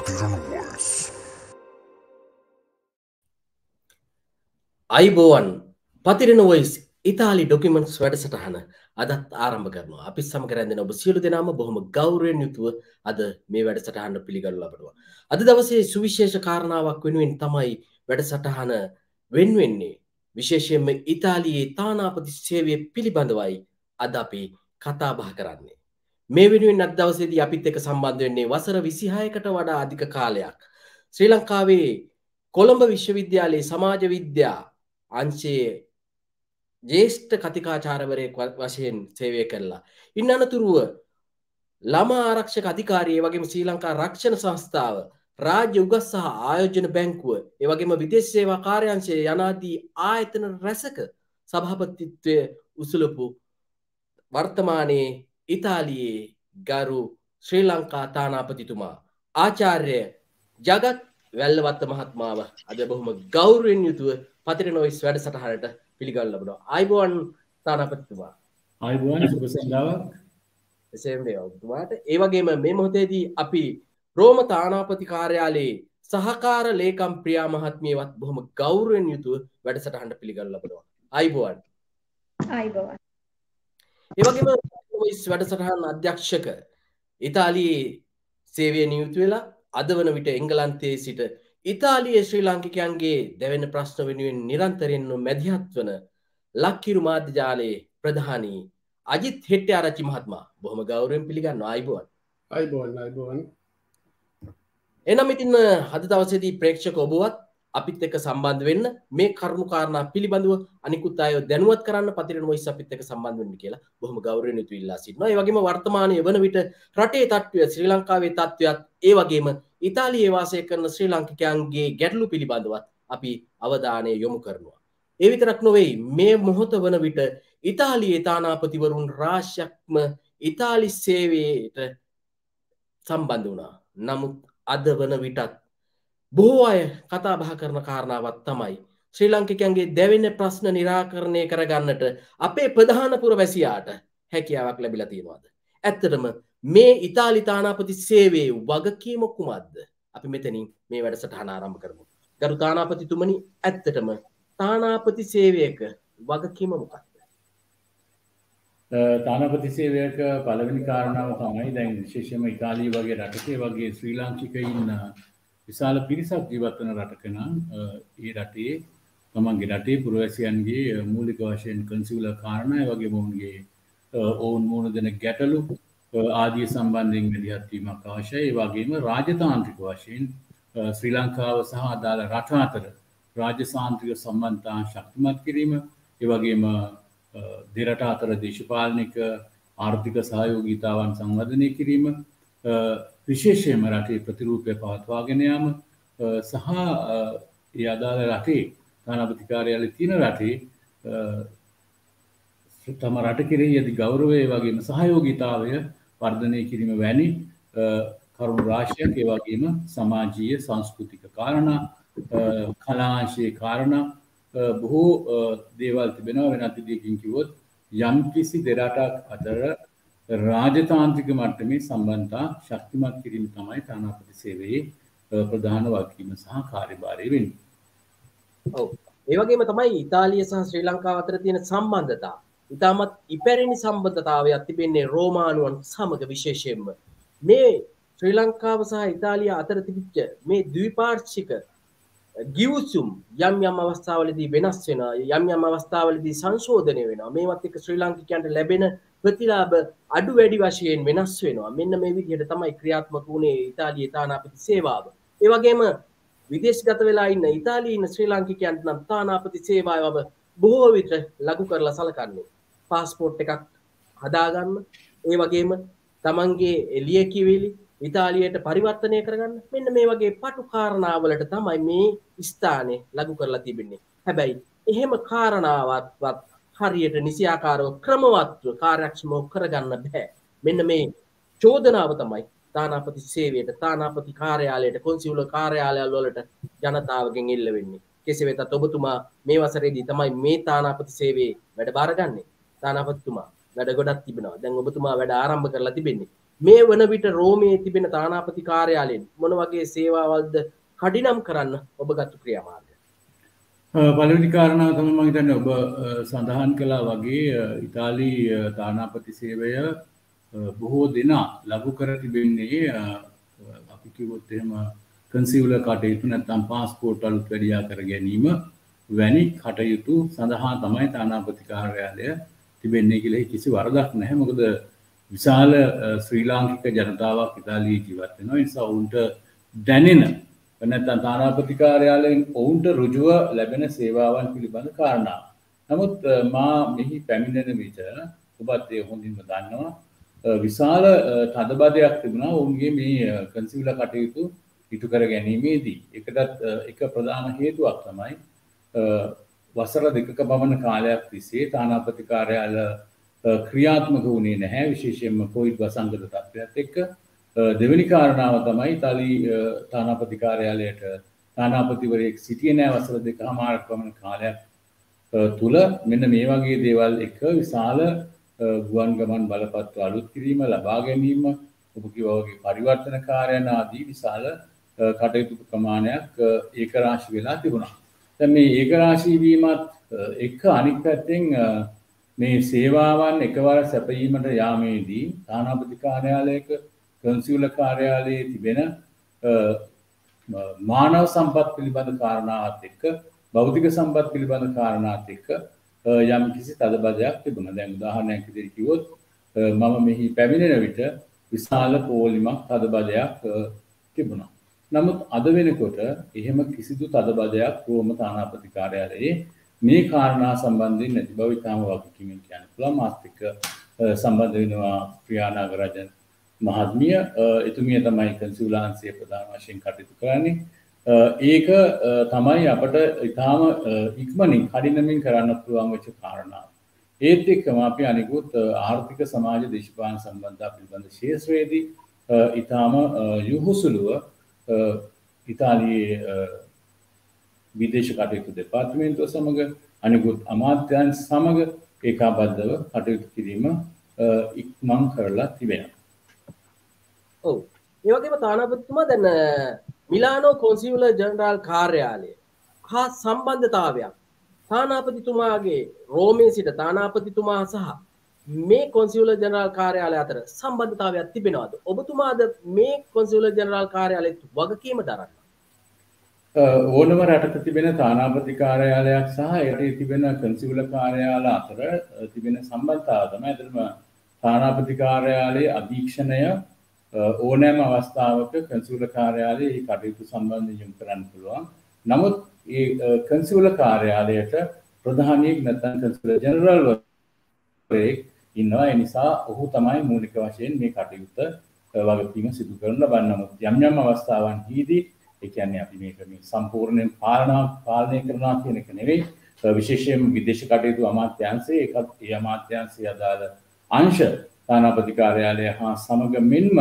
Patirano Voice. අයිබෝවන් පතිරෙන voice ඉතාලි documents වැඩසටහන අදත් ආරම්භ කරනවා. අපි සමග රැඳෙන ඔබ සියලු දෙනාම බොහොම ගෞරවයෙන් යුතුව අද මේ වැඩසටහන පිළිගනු ලබනවා. අද දවසේ සුවිශේෂ කාරණාවක් වෙනුවෙන් තමයි වැඩසටහන වෙන්නේ. විශේෂයෙන්ම ඉතාලියේ තානාපති සේවය පිළිබඳවයි අද අපි කතා බහ කරන්නේ. මේ වෙනුවෙන් අද දවසේදී අපිත් එක්ක සම්බන්ධ වෙන්නේ වසර 26කට වඩා අධික කාලයක් ශ්‍රී ලංකාවේ කොළඹ විශ්වවිද්‍යාලයේ සමාජ විද්‍යා අංශයේ ජේෂ්ඨ කතිකාචාර්යවරයෙක් වශයෙන් සේවය කළා. ඉන් අනතුරුව ළමා ආරක්ෂක අධිකාරිය වගේම ශ්‍රී ලංකා රක්ෂණ සංස්ථාව රාජ්‍ය උගත් සහ ආයෝජන බැංකුව ඒ වගේම විදේශ සේවා කාර්යාංශය යනාදී ආයතන රැසක සභාපතිත්වය උසුලපු වර්තමානයේ ඉතාලියේ ගරු ශ්‍රී ලංකා තානාපතිතුමා ආචාර්ය ජගත් වැල්ලවත්ත මහත්මාව අද බොහොම ගෞරවයෙන් යුතුව පතිරෙන වොයිස් වැඩසටහනට පිළිගන්න ලබනවා. ආයිබෝවන් තානාපතිතුමා. ආයිබෝවන් සුබ සන්දාවක්. එසේම වේවා ඔබතුමාට. ඒ වගේම මේ මොහොතේදී අපි රෝම තානාපති කාර්යාලයේ සහකාර ලේකම් ප්‍රියා මහත්මියවත් බොහොම ගෞරවයෙන් යුතුව වැඩසටහනට පිළිගන්න ලබනවා. ආයිබෝවන්. ආයිබෝවන්. ඒ වගේම වොයිස් වැඩසටහන අධ්‍යක්ෂක ඉතාලියේ සේවය නියුතු වෙලා අද වන විට එංගලන්තයේ සිට ඉතාලියේ ශ්‍රී ලාංකිකයන්ගේ දැවෙන ප්‍රශ්න වෙනුවෙන් නිරන්තරයෙන්ම මැදිහත් වන ලක්කිරු මාධ්‍ය ජාලයේ ප්‍රධානී අජිත් හෙට්ටිආරච්චි මහත්මයා බොහොම ගෞරවයෙන් පිළිගන්නවා. ආයිබෝවන්. එනම් ඉතින් අද දවසේදී ප්‍රේක්ෂක ඔබවත් අපිත් එක්ක සම්බන්ධ වෙන්න මේ කරුණු කාරණා පිළිබඳව අනිකුත් අයව දැනුවත් කරන්න පතිරෙන වොයිස් අපිත් එක්ක සම්බන්ධ වෙන්න කියලා බොහොම ගෞරවයෙන් යුතුව ඉල්ලා සිටිනවා. ඒ වගේම වර්තමානයේ වන විට රටේ තත්ත්වය ශ්‍රී ලංකාවේ තත්ත්වයත් ඒ වගේම ඉතාලියේ වාසය කරන ශ්‍රී ලාංකිකයන්ගේ ගැටලු පිළිබඳවත් අපි අවධානය යොමු කරනවා. ඒ විතරක් නොවේ මේ මොහොත වන විට ඉතාලියේ තානාපතිවරුන් රාශියක්ම ඉතාලි සේවයට සම්බන්ධ වුණා. නමුත් අද වන විටත් බොහෝ අය කතා බහ කරන කාරණාවක් තමයි ශ්‍රී ලාංකිකයන්ගේ දැවෙන ප්‍රශ්න निराකරණය කරගන්නට අපේ ප්‍රධාන පුරවැසියාට හැකියාවක් ලැබිලා තියෙනවද? ඇත්තටම මේ ඉතාලි තානාපති සේවයේ වගකීම කුමක්ද? අපි මෙතනින් මේ වැඩසටහන ආරම්භ කරමු. ගරු තානාපතිතුමනි, ඇත්තටම තානාපති සේවයක වගකීම මොකක්ද? තානාපති සේවයක පළවෙනි කාරණාව තමයි දැන් විශේෂයෙන්ම ඉතාලිය වගේ රටක වගේ ශ්‍රී ලාංකිකයින් විශාල පිරිසක් ජීවත් වන රටක නම් ඒ රටේ තමන්ගේ රටේ පුරවැසියන්ගේ මූලික වශයෙන් කන්සියුලර් කාරණා ඒ වගේම ඔවුන් මුහුණ දෙන ගැටලු ආදී සම්බන්ධයෙන් මැදිහත් වීමක් අවශ්‍යයි. ඒ වගේම රාජතාන්ත්‍රික වශයෙන් ශ්‍රී ලංකාව සහ අදාළ රට අතර රාජ්‍යතාන්ත්‍රික සම්බන්ධතා ශක්තිමත් කිරීම, ඒ වගේම දෙරට අතර දේශපාලනික ආර්ථික සහයෝගීතාවන් සංවර්ධනය කිරීම, විශේෂයෙන්ම රටේ ප්‍රතිරූපය පවත්වාගෙන යාම සහ ඒ අදාළ රටේ තානාපති කාර්යාලය තියෙන රටේ තම රට කෙරෙහි ඇති ගෞරවය වගේම සහයෝගීතාවය වර්ධනය කිරීම වැනි කරුණු රාශියක්, ඒ වගේම සමාජීය සංස්කෘතික කාරණා, කලාංශයේ කාරණා බොහෝ දේවල් තිබෙනවා. වෙනත් විදිහකින් කිව්වොත් යම්කිසි දෙරටක් අතර රාජතාන්ත්‍රික මට්ටමේ සම්බන්ධතා ශක්තිමත් කිරීම තමයි තානාපති සේවයේ ප්‍රධාන වගකීම සහ කාර්යභාරය වෙන්නේ. ඔව්. ඒ වගේම තමයි ඉතාලිය සහ ශ්‍රී ලංකාව අතර තියෙන සම්බන්ධතාව. ඉතාමත් ඉපැරණි සම්බන්ධතාවයක් තිබෙන්නේ රෝමානුවන් සමග. විශේෂයෙන්ම මේ ශ්‍රී ලංකාව සහ ඉතාලිය අතර තිබිච්ච මේ ද්විපාර්ශ්වික ගිවිසුම් යම් අවස්ථාවලදී වෙනස් වෙනවා, යම් අවස්ථාවලදී සංශෝධනය වෙනවා. මේවත් එක්ක ශ්‍රී ලාංකිකයන්ට ලැබෙන ප්‍රතිලාභ අඩු වැඩි වශයෙන් වෙනස් වෙනවා. මෙන්න මේ විදිහට තමයි ක්‍රියාත්මක වුණේ ඉතාලියේ තානාපති සේවාව. ඒ වගේම විදේශගත වෙලා ඉන්න ඉතාලියේ ඉන්න ශ්‍රී ලාංකිකයන්ට නම් තානාපති සේවාව බොහෝ විට ලඝු කරලා සලකන්නේ. පාස්පෝර්ට් එකක් හදාගන්න, ඒ වගේම තමන්ගේ ලියකියවිලි ඉතාලියට පරිවර්තනය කරගන්න, මෙන්න මේ වගේ පටු කාරණාවලට තමයි මේ ස්ථානය ලඝු කරලා තිබෙන්නේ. හැබැයි එහෙම කාරණාවත්වත් හරියට නිසියාකාරව ක්‍රමවත්ව කාර්යක්ෂමව කරගන්න බෑ. මෙන්න මේ චෝදනාව තමයි තානාපති සේවයට, තානාපති කාර්යාලයට, කොන්සියුලර් කාර්යාලවල වලට ජනතාවගෙන් එල්ල වෙන්නේ. කෙසේ වෙතත් ඔබතුමා මේ වසරේදී තමයි මේ තානාපති සේවයේ වැඩ බාරගන්නේ. තානාපතිතුමා වැඩ ගොඩක් තිබෙනවා. දැන් ඔබතුමා වැඩ ආරම්භ කරලා තිබෙන්නේ. මේ වන විට රෝමයේ තිබෙන තානාපති කාර්යාලයෙන් මොන වගේ සේවාවල්ද කඩිනම් කරන්න ඔබ ගත්තු ක්‍රියාමාර්ග? පළවෙනි කාරණාව තමයි මම හිතන්නේ ඔබ සඳහන් කළා වගේ ඉතාලි තානාපති සේවය බොහෝ දෙනා ලබු කර තිබෙන්නේ අපි කිව්වොත් එහෙම කන්සියුලර් කටයුතු නැත්නම් පාස්පෝර්ට් අලුත් වැඩියා කර ගැනීම වැනි කටයුතු සඳහා තමයි තානාපති කාර්යාලය තිබෙන්නේ කියලා කිසි වරදක් නැහැ. මොකද විශාල ශ්‍රී ලාංකික ජනතාවක් ඉතාලියේ ජීවත් වෙනවා. ඒ නිසා ඔවුන්ට දැනෙන නැත්නම් තානාපති කාර්යාලයෙන් ඔවුන්ට රුජුව ලැබෙන සේවාවන් පිළිබඳ කාරණා. නමුත් මා මෙහි පැමිණෙන විට ඔබත් ඒ හොඳින්ම දන්නවා විශාල තදබදයක් තිබුණා ඔවුන්ගේ මේ කන්සියුලර් කටයුතු ඉටු කර ගැනීමේදී. ඒකටත් එක ප්‍රධාන හේතුවක් තමයි වසර දෙකක පමණ කාලයක් තිස්සේ තානාපති කාර්යාල ක්‍රියාත්මක වුණේ නැහැ, විශේෂයෙන්ම කොවිඩ් වසංගත තත්ත්වයත් එක්ක. දෙවෙනි කාරණාව තමයි ඉතාලි තානාපති කාර්යාලයට තානාපතිවරයෙක් සිටියේ නැහැ වසර දෙකමාරක් පමණ කාලයක් තුල. මෙන්න මේ වගේ දේවල් එක විශාල ගුවන් ගමන් බලපත්‍ර අලුත් කිරීම, ලබා ගැනීම, ඔබ කිව්වා වගේ පරිවර්තන කාර්යයන් ආදී විශාල කටයුතු ප්‍රමාණයක් ඒක රාශී වෙලා තිබුණා. දැන් මේ ඒක රාශී වීමත් එක්ක අනික් පැත්තෙන් මේ සේවාවන් එකවර සැපයීමට යාමේදී තානාපති කාර්යාලයක කන්සියුලර් කාර්යාලයේ තිබෙන මානව සම්පත් පිළිබඳ කාරණාවත් එක්ක භෞතික සම්පත් පිළිබඳ කාරණාත් එක්ක යම් කිසි තදබදයක් තිබුණා. දැන් උදාහරණයක් විදිහට කිව්වොත් මම මෙහි පැමිණෙන විට විශාල පොලිමක් තදබදයක් තිබුණා. නමුත් අද වෙනකොට එහෙම කිසිදු තදබදයක් රෝම තානාපති කාර්යාලයේ මේ කාරණා සම්බන්ධයෙන් නැති බව ඉතාම වගකීමෙන් කියන්න පුළුවන්. මාත් එක්ක සම්බන්ධ වෙනවා ප්‍රියානාගරජන් මහත්මිය. එතුමිය තමයි කන්සියුලාංශයේ ප්‍රධාන වශයෙන් කටයුතු කරන්නේ. ඒක තමයි අපට ඉතාම ඉක්මනින් කඩිනමින් කරන්න පුළුවන් වෙච්ච කාරණාව. ඒත් එක්කම අපි අනිකුත් ආර්ථික සමාජ දේශපාලන සම්බන්ධතා පිළිබඳ ශාස්ත්‍රයේදී ඉතාම යහුසුලුව ඉතාලියේ විදේශ කටයුතු දෙපාර්තමේන්තුව සමග අනිකුත් අමාත්‍යංශ සමග ඒකාබද්ධව කටයුතු කිරීම ඉක්මන් කරලා තිබෙනවා. ඔව්. ඒ වගේම තානාපතිතුමා දැන් මිලානෝ කොන්සියුලර් ජෙනරාල් කාර්යාලය හා සම්බන්ධතාවයක් තානාපතිතුමාගේ රෝමයේ සිට තානාපතිතුමා සහ මේ කොන්සියුලර් ජෙනරාල් කාර්යාලය අතර සම්බන්ධතාවයක් තිබෙනවද? ඔබතුමාද මේ කොන්සියුලර් ජෙනරාල් කාර්යාලයට වගකීම දරන්න? ඕනම රටක තිබෙන තානාපති කාර්යාලයක් සහ ඒකට තිබෙන කන්සියුලර් කාර්යාල අතර තිබෙන සම්බන්ධතාව තමයි අතරම තානාපති කාර්යාලයේ අධීක්ෂණය ඕනෑම අවස්ථාවක කන්සියුලර් කාර්යාලයේ කටයුතු සම්බන්ධයෙන් යොමු කරන්න පුළුවන්. නමුත් ඒ කන්සියුලර් කාර්යාලයට ප්‍රධානියෙක් නැත්නම් කන්සියුලර් ජෙනරල් වරයෙක් ඉන්නවා. ඒ නිසා ඔහු තමයි මූලික වශයෙන් මේ කටයුත්ත වගකීම සිදු කරන ලබන. නමුත් යම් අවස්ථාවන්හිදී ඒ කියන්නේ අපි මේක මේ සම්පූර්ණයෙන් පාලනය කරනවා කියන එක නෙවෙයි. විශේෂයෙන්ම විදේශ කටයුතු අමාත්‍යාංශයේ ඒකත් ඒ අමාත්‍යාංශයේ අදාළ අංශ තානාපති කාර්යාලය හා සමග මෙන්ම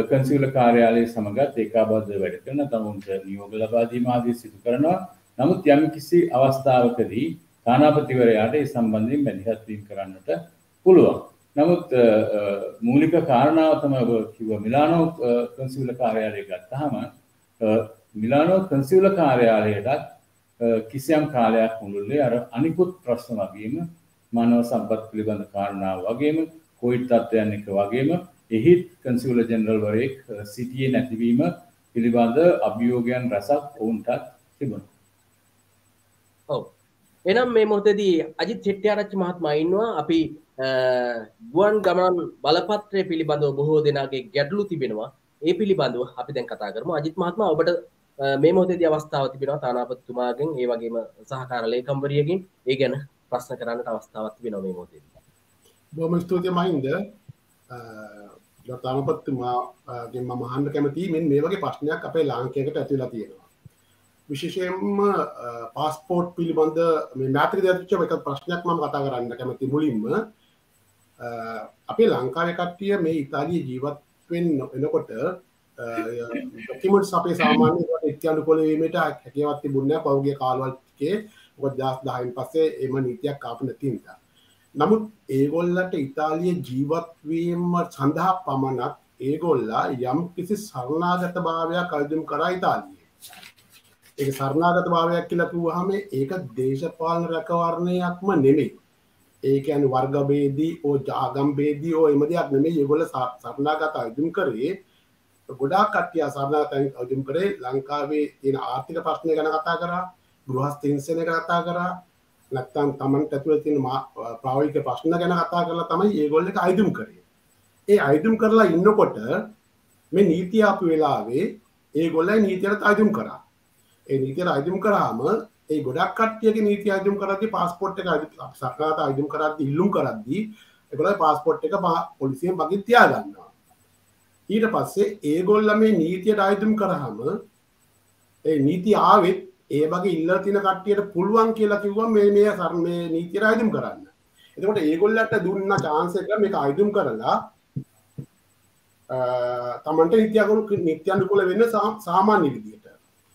කන්සියුලර් කාර්යාලය සමගත් ඒකාබද්ධ වැඩ කරන තමුන්ට නියෝග ලබා දීම ආදී සිදු කරනවා. නමුත් යම් කිසි අවස්ථාවකදී තානාපතිවරයාට ඒ සම්බන්ධයෙන් මැදිහත් වීම කරන්නට පුළුවන්. නමුත් මූලික කාරණාව තමයි ඔබ කිව්ව මිලානෝ කන්සියුලර් කාර්යාලය ගත්තාම මිලානෝ කන්සියුලර් කාර්යාලයටත් කිසියම් කාලයක් මුළුල්ලේ අර අනිකුත් ප්‍රශ්න වගේම මානව සම්පත් පිළිබඳ කාරණා වගේම කොවිඩ් තත්ත්වයන් එක වගේම එහි කන්සියුලර් ජෙනරල් වරයෙක් සිටියේ නැතිවීම පිළිබඳ අභියෝගයන් රැසක් ඔවුන්ටත් තිබුණා. ඔව්. එනම් මේ මොහොතේදී අජිත් හෙට්ටිආරච්චි මහත්මයා ඉන්නවා. අපි ගුවන් ගමන් බලපත්‍රය පිළිබඳව බොහෝ දෙනාගේ ගැටලු තිබෙනවා. ඒ පිළිබඳව අපි දැන් කතා කරමු. අජිත් මහත්මයා ඔබට මේ මොහොතේදී අවස්ථාව තිබෙනවා තානාපතිතුමාගෙන් ඒ වගේම සහකාර ලේකම්වරියගෙන් ඒ ගැන ප්‍රශ්න කරන්නට අවස්ථාවක් තිබෙනවා මේ මොහොතේදී. බොහොම ස්තුතියි මහින්ද. තානාපතිතුමාගෙන් මම අහන්න කැමතියි මේ වගේ ප්‍රශ්නයක් අපේ ලාංකිකයට ඇති වෙලා තියෙනවා. විශේෂයෙන්ම පාස්පෝර්ට් පිළිබඳ මේ නාට්‍ය දෙයක් එක ප්‍රශ්නයක් මම කතා කරන්න කැමති මුලින්ම. අපේ ලංකාවේ කට්ටිය මේ ඉතාලියේ ජීවත් වෙනකොට ඩොකියුමන්ට්ස් අපේ සාමාන්‍ය ඉත්‍යානුකූල වීමට හැකියාවක් තිබුණේ නැහැ පෞද්ගලික කාලවල ටිකේ. මොකද 2010න් පස්සේ එම නීතියක් ආපු නැති නිසා. නමුත් ඒගොල්ලට ඉතාලියේ ජීවත් වීම සඳහා පමණක් ඒගොල්ලා යම් කිසි සරණාගත භාවයක් අයදුම් කරා ඉතාලියේ. ඒක සරණාගත භාවයක් කියලා කිව්වහම ඒක දේශපාලන රැකවරණයක්ම නෙමෙයි. ඒ කියන්නේ වර්ග ભેදී ඕ ආගම් ભેදී ඕ එම දෙයක් නෙමෙයි. ඒගොල්ල සරණාගත අයදුම් කරේ ගොඩාක් කට්ටිය සරණාගත අයදුම් කරේ ලංකාවේ තියෙන ආර්ථික ප්‍රශ්න ගැන කතා කරා, ගෘහස්ථ හිංසනය ගැන කතා කරා, නැත්තම් තමන්ට ඇතුළේ තියෙන ප්‍රායෝගික ප්‍රශ්න ගැන කතා කරලා තමයි ඒගොල්ලෝ ඒක අයදුම් කරේ. ඒ අයදුම් කරලා ඉන්නකොට මේ නීතිය ආපු වෙලාවේ ඒගොල්ලෝ නීතියට අයදුම් කරා. ඒ නීතියට අයදුම් කරාම ඒ ගොඩක් කට්ටියගේ නීතිය අයදුම් කරද්දී પાස්පෝර්ට් එක සරකාරට අයදුම් කරද්දී ඉල්ලුම් කරද්දී ඒගොල්ලෝ પાස්පෝර්ට් එක පොලිසියෙන් මගින් තියාගන්නවා. ඊට පස්සේ ඒගොල්ලෝ මේ නීතියට අයදුම් කරාම ඒ නීතිය ආවෙත් ඒ වගේ ඉල්ලලා තියෙන කට්ටියට පුළුවන් කියලා කිව්වම මේ නීතියට අයදුම් කරන්න. එතකොට ඒගොල්ලන්ට දුන්න chance එක මේක අයදුම් කරලා තමන්ට නිත්‍යානුකූල වෙන්න සාමාන්‍ය විදියට.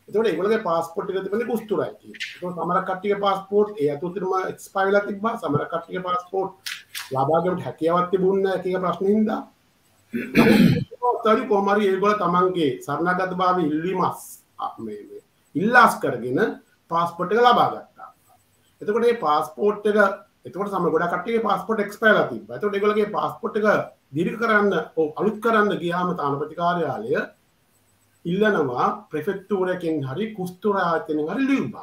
එතකොට ඒගොල්ලගේ પાස්පෝර්ට් එක තිබෙන්නේ කුස්තුරයි කියන. ඒක සමහර කට්ටියගේ પાස්පෝර්ට් ඒ අතුරින්ම එක්ස්පයර් වෙලා තිබ්බා. සමහර කට්ටියගේ පාස්පෝර්ට් ලබා ගැනීමට හැකියාවක් තිබුණේ නැහැ කීක ප්‍රශ්න හින්දා. නමුත් කොහොම හරි ඒගොල්ලෝ තමන්ගේ සරණාගත භාවය ඉල්ලාස් කරගෙන පාස්පෝර්ට් එක ලබා ගත්තා. එතකොට මේ පාස්පෝර්ට් එක එතකොට සමහර ගොඩක් කට්ටියගේ පාස්පෝර්ට් එක්ස්පයර් වෙලා තිබ්බා. එතකොට ඒගොල්ලෝගේ පාස්පෝර්ට් එක දීර්ඝ කරන්න අලුත් කරන්න ගියාම තානාපති කාර්යාලය ඉල්ලනවා ප්‍රෙෆෙක්ටුරයකින් හරි කුස්තුර ආයතනයෙන් හරි ලියුමක්.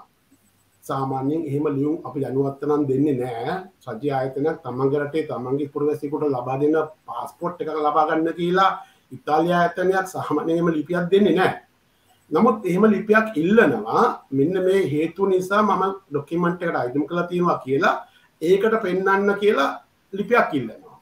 සාමාන්‍යයෙන් එහෙම ලියුම් අපි දැනුවත් නම් දෙන්නේ නැහැ. රජ්‍ය ආයතනයක් තමන්ගේ රටේ තමන්ගේ පුරවැසියෙකුට ලබා දෙන්න પાස්පෝර්ට් එකක් ලබා ගන්න කියලා ඉතාලිය ආයතනයක් සාමාන්‍යයෙන් එහෙම ලිපියක් දෙන්නේ නැහැ. නමුත් එහෙම ලිපියක් ඉල්ලනවා මෙන්න මේ හේතු නිසා මම ડોකියුමන්ට් එකට අයිඩම් කරලා තියෙනවා කියලා ඒකට පෙන්වන්න කියලා ලිපියක් ඉල්ලනවා.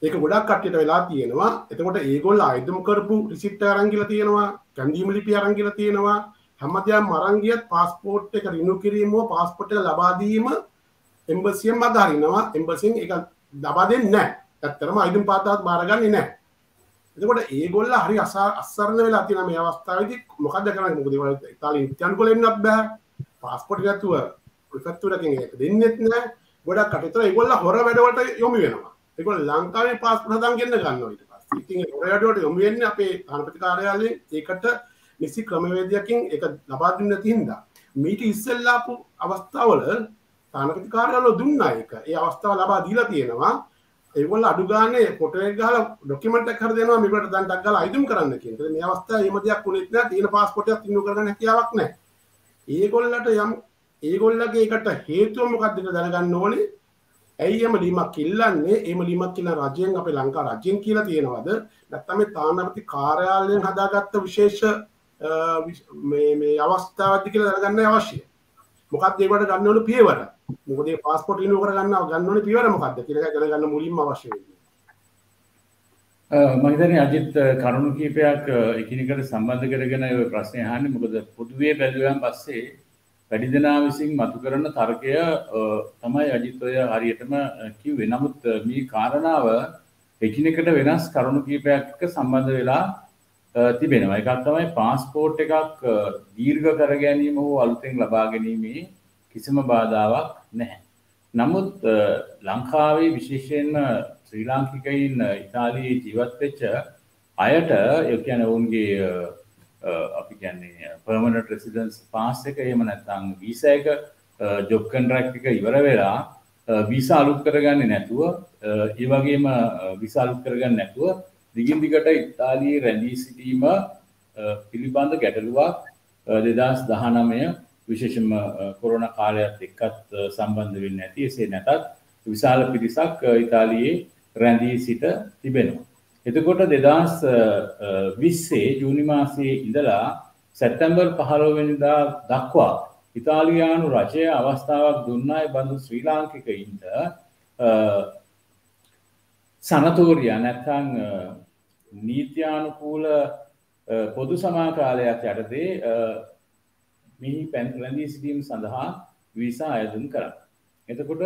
ඒක ගොඩක් කට්ටියට වෙලා තියෙනවා. එතකොට ඒගොල්ලෝ අයිඩම් කරපු රිසිට් එක අරන් ගිහලා තියෙනවා, කැන්දීම ලිපිය අරන් ගිහලා තියෙනවා. හැමදේම අරන් ගියත් પાස්පෝර්ට් එක රිනිව් කිරීම හෝ පාස්පෝර්ට් එක ලබා දීම එම්බසියෙන් මගහරිනවා. එම්බසියෙන් ඒක ලබා දෙන්නේ නැහැ. ඇත්තටම අයිඩම් පාතාවත් බාරගන්නේ නැහැ. එතකොට ඒගොල්ල හරි අසරණ වෙලා තියෙන මේ අවස්ථාවේදී මොකද කරන්නේ? මොකද ඒගොල්ලෝ ඉතාලියෙන් ඉන්දියානු එන්නත් බෑ. පාස්පෝර්ට් එක ඇතුව ප්‍රෙෆෙක්ටුරකින් ඒක දෙන්නෙත් නෑ. ගොඩක් කටයුතු ඒගොල්ල හොර වැඩවලට යොමු වෙනවා. ඒගොල්ලෝ ලංකාවේ පාස්පෝර්ට් හදාන් ගෙන්න ගන්නවා ඊට පස්සේ. ඉතින් ඒ හොර වැඩවලට යොමු වෙන්නේ අපේ තානාපති කාර්යාලයෙන් ඒකට නිසි ක්‍රමවේදයකින් ඒක ලබා දුන්න නැති හින්දා. මීට ඉස්සෙල්ලාපු අවස්ථාවල තානාපති කාර්යාලය දුන්නා ඒක. ඒ අවස්ථාව ලබා දීලා තියෙනවා. ඒගොල්ල අඩු ගානේ ෆොටෝ එක ගහලා ડોකියුමන්ට් එකක් හරි දෙනවා මේකට දැන් ටක් ගාලා අයිඩම් කරන්න කියන. ඒත් මේ අවස්ථාවේ එහෙම දෙයක් වුණෙත් නෑ. තියෙන પાස්පෝර්ට් එකක් තින්නු කරගන්න හැකියාවක් නෑ. ඒගොල්ලගේ එකට හේතුව මොකක්ද කියලා දැනගන්න ඕනේ. ඇයි එම ලිමක් ඉල්ලන්නේ? එම ලිමක් කියලා රජයෙන් අපේ ලංකා රජයෙන් කියලා තියෙනවද? නැත්නම් මේ තානාපති කාර්යාලයෙන් හදාගත්ත විශේෂ මේ අවස්ථාවක්ද කියලා දැනගන්න අවශ්‍යයි. මොකක්ද ඒකට ගන්න ඕන පියවර? මොකද මේ પાස්පෝර්ට් රිනිව් කරගන්න ඕනේ පියවර මොකක්ද කියලා එක දැනගන්න මුලින්ම අවශ්‍ය වෙන්නේ. මම හිතන්නේ අජිත් කරුණු කීපයක් එකිනෙකට සම්බන්ධ කරගෙන ඔය ප්‍රශ්නේ අහන්නේ. මොකද පොදුවේ බැලුවාන් පස්සේ වැඩි දෙනා විසින් මතු කරන තර්කය තමයි අජිත් ඔය හරියටම කිව්වේ. නමුත් මේ කාරණාව එකිනෙකට වෙනස් කරුණු කීපයක් එක්ක සම්බන්ධ වෙලා තිබෙනවා. එකක් තමයි પાස්පෝර්ට් එකක් දීර්ඝ කර ගැනීම හෝ අලුතෙන් ලබා ගැනීමේ කිසිම බාධාවක් නැහැ. නමුත් ලංකාවේ විශේෂයෙන්ම ශ්‍රී ලාංකිකයින් ඉතාලියේ ජීවත් වෙච්ච අයට ඒ කියන්නේ ඔවුන්ගේ අපි කියන්නේ පර්මනන්ට් රෙසිඩන්ස් පාස් එක එහෙම නැත්නම් වීසා එක ජොබ් කොන්ට්‍රැක්ට් එක ඉවර වෙලා වීසා අලුත් කරගන්නේ නැතුව ඒ වගේම වීසා අලුත් කරගන්න නැතුව දිගින් දිගට ඉතාලියේ රැඳී සිටීම පිළිබඳ ගැටලුවක් 2019 විශේෂයෙන්ම කොරෝනා කාලයත් එක්කත් සම්බන්ධ වෙන්නේ නැති. එසේ නැතත් විශාල පිරිසක් ඉතාලියේ රැඳී සිට තිබෙනවා. එතකොට 2020 ජූනි මාසයේ ඉඳලා සැප්තැම්බර් 15 වෙනිදා දක්වා ඉතාලියානු රජය අවස්ථාවක් දුන්නා ඒ බඳු ශ්‍රී ලාංකිකයින්ට සනතෝරියා නැත්නම් නීත්‍යානුකූල පොදු සමාකාලයක් යටතේ මෙහි රැඳී සිටීම සඳහා වීසා අයදුම් කරා. එතකොට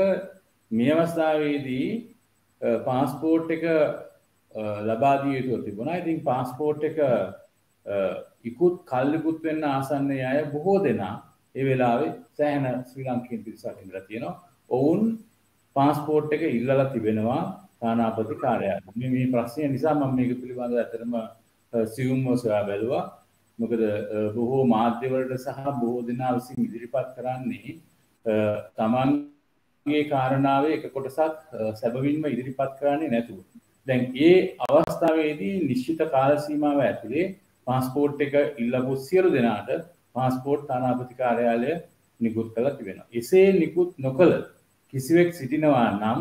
මේ අවස්ථාවේදී පාස්පෝර්ට් එක ලබා දිය යුතු තිබුණා. ඉතින් පාස්පෝර්ට් එක කල්ලිකුත් වෙන්න ආසන්නයේ අය බොහෝ දෙනා ඒ වෙලාවේ සෑහෙන ශ්‍රී ලාංකිකයන් පිරිසක් ඉඳලා තියෙනවා. ඔවුන් පාස්පෝර්ට් එක ඉල්ලලා තිබෙනවා තානාපති කාර්යාලය. මේ ප්‍රශ්නය නිසා මම මේක පිළිබඳව ඇත්තටම සියුම්ව සොයා බැලුවා. මොකද බොහෝ මාධ්‍යවලට සහ බොහෝ දෙනා විසින් ඉදිරිපත් කරන්නේ තමන්ගේ කාරණාවේ එක කොටසක් සැබවින්ම ඉදිරිපත් කරන්නේ නැතුව. දැන් ඒ අවස්ථාවේදී නිශ්චිත කාල සීමාව ඇතුලේ පාස්පෝර්ට් එක ඉල්ලපු සියලු දෙනාට පාස්පෝර්ට් තානාපති කාර්යාලය නිකුත් කළා තිබෙනවා. එසේ නිකුත් නොකළ කිසිවෙක් සිටිනවා නම්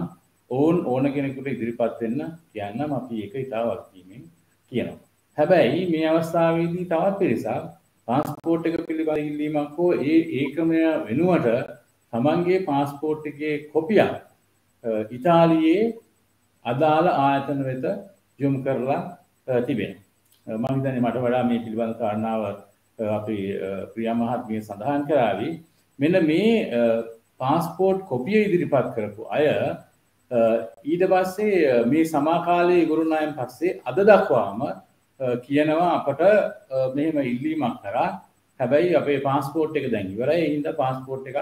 ඕන් ඕන කෙනෙකුට ඉදිරිපත් වෙන්න කියන්නම් අපි ඒක ඉතාල වගකීමෙන් කියනවා. හැබැයි මේ අවස්ථාවේදී තවත් පිරිසක් පාස්පෝර්ට් එක පිළිබඳ ඉල්ලීමක් හෝ ඒකමය වෙනුවට තමන්ගේ පාස්පෝර්ට් එකේ කොපියක් ඉතාලියේ අදාළ ආයතන වෙත යොමු කරලා තිබෙනවා. මම හිතන්නේ මට වඩා මේ පිළිබඳ කාරණාව අපේ ප්‍රියා මහත්මිය සඳහන් කරાવી. මෙන්න මේ පාස්පෝර්ට් කොපිය ඉදිරිපත් කරපු අය ඊට පස්සේ මේ සමාකාලයේ ඉවරුනායන් පස්සේ අද දක්වාම කියනවා අපට මෙහෙම ඉල්ලීමක් කරා. හැබැයි අපේ පාස්පෝර්ට් එක දැන් ඉවරයි. ඒ හින්දා පාස්පෝර්ට් එකක්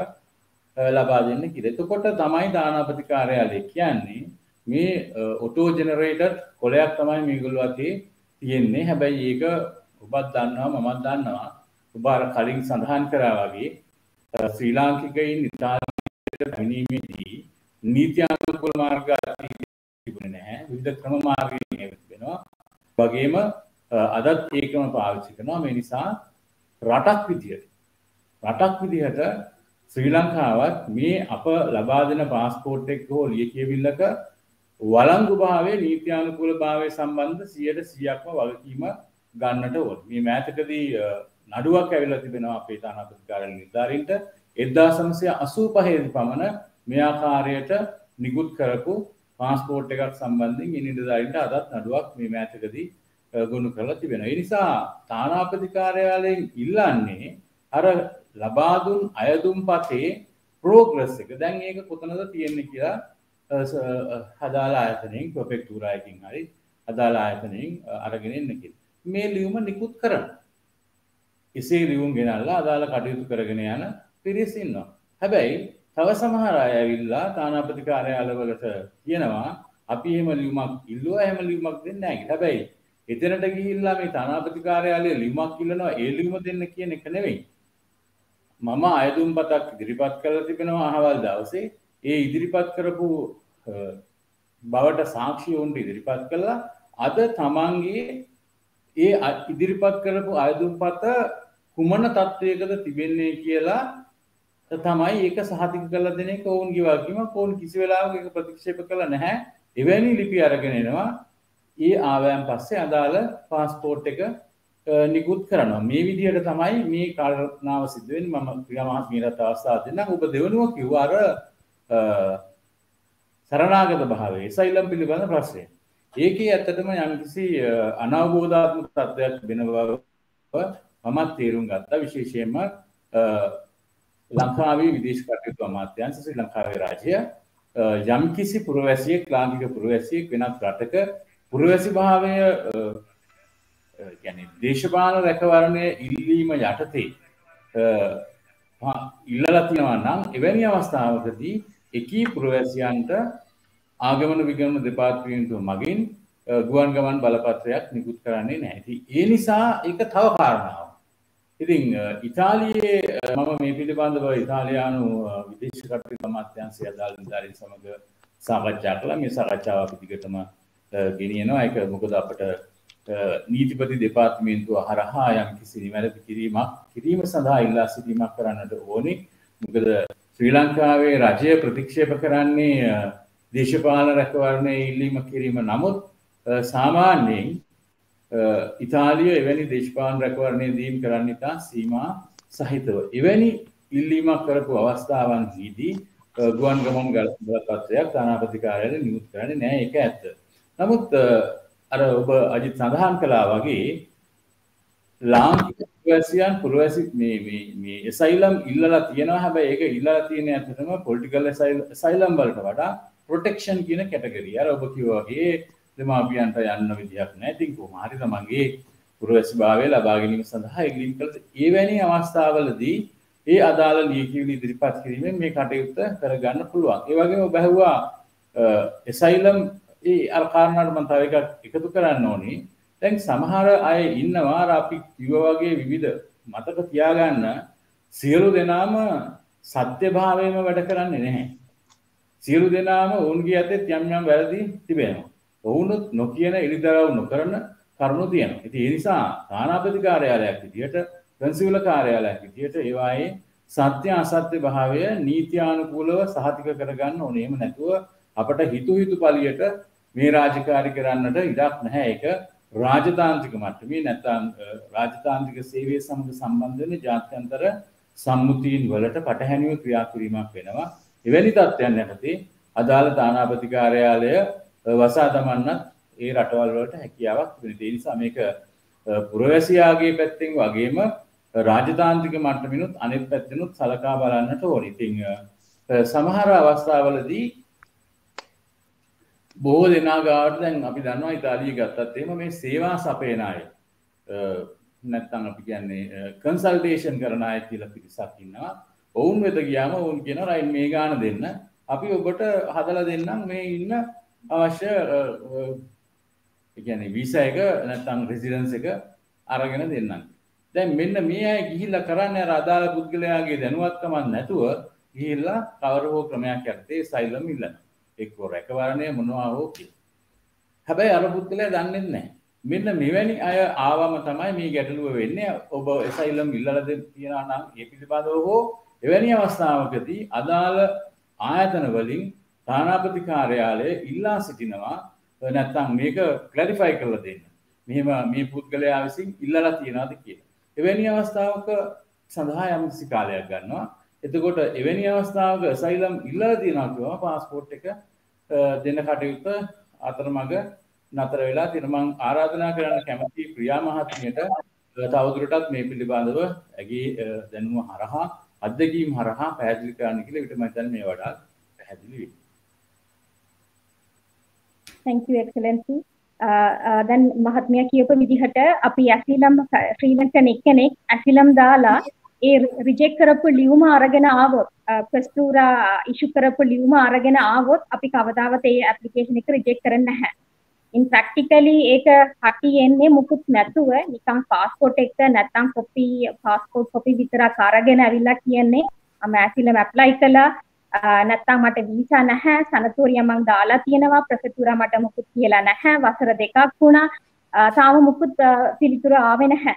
ලබා දෙන්න කියලා. එතකොට තමයි තානාපති කාර්යාලය කියන්නේ මේ ඔටෝ ජෙනරේටර් කොලයක් තමයි මේගොල්ලෝ අතේ තියෙන්නේ. හැබැයි ඒක ඔබත් දන්නවා මමත් දන්නවා. ඔබ අර කලින් සඳහන් කරා වගේ ශ්‍රී ලාංකිකයින් ඉතාලියට පැමිණීමේදී නීත්‍යානුකූල මාර්ග තිබුණේ නැහැ. විවිධ ක්‍රම මාර්ගයෙන් වෙනවා. වගේම අදත් ඒකම පාවිච්චි කරනවා. මේ නිසා රටක් විදිහට ශ්‍රී ලංකාවත් මේ අප ලබා දෙන පාස්පෝර්ට් එක හෝ ලියකියවිල්ලක වළංගු භාවයේ නීත්‍යානුකූල භාවයේ සම්බන්ධ 100%ක්ම වගකීම ගන්නට ඕන. මේ මෑතකදී නඩුවක් ඇවිල්ලා තිබෙනවා අපේ තානාපති කාර්යාලය නිලධාරීන්ට 1985 දී පමණ මේ ආකාරයට නිකුත් කරපු පාස්පෝර්ට් එකක් සම්බන්ධයෙන් ඒ නිලධාරීන්ට අදත් නඩුවක් මේ මෑතකදී ගොනු කරලා තිබෙනවා. ඒ නිසා තානාපති කාර්යාලයෙන් ඉල්ලන්නේ අර ලබා දුන් අයදුම් පතේ ප්‍රෝග්‍රස් එක. දැන් ඒක කොතනද තියෙන්නේ කියලා අදාළ ආයතනයෙන් ප්‍රොෆෙක්ටුරායකින් හරි අදාළ ආයතනයෙන් අරගෙන එන්න කියලා. මේ ලියුම නිකුත් කරන. එසේ ලියුම් ගෙනල්ලා අදාළ කටයුතු කරගෙන යන පිරිස ඉන්නවා. හැබැයි තව සමහර අය ඇවිල්ලා තානාපති කාර්යාලවලට කියනවා අපි එහෙම ලියුමක් ඉල්ලුවා එහෙම ලියුමක් දෙන්නේ නැහැ කියලා. හැබැයි එතනට ගිහිල්ලා මේ තානාපති කාර්යාලයේ ලියුමක් ඉල්ලනවා ඒ ලියුම දෙන්න කියන එක නෙවෙයි. මම අයදුම් පතක් ඉදිරිපත් කරලා තිබෙනවා අහවල් දවසේ. ඒ ඉදිරිපත් කරපු බවට සාක්ෂි උන්ට ඉදිරිපත් කළා. අද තමන්ගේ ඒ ඉදිරිපත් කරපු අයදුම් පත කුමන තත්වයකද තිබෙන්නේ කියලා තමයි ඒක සහතික කරලා දෙන එක ඔවුන්ගේ වගකීමක්. ඔවුන් කිසි වෙලාවක ඒක ප්‍රතික්ෂේප කළා නැහැ. එවැනි ලිපි අරගෙන එනවා. ඒ ආවයන් පස්සේ අදාළ පාස්පෝර්ට් එක නිකුත් කරනවා. මේ විදිහට තමයි මේ කාරණාව සිද්ධ වෙන්නේ. මම ප්‍රියා මහත්මියට අවස්ථාවක් දෙන්නම්. ඔබ දෙවෙනුව කිව්වා අර සරණාගත භාවයේ සෛලම් පිළිබඳ ප්‍රශ්නය. ඒකේ ඇත්තටම යම්කිසි අනවබෝධාත්මක තත්ත්වයක් වෙන බව මමත් තේරුම් ගත්තා. විශේෂයෙන්ම ලංකාවේ විදේශ කටයුතු අමාත්‍යාංශ ශ්‍රී ලංකාවේ රාජ්‍ය යම්කිසි පුරවැසියෙක් ලාංකික පුරවැසියෙක් වෙනත් රටක පුරවැසි භාවය කියන්නේ දේශපාලන රැකවරණය ඉල්ලීම යටතේ ඉල්ලලා තියෙනවා නම් එවැනි අවස්ථාවකදී එකී පුරවැසියන්ට ආගමන විගමන දෙපාර්තමේන්තුව මගින් ගුවන් ගමන් බලපත්‍රයක් නිකුත් කරන්නේ නැහැ. ඉතින් ඒ නිසා ඒක තව කාරණාවක්. ඉතින් ඉතාලියේ මම මේ පිළිබඳව ඉතාලියානු විදේශ කටයුතු අමාත්‍යාංශය අදාළ නිලධාරීන් සමග සාකච්ඡා කළා. මේ සාකච්ඡාව අපි දිගටම ගෙනියනවා. ඒක මොකද අපිට නීතිපති දෙපාර්තමේන්තුව හරහා යම් කිසි නිවැරදි කිරීම සඳහා ඉල්ලා සිටීමක් කරන්නට ඕනේ. මොකද ශ්‍රී ලංකාවේ රජය ප්‍රතික්ෂේප කරන්නේ දේශපාලන රැකවරණයේ ඉල්ලීම කිරීම. නමුත් සාමාන්‍යයෙන් ඉතාලිය එවැනි දේශපාලන රැකවරණයේ දීම් කරන්න ඉතා සීමා සහිතව එවැනි ඉල්ලීමක් කරපු අවස්ථාවන්හිදී ගුවන් ගමන් බලපත්‍රයක් තානාපති කාර්යාලය නිකුත් කරන්නේ නැහැ. ඒක ඇත්ත. නමුත් අර ඔබ අජිත් සඳහන් කළා වගේ ලාංකික පුරවැසියන් පුරවැසි මේ asylum ඉල්ලලා තියෙනවා. හැබැයි ඒක ඉල්ලලා තියෙන්නේ ඇත්තටම political asylum වලට වඩා protection කියන කැටගරිය. අර ඔබ කිව්වා වගේ දෙමාපියන්ට යන්න විදියක් නැහැ. ඉතින් කොහොම හරි තමන්ගේ පුරවැසි භාවය ලබා ගැනීම සඳහා ඉල්ලීම් කළා. ඒ වැනි අවස්ථාවලදී ඒ අදාළ ලියකියවිලි ඉදිරිපත් කිරීමෙන් මේ කටයුත්ත කරගන්න පුළුවන්. ඒ වගේම ඔබ ඇහුවා asylum ඒ අර කාරණාට මම තව එකක් එකතු කරන්න ඕනේ. දැන් සමහර අය ඉන්නවා අපි කිව්වා වගේ විවිධ මතක තියාගන්න සියලු දෙනාම සත්‍ය භාවයෙන්ම වැඩ කරන්නේ නැහැ. සියලු දෙනාම ඔවුන්ගේ අතේ යම් යම් වැරදි තිබෙනවා. ඔවුනුත් නොකියන එලිදරව් නොකරන කරුණු තියෙනවා. ඉතින් ඒ නිසා තානාපති කාර්යාලයක් විදියට කන්සියුල කාර්යාලයක් විදියට ඒවායේ සත්‍ය අසත්‍ය භාවය නීත්‍යානුකූලව සහතික කරගන්න ඕනේ. එහෙම නැතුව අපට හිතු පළියට මේ රාජකාරී කරන්නට ඉඩක් නැහැ. ඒක රාජතාන්ත්‍රික මට්ටමේ නැත්නම් රාජතාන්ත්‍රික සේවය සමග සම්බන්ධ වෙන ජාත්‍යන්තර සම්මුතීන් වලට පටහැනිව ක්‍රියා කිරීමක් වෙනවා. එවැනි තත්ත්වයන් යටතේ අදාළ තානාපති කාර්යාලය වසා දමන්නත් ඒ රටවල් වලට හැකියාවක් තිබෙනවා. ඒ නිසා මේක පුරවැසියාගේ පැත්තෙන් වගේම රාජතාන්ත්‍රික මට්ටමිනුත් අනෙක් පැත්තෙනුත් සලකා බලන්නට ඕනේ. ඉතින් සමහර අවස්ථාවලදී බොහෝ දෙනා ගාවට දැන් අපි දන්නවා ඉතාලිය ගත්තත් එහෙම මේ සේවා සපයන අය නැත්නම් අපි කියන්නේ කන්සල්ටේෂන් කරන අය කියලා පිරිසක් ඉන්නවා. ඔවුන් වෙත ගියාම ඔවුන් කියනවා රයින් මේ ගාන දෙන්න. අපි ඔබට හදලා දෙන්නම් මේ ඉන්න අවශ්‍ය ඒ කියන්නේ වීසා එක නැත්නම් රෙසිඩන්ස් එක අරගෙන දෙන්නම්. දැන් මෙන්න මේ අය ගිහිල්ලා කරන්නේ අර අදාළ පුද්ගලයාගේ දැනුවත්කමක් නැතුව ගිහිල්ලා කවර හෝ ක්‍රමයක් යටතේ සයිලම් ඉල්ලනවා. එක්ක රැකවරණය මොනවා හෝ කියලා. හැබැයි අර පුද්ගලයා දන්නේ නැහැ. මෙන්න මෙවැනි අය ආවම තමයි මේ ගැටලුව වෙන්නේ. ඔබ සයිලම් ඉල්ලලා තියනවා නම් ඒ පිළිබඳව හෝ එවැනි අවස්ථාවකදී අදාළ ආයතන වලින් තානාපති කාර්යාලය ඉල්ලා සිටිනවා නැත්නම් මේක ක්ලැරිෆයි කරලා දෙන්න. මෙහෙම මේ පුද්ගලයා විසින් ඉල්ලලා තියනවාද කියලා. එවැනි අවස්ථාවක සඳහා යම්කිසි කාලයක් ගන්නවා. එතකොට එවැනි අවස්ථාවක asylum ඉල්ලලා තියනවා කියවම પાස්පෝර්ට් එක දෙන්න කටයුත්ත අතරමඟ නතර වෙලා තියෙනවා. මම ආරාධනා කරන්න කැමති ප්‍රියා මහත්මියට තවදුරටත් මේ පිළිබඳව ඇගේ දැනුම හරහා අත්දැකීම් හරහා පැහැදිලි කරන්න කියලා විතර මම හිතන්නේ මේ වඩා පැහැදිලි වෙයි. Thank you excellency. දැන් මහත්මිය කියපු විදිහට අපි asylum ශ්‍රී ලංකන් එක්කෙනෙක් asylum දාලා ඒ රිජෙක්ට් කරපු ලියුම අරගෙන ආවොත් ප්‍රස්තුරා ඉෂු කරපු ලියුම අරගෙන ආවොත් අපි කවදාවත් ඒ ඇප්ලිකේෂන් එක රිජෙක්ට් කරන්නේ නැහැ. in practically ඒක හටියෙන්නේ මුකුත් නැතුව නිකන් પાස්පෝර්ට් එක නැත්නම් කොපි પાස්පෝර්ට් කොපි විතරක් අරගෙන ඇවිල්ලා කියන්නේ මම asylum apply කළා නැත්නම් මට වීසා නැහැ සනතෝරිය මං දාලා තියෙනවා ප්‍රොෆෙසුරා මට මුකුත් කියලා නැහැ වසර 2ක් වුණා තාම මුකුත් පිළිතුර ආවේ නැහැ.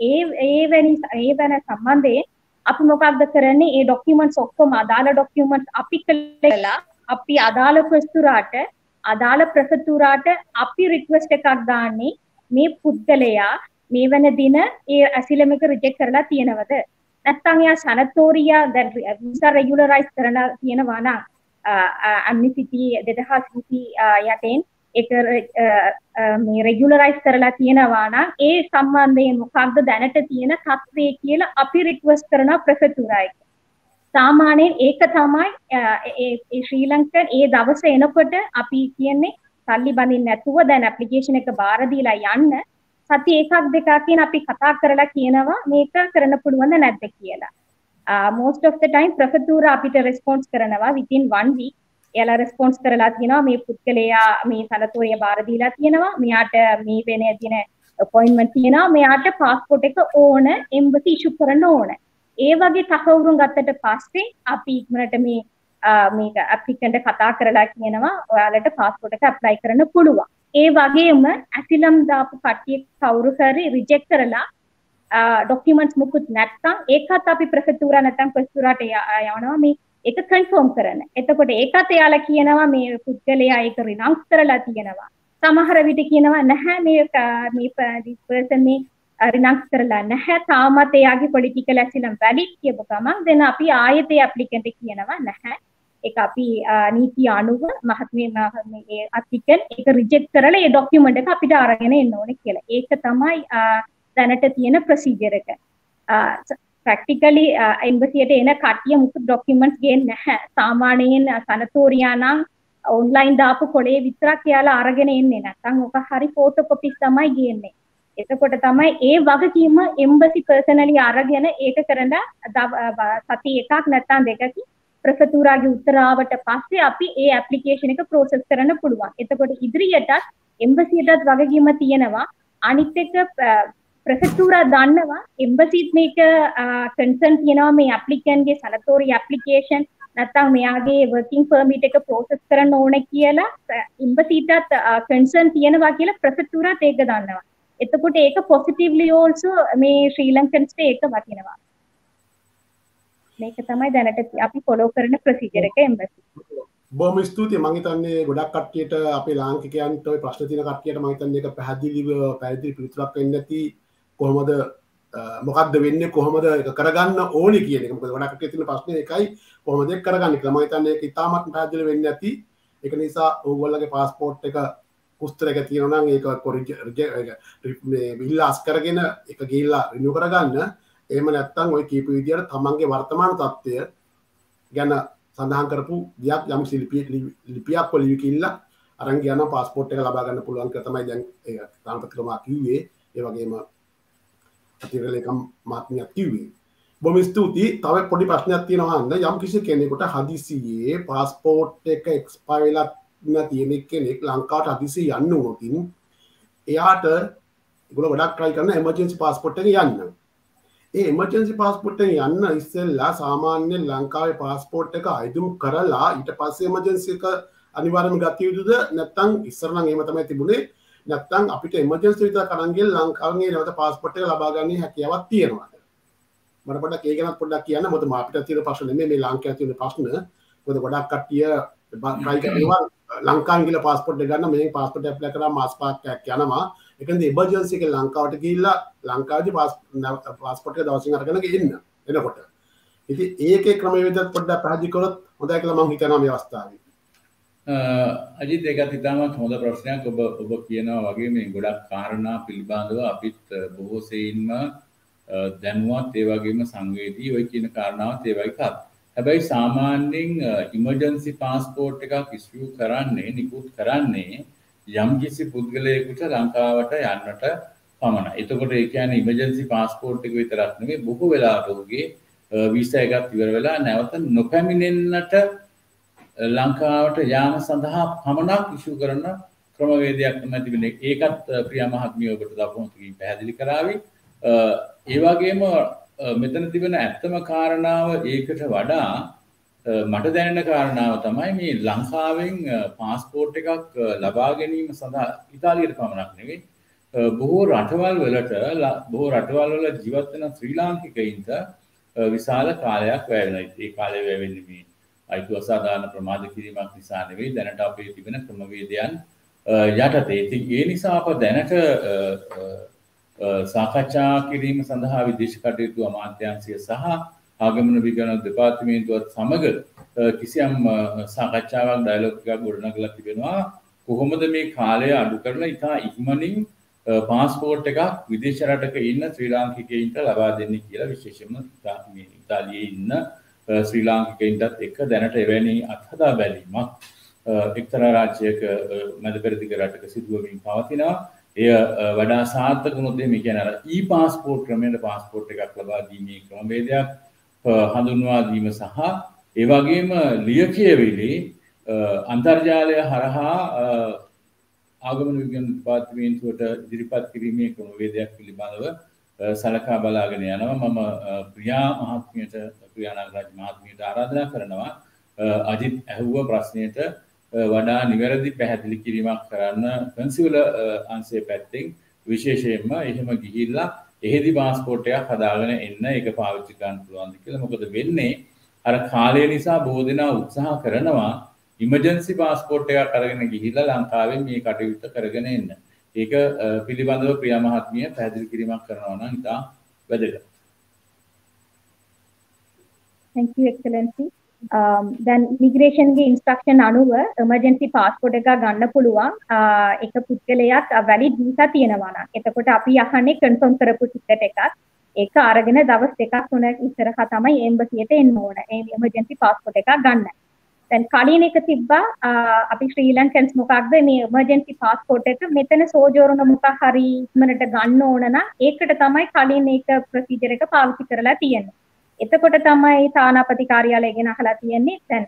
ඒ වෙන සම්බන්ධයෙන් අපි මොකක්ද කරන්නේ? ඒ ડોකියුමන්ට්ස් ඔක්කොම අදාළ ડોකියුමන්ට්ස් අපි කළා අපි අදාළ ප්‍රොෆෙසුරාට අදාළ ප්‍රොෆෙසුරාට අපි රික්වෙස්ට් එකක් දාන්නේ මේ පුද්ගලයා මේ වෙන දින ඒ ඇසිලම් එක රිජෙක්ට් කරලා තියෙනවද? නැත්නම් එයා සනතෝරියා දැන් වීසා රෙගියුලරයිස් කරලා තියෙනවා නම් ඇම්නිසිටි 2020 යටෙන් ඒක මේ රෙගියුලරයිස් කරලා තියෙනවා නම් ඒ සම්බන්ධයෙන් මොකක්ද දැනට තියෙන තත්ත්වය කියලා අපි රික්වෙස්ට් කරන ප්‍රොෆෙසුරා එක. සාමාන්‍යයෙන් ඒක තමයි ඒ ශ්‍රී ලංකන් ඒ දවසේ එනකොට අපි කියන්නේ සල්ලි බඳින්න නැතුව දැන් ඇප්ලිකේෂන් එක බාර දීලා යන්න සති එකක් දෙකක් කියන අපි කතා කරලා කියනවා මේක කරන්න පුළුවන්ද නැද්ද කියලා. most of the time ප්‍රොෆෙසුරා අපිට රෙස්පොන්ස් කරනවා within 1 week. එයාලා රෙස්පොන්ස් කරලා තියෙනවා මේ පුද්ගලයා මේ සනතෝරිය බාර දීලා තියෙනවා මෙයාට මේ වෙනේ තියෙන අපොයින්ට්මන්ට් තියෙනවා මෙයාට પાස්පෝර්ට් එක ඕන එම්බසි ඉෂු කරන්න ඕන. ඒ වගේ තහවුරුම් ගත්තට පස්සේ අපි ඉක්මනට මේක ඇප්ලිකන්ට් කතා කරලා කියනවා ඔයාලට પાස්පෝර්ට් එක ඇප්ලයි කරන්න පුළුවන්. ඒ වගේම ඇසිලම් දාපු කට්ටිය කවුරු හරි රිජෙක්ට් කරලා ડોකියුමන්ට්ස් මුකුත් නැත්නම් ඒකත් අපි ප්‍රොෆෙසුරා නැත්නම් ප්‍රොෆෙසුරාට යවනවා මේ ඒක කන්ෆර්ම් කරන්න. එතකොට ඒකත් එයාලා කියනවා මේ පුද්ගලයා ඒක රිනවුන්ස් කරලා තියෙනවා. සමහර විට කියනවා නැහැ මේ පර්සන් මේ රිනවුන්ස් කරලා නැහැ. තාමත් එයාගේ පොලිටිකල් ඇසිලම් වැලිඩ් කියපු ගමන් දැන් අපි ආයෙත් ඒ ඇප්ලිකන්ට් කියනවා නැහැ. ඒක අපි නීතිය අනුව මහත්මිය මේ ඇප්ලිකන්ට් ඒක රිජෙක්ට් කරලා ඒ ડોකියුමන්ට් එක අපිට අරගෙන එන්න ඕනේ කියලා. ඒක තමයි දැනට තියෙන ප්‍රොසීජර් එක. practically embassy-ට එන කට්ටිය මුකුත් ડોකියුමන්ට්ස් ගේන්නේ නැහැ. සාමාන්‍යයෙන් සනතෝරියා නම් ඔන්ලයින් දාපු කොලේ විතරක් එයාලා අරගෙන එන්නේ නැත්නම් ඔක හරි ෆෝටෝකොපිස් තමයි ගේන්නේ. එතකොට තමයි ඒ වගකීම එම්බසි පර්සනලි අරගෙන ඒක කරන සති එකක් නැත්නම් දෙකකින් ප්‍රෙෆෙක්චුරාගේ උත්තර ආවට පස්සේ අපි ඒ ඇප්ලිකේෂන් එක ප්‍රොසෙස් කරන්න පුළුවන්. එතකොට ඉදිරියටත් එම්බසියටත් වගකීම තියෙනවා. අනිත් එක ප්‍රෙෆෙක්චුරා දන්නවා එම්බසිත් මේක කන්සර්න් තියෙනවා මේ ඇප්ලිකන්ට්ගේ සැලතෝරි ඇප්ලිකේෂන් නැත්නම් මෙයාගේ වර්කින් පර්මිට් එක ප්‍රොසෙස් කරන්න ඕන කියලා එම්බසිටත් කන්සර්න් තියෙනවා කියලා ප්‍රෙෆෙක්චුරාත් ඒක දන්නවා. එතකොට ඒක පොසිටිව්ලි ඕල්සෝ මේ ශ්‍රී ලංකන්ස්ට ඒක වටිනවා. මේක තමයි දැනට අපි ෆලෝ කරන ප්‍රොසීජර් එක එම්බසි. බොහොම ස්තුතියි. මම හිතන්නේ ගොඩක් කට්ටියට අපේ ලාංකිකයන්ට ওই ප්‍රශ්න තියෙන කට්ටියට මම හිතන්නේ ඒක පැහැදිලි පිළිතුරක් වෙන්නේ නැති කොහොමද මොකක්ද වෙන්නේ කොහොමද ඒක කරගන්න ඕනි කියන එක. මොකද ගොඩක් කට්ටිය තියෙන ප්‍රශ්නේ එකයි කොහොමද ඒක කරගන්නේ කියලා. මම හිතන්නේ ඒක ඉතාමත් පැහැදිලි වෙන්නේ නැති. ඒක නිසා ඕගොල්ලන්ගේ પાස්පෝර්ට් එක පුස්තර එක තියෙනවා නම් ඒක මේ විලාස් කරගෙන ඒක ගිහිල්ලා රිනියු කරගන්න. එහෙම නැත්නම් ওই කීප විදියට තමන්ගේ වර්තමාන තත්ත්වය ගැන සඳහන් කරපු දියක් යම් ලිපියක් වලින් කිල්ල අරන් ගියා නම් પાස්පෝර්ට් එක ලබා ගන්න පුළුවන් කියලා තමයි දැන් ඒක තාන්ත්‍රිකමා කිව්වේ. ඒ වගේම අතිරේකම් මාත්මියක් කිව්වේ. බොහොම ස්තුතියි. තව පොඩි ප්‍රශ්නයක් තියෙනවා අහන්න. යම් කිසි කෙනෙකුට හදිසියේ પાස්පෝර්ට් එක එක්ස්පයර් වෙලා තියෙන කෙනෙක් ලංකාවට හදිසියේ යන්න උනොතින් එයාට ඒගොල්ලෝ ගොඩක් try කරන එමර්ජන්සි પાස්පෝර්ට් එක යන්න. ඒ එමර්ජන්සි પાස්පෝර්ට් එක යන්න ඉස්සෙල්ලා සාමාන්‍ය ලංකාවේ પાස්පෝර්ට් එක අයිදුම් කරලා ඊට පස්සේ එමර්ජන්සි එක අනිවාර්යයෙන්ම ගත යුතුද නැත්නම් ඉස්සර නම් එහෙම තමයි තිබුණේ. නැත්නම් අපිට එමර්ජන්සි විතර කරන් ගිහලා ලංකාවේ නැවත පාස්පෝර්ට් එක ලබා ගන්න හැකියාවක් තියෙනවා. මට පොඩ්ඩක් ඒ ගැන පොඩ්ඩක් කියන්න. මොකද අපිට තියෙන ප්‍රශ්න නෙමෙයි මේ ලංකාවේ තියෙන ප්‍රශ්න. මොකද ගොඩක් කට්ටිය try කරනවා ලංකාවෙන් ගිහලා පාස්පෝර්ට් එක ගන්න මේ පාස්පෝර්ට් ඇප්ලයි කරා මාස් පාක්යක් යනවා. ඒකෙන්ද එමර්ජන්සි එක ලංකාවට ගිහිල්ලා ලංකාවේ පාස්පෝර්ට් එක දවසින් අරගෙන එන්න එනකොට. ඉතින් ඒකේ ක්‍රමවේදත් පොඩ්ඩක් පැහැදිලි කරොත් හොඳයි කියලා මම හිතනවා මේ අවස්ථාවේ. අජිත් ඒකත් ඉතාමත් හොඳ ප්‍රශ්නයක්. ඔබ කියනවා වගේ මේ ගොඩක් කාරණා පිළිබඳව අපිත් බොහෝ සෙයින්ම දැනුවත් ඒ වගේම සංවේදී ඔය කියන කාරණාවත් ඒ වගේ එකක්. හැබැයි සාමාන්‍යයෙන් ඉමර්ජන්සි පාස්පෝර්ට් එකක් ඉෂුව කරන්නේ නිකුත් කරන්නේ යම් කිසි පුද්ගලයෙකුට ලංකාවට යන්නට පමණයි. එතකොට ඒ කියන්නේ ඉමර්ජන්සි පාස්පෝර්ට් එක විතරක් නෙවෙයි බොහෝ වෙලාවට ඔහුගේ වීසා එකක් ඉවර වෙලා නැවත නොපැමිණෙන්නට ලංකාවට යාම සඳහා පමණක් ඉෂු කරන ක්‍රමවේදයක් තමයි තිබෙන්නේ. ඒකත් ප්‍රියා මහත්මිය ඔබට දක්වන්න පැහැදිලි කරાવી. ඒ වගේම මෙතන තිබෙන ඇත්තම කාරණාව ඒකට වඩා මට දැනෙන කාරණාව තමයි මේ ලංකාවෙන් පාස්පෝර්ට් එකක් ලබා ගැනීම සඳහා ඉතාලියට පමණක් නෙවෙයි බොහෝ රටවල් වල ජීවත් වෙන ශ්‍රී ලාංකිකයින්ට විශාල කාලයක් වැය වෙනවා. ඒ කාලය වැය වෙන්නේ මේ අයිතු අසාධාරණ ප්‍රමාද කිරීමක් නිසා නෙවෙයි දැනට අපේ තිබෙන ක්‍රමවේදයන් යටතේ. ඉතින් ඒ නිසා අප දැනට සාකච්ඡා කිරීම සඳහා විදේශ කටයුතු අමාත්‍යාංශය සහ ආගමන විගණන දෙපාර්තමේන්තුවත් සමග කිසියම් සාකච්ඡාවක් ඩයලොග් එකක් ගොඩනගලා තිබෙනවා. කොහොමද මේ කාලය අඩු කරලා ඉතා ඉක්මනින් පාස්පෝර්ට් එකක් විදේශ රටක ඉන්න ශ්‍රී ලාංකිකයින්ට ලබා දෙන්නේ කියලා විශේෂයෙන්ම ඉතාලියේ ඉන්න ශ්‍රී ලාංකිකයින්ටත් එක්ක දැනට එවැනි අත්හදා බැලීමක් එක්තරා රාජ්‍යයක මැදපෙරදිග රටක සිදුවමින් පවතිනවා. එය වඩා සාර්ථක වුණොත් මේ කියන්නේ අර පාස්පෝර්ට් ක්‍රමයට පාස්පෝර්ට් එකක් ලබා දීමේ ක්‍රමවේදයක් හඳුන්වා දීම සහ ඒ වගේම ලියකියවිලි අන්තර්ජාලය හරහා ආගමන විගණන දෙපාර්තමේන්තුවට ඉදිරිපත් කිරීමේ ක්‍රමවේදයක් පිළිබඳව සලකා බලාගෙන යනවා. මම ප්‍රියා නාගරාජ් මහත්මියට ආරාධනා කරනවා අජිත් ඇහුව ප්‍රශ්නයට වඩා නිවැරදි පැහැදිලි කිරීමක් කරන්න කන්සියුලර් අංශයේ පැත්තෙන් විශේෂයෙන්ම එහෙම ගිහිල්ලා එහෙදි පාස්පෝර්ට් එකක් හදාගෙන එන්න ඒක පාවිච්චි කරන්න පුළුවන්ද කියලා. මොකද වෙන්නේ අර කාලය නිසා බොහෝ දෙනා උත්සාහ කරනවා ඉමර්ජන්සි පාස්පෝර්ට් එකක් අරගෙන ගිහිල්ලා ලංකාවෙන් මේ කටයුත්ත කරගෙන එන්න. ඒක පිළිබඳව ප්‍රියා මහත්මිය පැහැදිලි කිරීමක් කරනවා නම් ඉතා වැදගත්. Thank you excellency. දැන් ඉමිග්‍රේෂන්ගේ ඉන්ස්ට්‍රක්ෂන් අනුව එමර්ජන්සි පාස්පෝර්ට් එක ගන්න පුළුවන් එක පුද්ගලයාට වැලිඩ් වීසා තියෙනවා නම්. එතකොට අපි අහන්නේ කන්ෆර්ම් කරපු ටිකට් එකක්. ඒක අරගෙන දවස් 2ක් 3ක් ඉස්සරහා තමයි එම්බසියට එන්න ඕන. ඒ එමර්ජන්සි පාස්පෝර්ට් එකක් ගන්න. දැන් කලින් එක තිබ්බා අපි ශ්‍රී ලංකන්ස් මොකක්ද මේ එමර්ජන්සි පාස්පෝර්ට් එක මෙතන සෝජෝරන මොකක් හරි ඉක්මනට ගන්න ඕන නම් ඒකට තමයි කලින් ඒක ප්‍රොසීජර් එක පාවිච්චි කරලා තියෙන්නේ. එතකොට තමයි තානාපති කාර්යාලය ගැන අහලා තියෙන්නේ. දැන්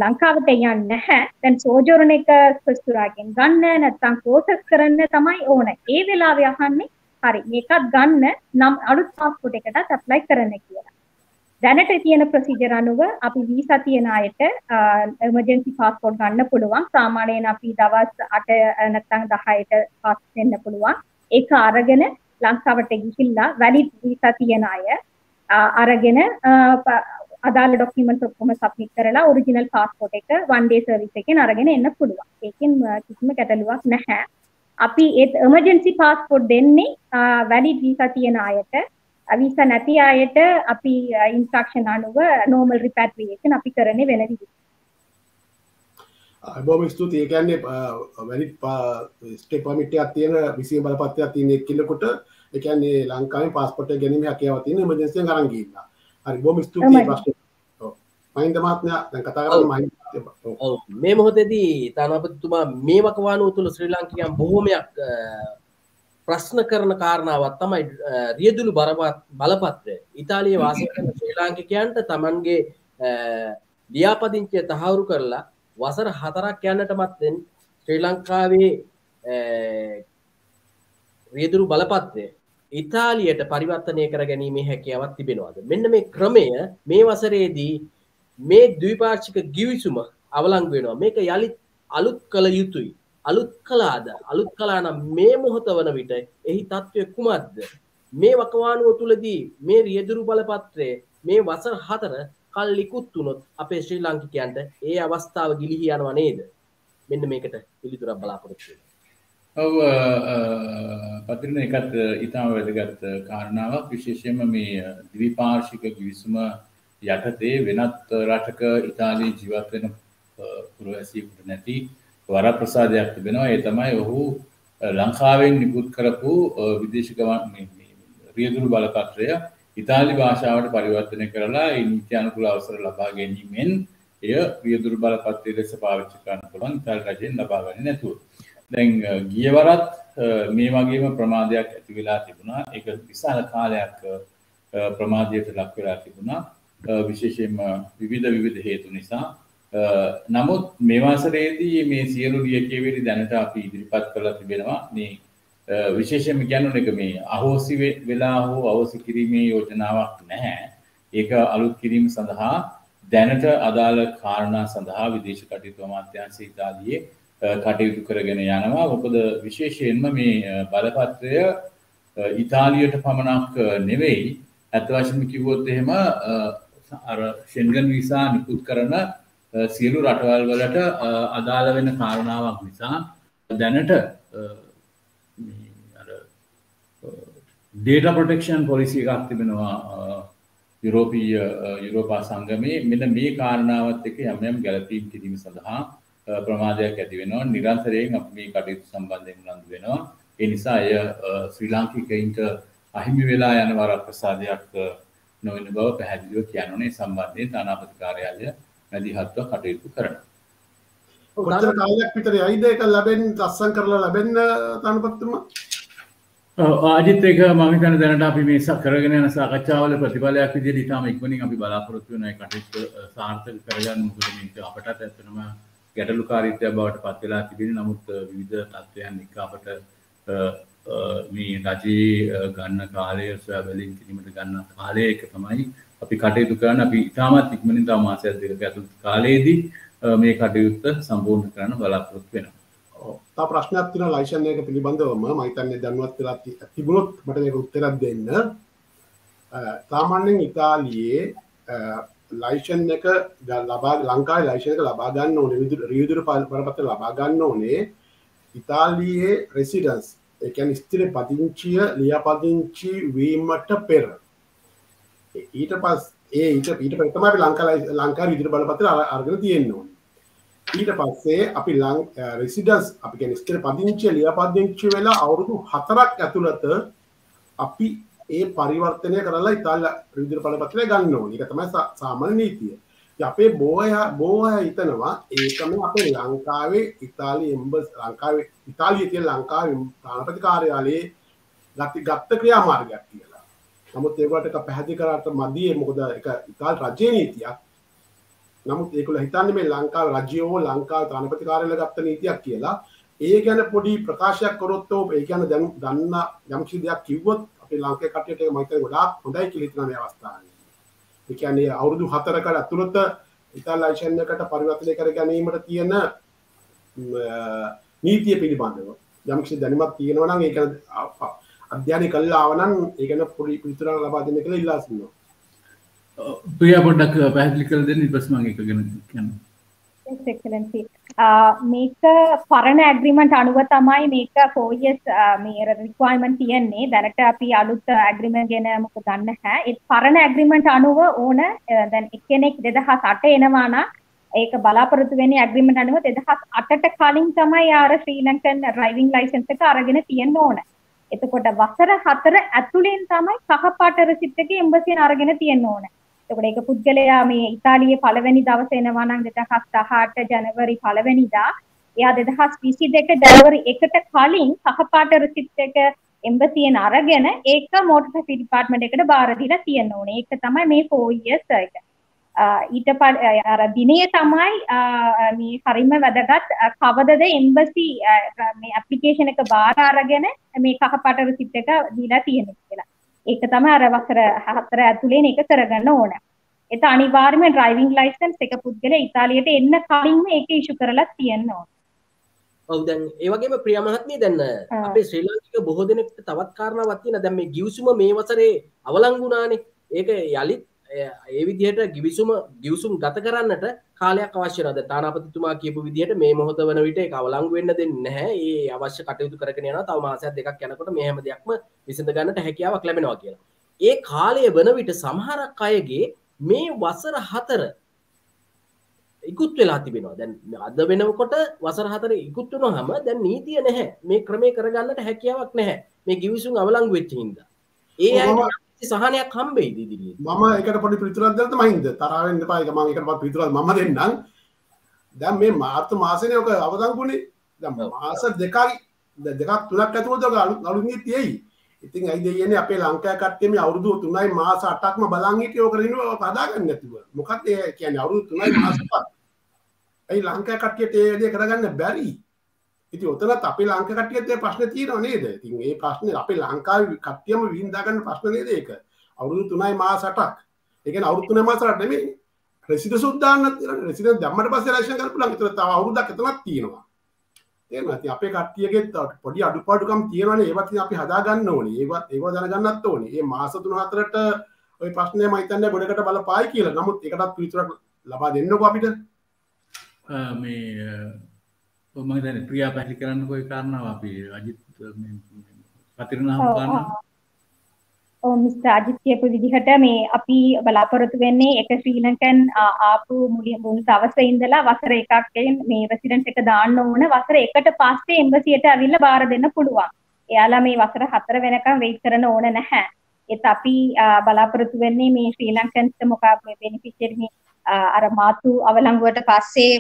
ලංකාවට යන්නේ නැහැ. දැන් සෝජෝරන එක ස්පස්තුරාගෙන් ගන්න නැත්නම් ප්‍රොසෙස් කරන්න තමයි ඕන. ඒ වෙලාවේ අහන්නේ හරි මේකත් ගන්න නම් අලුත් පාස්පෝර්ට් එකටත් ඇප්ලයි කරන්න කියලා. දැනට තියෙන ප්‍රොසීජර් අනුව අපි වීසා තියෙන අයට එමර්ජන්සි පාස්පෝර්ට් ගන්න පුළුවන්. සාමාන්‍යයෙන් අපි දවස් 8 නැත්නම් 10ට පාස් වෙන්න පුළුවන්. ඒක අරගෙන ලංකාවට ගිහිල්ලා වැලිඩ් වීසා තියෙන අය අරගෙන අදාළ ડોකියුමන්ට්ස් ඔක්කොම සබ්මිට් කරලා ඔරිජිනල් පාස්පෝර්ට් එක one day සර්විස් එකෙන් අරගෙන එන්න පුළුවන්. ඒකෙන් කිසිම ගැටලුවක් නැහැ. අපි ඒ එමර්ජන්සි පාස්පෝර්ට් දෙන්නේ වැලිඩ් වීසා තියෙන අයට. වීසා නැති අයට අපි ඉන්ස්ට්‍රක්ෂන් අනුව normal repatriation අපි කරන්නේ වෙන විදිහට. බොහොම ස්තුතියි. ඒ කියන්නේ වැලිඩ් ස්ටේ පර්මිට් එකක් තියෙන විසිය බලපත්‍රයක් තියෙන එක්කෙනෙකුට ඒ කියන්නේ ලංකාවේ පාස්පෝර්ට් එක ගැනීම හැකියාවක් තියෙන එමර්ජන්සි එකෙන් අරන් ගිහිල්ලා. හරි බොහොම ස්තුතියි ප්‍රශ්න. ඔව්. මහින්ද මහත්මයා දැන් කතා කරමු මහින්ද. ඔව් මේ මොහොතේදී තානාපතිතුමා මේ වකවානුව තුළ ශ්‍රී ලාංකිකයන් බොහෝමයක් ප්‍රශ්න කරන කාරණාවක් තමයි රියදුළු බලපත්‍රය. ඉතාලියේ වාසය කරන ශ්‍රී ලාංකිකයන්ට තමන්ගේ ලියාපදිංචිය තහවුරු කරලා වසර 4ක් යන්නට මත්තෙන් ශ්‍රී ලංකාවේ රියදුළු බලපත්‍රය ඉතාලියට පරිවර්තනය කර ගැනීමේ හැකියාවක් තිබෙනවාද? මෙන්න මේ ක්‍රමය මේ වසරේදී මේ ද්විපාර්ශ්වික ගිවිසුම අවලංගු වෙනවා. මේක යලිත් අලුත් කළ යුතුයි. අලුත් කලාද අලුත් කලා නම් මේ මොහොත වන විට එහි තත්ත්වය කුමක්ද? මේ වකවානුව තුලදී මේ රියදුරු බලපත්‍රයේ මේ වසර 4 කල් ඉක්ුත් වුණොත් අපේ ශ්‍රී ලාංකිකයන්ට ඒ අවස්ථාව ගිලිහි යනවා නේද? මෙන්න මේකට පිළිතුරක් බලාපොරොත්තු වෙනවා. ඔව් පත්‍රින එකත් ඊටම වැදගත් කාරණාවක්. විශේෂයෙන්ම මේ ද්විපාර්ශ්වික ගිවිසුම යටතේ වෙනත් රටක ඉතාලියේ ජීවත් වෙන පුරවැසියෙකුට නැති වරප්‍රසාදයක් තිබෙනවා. ඒ තමයි ඔහු ලංකාවෙන් නිකුත් කරපු විදේශ ගමන් රියදුරු බලපත්‍රය ඉතාලි භාෂාවට පරිවර්තනය කරලා ඒ නීති අනුකූල අවසර ලබා ගැනීමෙන් එය රියදුරු බලපත්‍රය ලෙස පාවිච්චි කරන්න පුළුවන් ඉතාලි රජයෙන් ලබා ගන්නේ නැතුව. දැන් ගියවරත් මේ වගේම ප්‍රමාදයක් ඇති වෙලා තිබුණා. ඒක විශාල කාලයක් ප්‍රමාදයට ලක් වෙලා තිබුණා. විශේෂයෙන්ම විවිධ හේතු නිසා. නමුත් මේ වසරේදී මේ සියලු ලියකියවිලි දැනට අපි ඉදිරිපත් කරලා තිබෙනවා. මේ විශේෂයෙන්ම කියන්නෝනේ එක මේ අහෝසි වෙලා හෝ අවසි කිරීමේ යෝජනාවක් නැහැ. ඒක අලුත් කිරීම සඳහා දැනට අදාළ කාරණා සඳහා විදේශ කටයුතු අමාත්‍යාංශය ඉතාලියේ කටයුතු කරගෙන යනවා. මොකද විශේෂයෙන්ම මේ බලපත්‍රය ඉතාලියට පමණක් නෙවෙයි. අත් වශයෙන්ම කිව්වොත් එහෙම අර ෂෙන්ගන් වීසා නිකුත් කරන සියලු රටවල් වලට අදාළ වෙන කාරණාවක් නිසා දැනට data protection policy එකක් තිබෙනවා යුරෝපා සංගමයේ. මෙන්න මේ කාරණාවත් එක්ක යම් ගැළපීම් කිරීම සඳහා ප්‍රමාදයක් ඇති වෙනවා. නිරන්තරයෙන් අපි මේ කටයුතු සම්බන්ධයෙන් උනන්දු වෙනවා. ඒ නිසා එය ශ්‍රී ලාංකිකයින්ට අහිමි වෙලා යන වරප්‍රසාදයක් නොවන බව පැහැදිලිව කියනෝනේ. සම්බන්ධයෙන් තානාපති කාර්යාලය මැදිහත්ව කටයුතු කරනවා. කොච්චර කාලයක් විතර යයිද ඒක ලැබෙන්න රස්සම් කරලා ලැබෙන්න තානාපතිතුමා? අජිත් ඒක මම හිතන්නේ දැනට අපි මේ කරගෙන යන සාකච්ඡාවල ප්‍රතිඵලයක් විදිහට ඉතාම ඉක්මනින් අපි බලාපොරොත්තු වෙන ඒ කටයුතු සාර්ථක කරගන්න. මොකද මේක අපටත් ඇත්තටම ගැටලුකාරීත්වයක් බවට පත් වෙලා තිබෙන. නමුත් විවිධ තත්ත්වයන් එක්ක අපට මේ රජයේ ගන්න කාලය සොයා බැලීම් කිරීමට ගන්න කාලය එක තමයි අපි කටයුතු කරන්න. අපි ඉතාමත් ඉක්මනින් තව මාසයක් දෙකක ඇතුළත කාලයේදී මේ කටයුත්ත සම්පූර්ණ කරන්න බලාපොරොත්තු වෙනවා. තා ප්‍රශ්නයක් තියෙනවා ලයිසන් එක පිළිබඳවම. මම හිතන්නේ දැනුවත් වෙලා තිබුණොත් මට මේක උත්තරයක් දෙන්න. සාමාන්‍යයෙන් ඉතාලියේ ලයිසන් එක ලංකාවේ ලයිසන් එක ලබා ගන්න ඕනේ රියදුරු බලපත්‍ර ලබා ගන්න ඕනේ ඉතාලියේ රෙසිඩන්ස්. ඒ කියන්නේ ස්ථිර පදිංචිය ලියාපදිංචි වීමට පෙර. ඊට පස්සේ තමයි ලංකාවේ රියදුරු බලපත්‍ර අරගෙන තියෙන්න ඕනේ. ඊට පස්සේ අපි රෙසිඩන්ස් අපි කියන්නේ ස්ථිර පදිංචිය ලියාපදිංචි වෙලා අවුරුදු 4ක් ඇතුළත අපි ඒ පරිවර්තනය කරලා ඉතාලි රියදුරු බලපත්‍රය ගන්න ඕනේ. ඒක තමයි සාමාන්‍ය නීතිය. අපේ බෝය හිතනවා ඒකම අපේ ලංකාවේ ඉතාලි එම්බස් ලංකාවේ ඉතාලිය තියෙන ලංකාවේ තානාපති කාර්යාලයේ ගත්ත ක්‍රියාමාර්ගයක් කියලා. නමුත් ඒකට එක පැහැදිලි කරාට මදි මොකද ඒක ඉතාලි රජයේ නීතියක්. නමුත් ඒගොල්ලෝ හිතන්නේ මේ ලංකාවේ රජයෝ ලංකාවේ තානාපති කාර්යාලය ගත්ත නීතියක් කියලා. ඒ ගැන පොඩි ප්‍රකාශයක් කරොත් ඒ කියන්නේ දැන් දන්න යම් කිසි දෙයක් කිව්වොත් අපේ ලංකාවේ කට්ටියට ඒක මම හිතන්නේ ගොඩාක් හොඳයි කියලා හිතනවා මේ අවස්ථාවේ. ඒ කියන්නේ අවුරුදු 4කට ඇතුළත ඉතාලි ලයිසන් එකට පරිවර්තනය කර ගැනීමට තියෙන නීතිය පිළිබඳව යම් කිසි දැනුමක් තියෙනවා නම් ඒක අධ්‍යයනය කළා ආව නම් ඒ ගැන පොඩි පිළිතුරක් ලබා දෙන්න කියලා ඉල්ලා සිටිනවා. ප්‍රියා පොඩ්ඩක් පැහැදිලි කරලා දෙන්න ඊට පස්සේ මම ඒක ගැන කියන්නම්. Yes, Excellency. මේක පරණ ඇග්‍රීමන්ට් අනුව තමයි මේක 4 years මේ රික්වයර්මන්ට් තියන්නේ. දැනට අපි අලුත් ඇග්‍රීමන්ට් ගැන මොකද දන්නේ නැහැ. ඒ පරණ ඇග්‍රීමන්ට් අනුව ඕන දැන් එක්කෙනෙක් 2008 එනවා නම් ඒක බලාපොරොත්තු වෙන්නේ ඇග්‍රීමන්ට් අනුව 2008ට කලින් තමයි ආර ශ්‍රී ලංකන් ඩ්‍රයිවිං ලයිසන්ස් එක අරගෙන තියෙන්න ඕන. එතකොට වසර 4 ඇතුළෙන් තමයි කහපාට රෙසිප්ට් එක එම්බසියෙන් අරගෙන තියෙන්න ඕන. එතකොට ඒක පුද්ගලයා මේ ඉතාලියේ පළවෙනි දවසේ එනවා නම් 2018 ජනවරි 1 වෙනිදා එයා 2022 ජනවරි 1ට කලින් කහපාට රෙසිප්ට් එක එම්බසියෙන් අරගෙන ඒක මෝටර් ට්‍රැෆික් ඩිපාර්ට්මන්ට් එකට බාර දීලා තියෙන්න ඕනේ. ඒක තමයි මේ 4 years එක. ඊට අර දිනේ තමයි මේ හරිම වැදගත් කවදද එම්බසි මේ ඇප්ලිකේෂන් එක බාර අරගෙන මේ කහපාට රෙසිප්ට් එක දීලා තියෙන්නේ කියලා. ඒක තමයි අර වසර 4 ඇතුලේ මේක කරගන්න ඕන. ඒක අනිවාර්යයෙන්ම ඩ්‍රයිවිං ලයිසන්ස් එක පුද්ගලයා ඉතාලියට එන්න කලින්ම ඒක ඉෂු කරලා තියෙන්න ඕන. ඔව් දැන් ඒ වගේම ප්‍රියා මහත්මිය දැන් අපේ ශ්‍රී ලාංකික බොහෝ දෙනෙක්ට තවත් කාරණාවක් තියෙනවා. දැන් මේ ගිවිසුම මේ වසරේ අවලංගු වුණානේ. ඒක යලිත් ඒ විදිහට ගිවිසුම් ගත කරන්නට කාලයක් අවශ්‍ය වෙනවා. දැන් තානාපතිතුමා කියපු විදිහට මේ මොහොත වන විට ඒක අවලංගු වෙන්න දෙන්නේ නැහැ. ඒ අවශ්‍ය කටයුතු කරගෙන යනවා. තව මාසයක් දෙකක් යනකොට මේ හැම දෙයක්ම විසඳ ගන්නට හැකියාවක් ලැබෙනවා කියලා. ඒ කාලය වන විට සමහරක් අයගේ මේ වසර 4 ඉක්ුත් වෙලා තිබෙනවා. දැන් අද වෙනකොට වසර 4 ඉක්ුත් වුණාම දැන් නීතිය නැහැ. මේ ක්‍රමේ කරගන්නට හැකියාවක් නැහැ. මේ ගිවිසුම් අවලංගු වෙච්ච හින්දා. ඒ අය සහනයක් හම්බෙයිද ඉදිරියේ? මම ඒකට පොඩි පිළිතුරක් දෙන්න මහින්ද තරහ වෙන්න එපා. ඒක මම ඒකට පොඩි පිළිතුරක් මම දෙන්නම්. දැන් මේ මාර්තු මාසෙනේ ඔක අවසන්කුනේ. දැන් මාස දෙකක් තුනක් ඇතුළත අලුත් නීතියයි. ඉතින් ඇයි දෙන්නේ අපේ ලංකාවේ කට්ටිය මේ අවුරුදු 3යි මාස 8ක්ම බලන් හිටියේ ඔක රිනුව හදාගන්න නැතුව. මොකක්ද ඒ කියන්නේ අවුරුදු 3යි මාස 8ක්. ඇයි ලංකාවේ කට්ටියට ඒ දේ කරගන්න බැරි? ඉතින් ඔතනත් අපේ ලංකාවේ කට්ටියත් ඒ ප්‍රශ්නේ තියෙනව නේද? ඉතින් ඒ ප්‍රශ්නේ අපේ ලංකාවේ කට්ටියම වින්දා ගන්න ප්‍රශ්න නේද ඒක? අවුරුදු 3යි මාස 8ක්. ඒ කියන්නේ අවුරුදු 3යි මාස 8 නෙමෙයි. රෙසිඩන්ස් උද්දාන්නත් තියෙනවා. රෙසිඩන්ස් දැම්මට පස්සේ ලයිසන් කරපුලන් ඒතර තව අවුරුද්දක් එතනක් තියෙනවා. එහෙම ඉතින් අපේ කට්ටියගේ පොඩි අඩුපාඩුකම් තියෙනවනේ. ඒවත් ඉතින් අපි හදා ගන්න ඕනේ. ඒව දැනගන්නත් ඕනේ. මේ මාස 3-4ට ওই ප්‍රශ්නේ මම හිතන්නේ ගොඩකට බලපායි කියලා. නමුත් ඒකටත් පිළිතුරක් ලබා දෙන්නකෝ අපිට. මේ මම දැන් ප්‍රියා පැහැදිලි කරන්නකෝ ඒ කාරණාව අපි අජිත් මේ පතිරණාම කාරණා. ඔව් මිස්ටර් අජිත් කියපු විදිහට මේ අපි බලාපොරොත්තු වෙන්නේ එක ශ්‍රී ලංකන් ආපු මුල් දවසේ ඉඳලා වසර එකක් මේ රෙසිඩන්ට් එක දාන්න ඕන. වසර එකට පස්සේ එම්බසියට ඇවිල්ලා බාර දෙන්න පුළුවන්. එයාලා මේ වසර 4 වෙනකම් වෙයිට් කරන්න ඕන නැහැ. ඒත් අපි බලාපොරොත්තු වෙන්නේ මේ ශ්‍රී ලංකන්ස්ට මොකක් මේ බෙනිෆිෂරි මේ අර මාතු අවලංගුවට පස්සේ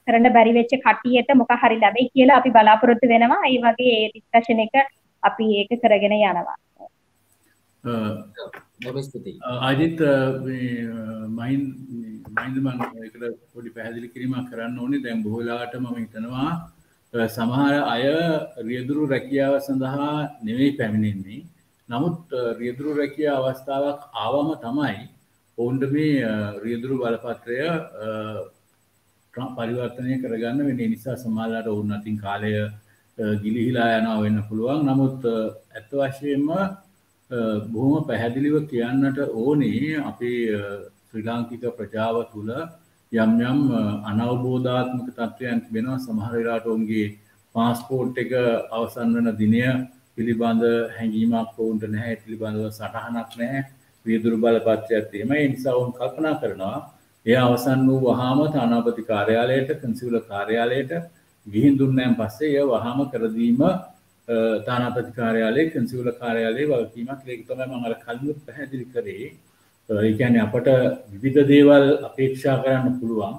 කරන්න බැරි වෙච්ච කට්ටියට මොකක් හරි ලැබෙයි කියලා අපි බලාපොරොත්තු වෙනවා. ඒ වගේ ඒ ඩිස්කෂන් එක අපි ඒක කරගෙන යනවා. අජිත් මහින්ද මම ඒකට පොඩි පැහැදිලි කිරීමක් කරන්න ඕනේ. දැන් බොහෝ වෙලාවට මම හිතනවා සමහර අය රියදුරු රැකියාව සඳහා නෙවෙයි පැමිණෙන්නේ. නමුත් රියදුරු රැකියාව අවස්ථාවක් ආවම තමයි ඔවුන්ට මේ රියදුරු බලපත්‍රය පරිවර්තනය කරගන්න වෙන්නේ. නිසා සමහරවිට ඔවුන් අතින් කාලය ගිලිහිලා යනවා වෙන්න පුළුවන්. නමුත් ඇත්ත වශයෙන්ම බොහොම පැහැදිලිව කියන්නට ඕනේ අපේ ශ්‍රී ලාංකික ප්‍රජාව තුළ යම් යම් අනවබෝධාත්මක තත්ත්වයන් තිබෙනවා. සමහර වෙලාවට ඔවුන්ගේ පාස්පෝර්ට් එක අවසන් වෙන දිනය පිළිබඳ හැඟීමක් ඔවුන්ට නැහැ. පිළිබඳව සටහනක් නැහැ. රියදුරු බලපත්‍රයක් එහෙම. ඒ නිසා ඔවුන් කල්පනා කරනවා එය අවසන් වූ වහාම තානාපති කාර්යාලයට කන්සියුලර් කාර්යාලයට ගිහින් දුන්නාන් පස්සේ එය වහාම කර දීම තානාපති කාර්යාලයේ කන්සියුලර් කාර්යාලයේ වගකීමක්. ඒක තමයි මම අර කලින් පැහැදිලි කරේ. ඒ කියන්නේ අපට විවිධ දේවල් අපේක්ෂා කරන්න පුළුවන්,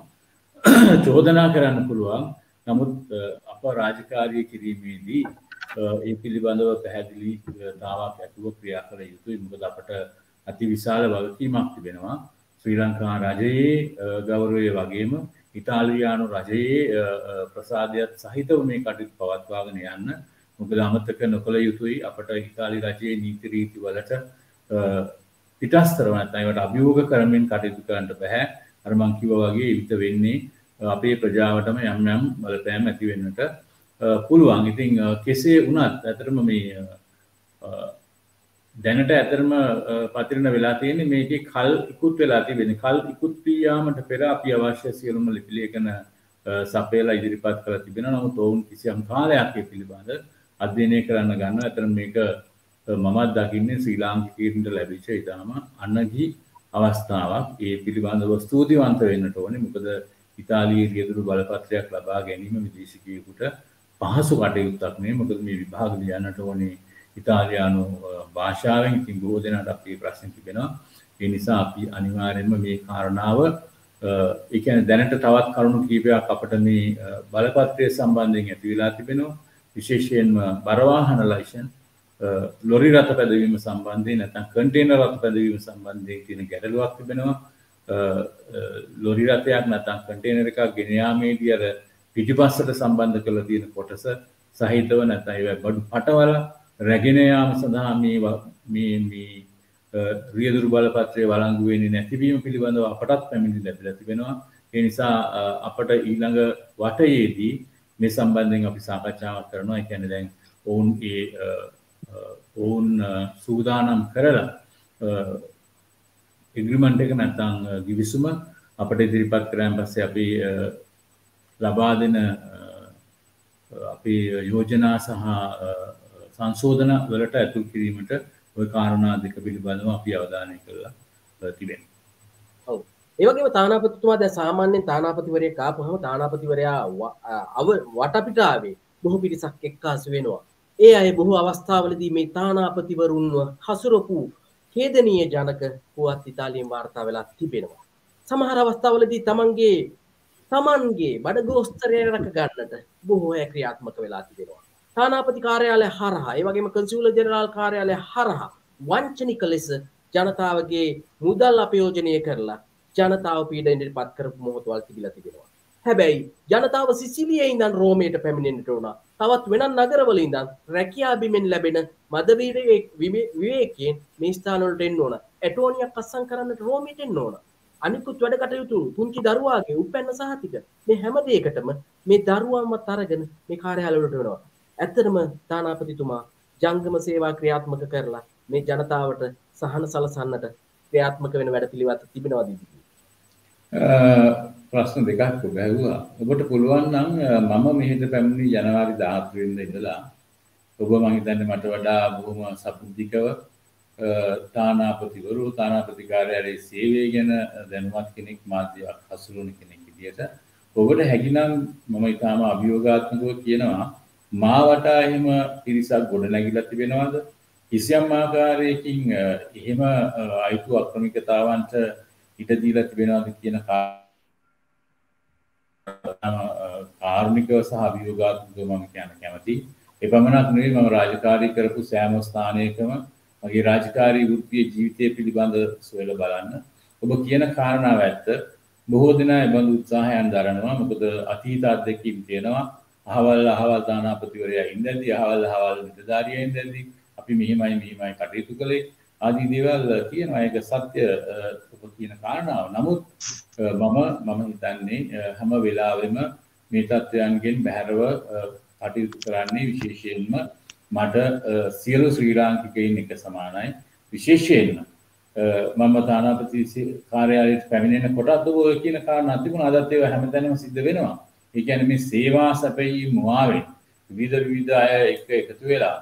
චෝදනා කරන්න පුළුවන්. නමුත් අප රාජකාරී කිරීමේදී ඒ පිළිබඳව පැහැදිලිතාවක් ඇතුව ක්‍රියා කළ යුතුයි. මොකද අපට අතිවිශාල වගකීමක් තිබෙනවා. ශ්‍රී ලංකා රජයේ ගෞරවය වගේම ඉතාලියානු රජයේ ප්‍රසාදයත් සහිතව මේ කටයුතු පවත්වාගෙන යන්න. මොකද අමතක නොකළ යුතුයි අපට ඉතාලි රජයේ නීති රීති වලට පිටස්තරව නැත්නම් ඒවට අභියෝග කරමින් කටයුතු කරන්න බෑ. අර මං කිව්වා වගේ විත වෙන්නේ අපේ ප්‍රජාවටම යම් යම් බලපෑම් ඇති වෙන්නට පුළුවන්. ඉතින් කෙසේ වුණත් ඇත්තටම මේ දැනට ඇත්තටම පතිරණ වෙලා තියෙන්නේ මේකේ කල් ඉක්ුත් වෙලා තිබෙන්නේ. කල් ඉක්ුත් වී යාමට පෙර අපි අවශ්‍ය සියලුම ලිපි ලේඛන සපයලා ඉදිරිපත් කරලා තිබෙනවා. නමුත් ඔවුන් කිසියම් කාලයක් ඒ පිළිබඳ අධ්‍යයනය කරන්න ගන්නවා. ඇත්තටම මේක මමත් දකින්නේ ශ්‍රී ලාංකිකයින්ට ලැබිච්ච ඉතාම අනගි අවස්ථාවක්. ඒ පිළිබඳව ස්තුතිවන්ත වෙන්නට ඕනේ. මොකද ඉතාලියේ රියදුරු බලපත්‍රයක් ලබා ගැනීම විදේශිකයෙකුට පහසු කටයුත්තක් නෙවෙයි. මොකද මේ විභාග ලියන්නට ඕනේ ඉතාලියානු භාෂාවෙන්. ඉතින් බොහෝ දෙනාට අපේ ප්‍රශ්න තිබෙනවා. ඒ නිසා අපි අනිවාර්යෙන්ම මේ කාරණාව ඒ කියන්නේ දැනට තවත් කරුණු කීපයක් අපිට මේ බලපත්‍රය සම්බන්ධයෙන් ඇති වෙලා තිබෙනවා. විශේෂයෙන්ම බරවාහන ලයිසන්, ලොරි රථ පැදවීම සම්බන්ධයෙන් නැත්නම් කන්ටේනර් රථ පැදවීම සම්බන්ධයෙන් තියෙන ගැටලුවක් තිබෙනවා. ලොරි රථයක් නැත්නම් කන්ටේනර් එකක් ගෙන යාමේදී අර පිටිපස්සට සම්බන්ධ කරලා තියෙන කොටස සහිතව නැත්නම් ඒ බඩු පටවල රැගෙන යාම සඳහා මේ රියදුරු බලපත්‍රයේ වළංගු වෙන්නේ නැතිවීම පිළිබඳව අපටත් පැමිණිලි ලැබිලා තිබෙනවා. ඒ නිසා අපට ඊළඟ වටයේදී මේ සම්බන්ධයෙන් අපි සාකච්ඡාවක් කරනවා. ඒ කියන්නේ දැන් ඔවුන් සූදානම් කරලා එග්‍රීමන්ට් එක නැත්නම් ගිවිසුම අපිට ඉදිරිපත් කරාන් පස්සේ අපි ලබා දෙන අපේ යෝජනා සහ සංශෝධන වලට ඇතුල් කිරීමට ওই කාරණා දෙක පිළිබඳව අපි අවධානය කරලා තිබෙනවා. ඔව්. ඒ වගේම තානාපතිතුමා දැන් සාමාන්‍යයෙන් තානාපතිවරයෙක් ආපුවම තානාපතිවරයා වටපිටාවේ බොහෝ පිරිසක් එක්කාසු වෙනවා. ඒ අය බොහෝ අවස්ථාවලදී මේ තානාපතිවරුන්ව හසුරපු ඛේදනීය ජනක පුවත් ඉතාලියෙන් වාර්තා වෙලා තිබෙනවා. සමහර අවස්ථාවලදී තමන්ගේ බඩගෝස්තරය රැක ගන්නට බොහෝ අය ක්‍රියාත්මක වෙලා තිබෙනවා. තානාපති කාර්යාලය හරහා ඒ වගේම කන්සියුලර් ජෙනරාල් කාර්යාලය හරහා වංචනික ලෙස ජනතාවගේ මුදල් අපයෝජනය කරලා ජනතාව පීඩනයටපත් කරපු මොහොතවල් තිබිලා තිබෙනවා. හැබැයි ජනතාව සිසිලියේ ඉඳන් රෝමයට පැමිණෙන්නට උනා. තවත් වෙනත් නගරවල ඉඳන් රැකියා බිමෙන් ලැබෙන මද විවේකයෙන් මේ ස්ථානවලට එන්න ඕන. ඇටෝනියක් අස්සම් කරන්නට රෝමයට එන්න ඕන. අනිකුත් වැඩ කටයුතු පුංචි දරුවාගේ උපැන්න සහතික මේ හැම දෙයකටම මේ දරුවන්වත් අරගෙන මේ කාර්යාලවලට වෙනවා. ඇත්තටම තානාපතිතුමා ජංගම සේවා ක්‍රියාත්මක කරලා මේ ජනතාවට සහන සලසන්නට ක්‍රියාත්මක වෙන වැඩ පිළිවෙත් තිබෙනවද ඉතින්? ප්‍රශ්න දෙකක් ඔබ ඔබට පුළුවන් නම් මම මෙහෙට පැමිණි ජනවාරි 14 වෙනිදා ඉඳලා ඔබ මම හිතන්නේ මට වඩා බොහොම සපුද්දිකව තානාපතිවරු තානාපති කාර්යාලයේ සේවය ගැන දැනුවත් කෙනෙක් මාධ්‍යයක් හසුරුවන කෙනෙක් විදියට ඔබට හැකිනම් මම ඊටාම අභියෝගාත්මකව කියනවා මා වටා එහෙම පිරිසක් ගොඩ නැගිලා තිබෙනවද කිසියම් ආකාරයකින් එහෙම අයිතු අක්‍රමිකතාවන්ට ඉඩ දීලා තිබෙනවද කියන කාර්මිකව සහ අභියෝගාත්මකව මම කියන්න කැමතියි. ඒ පමණක් නෙවෙයි මම රාජකාරී කරපු සෑම ස්ථානයකම මගේ රාජකාරී වෘත්තීය ජීවිතය පිළිබඳ සොයලා බලන්න. ඔබ කියන කාරණාව ඇත්ත. බොහෝ දෙනා ඒ බඳු උත්සාහයන් දරනවා. මොකද අතීත අත්දැකීම් තියෙනවා. අහවල් තානාපතිවරයා ඉඳන්දී අහවල් නිලධාරියා ඉඳන්දී අපි මෙහිමයි කටයුතු කළේ ආදී දේවල් කියනවා. ඒක සත්‍ය ඔබ කියන කාරණාව. නමුත් මම හිතන්නේ හැම වෙලාවෙම මේ තත්ත්වයන්ගෙන් බැහැරව කටයුතු කරන්නේ විශේෂයෙන්ම මට සියලු ශ්‍රී ලාංකිකයින් එක සමානයි. විශේෂයෙන්ම මම තානාපති කාර්යාලයට පැමිණෙන කොටත් ඔය කියන කාරණා තිබුණා. අදත් ඒවා හැමතැනම සිද්ධ වෙනවා. ඒ කියන්නේ මේ සේවා සැපයීම මුවාවෙන් විවිධ අය එකතු වෙලා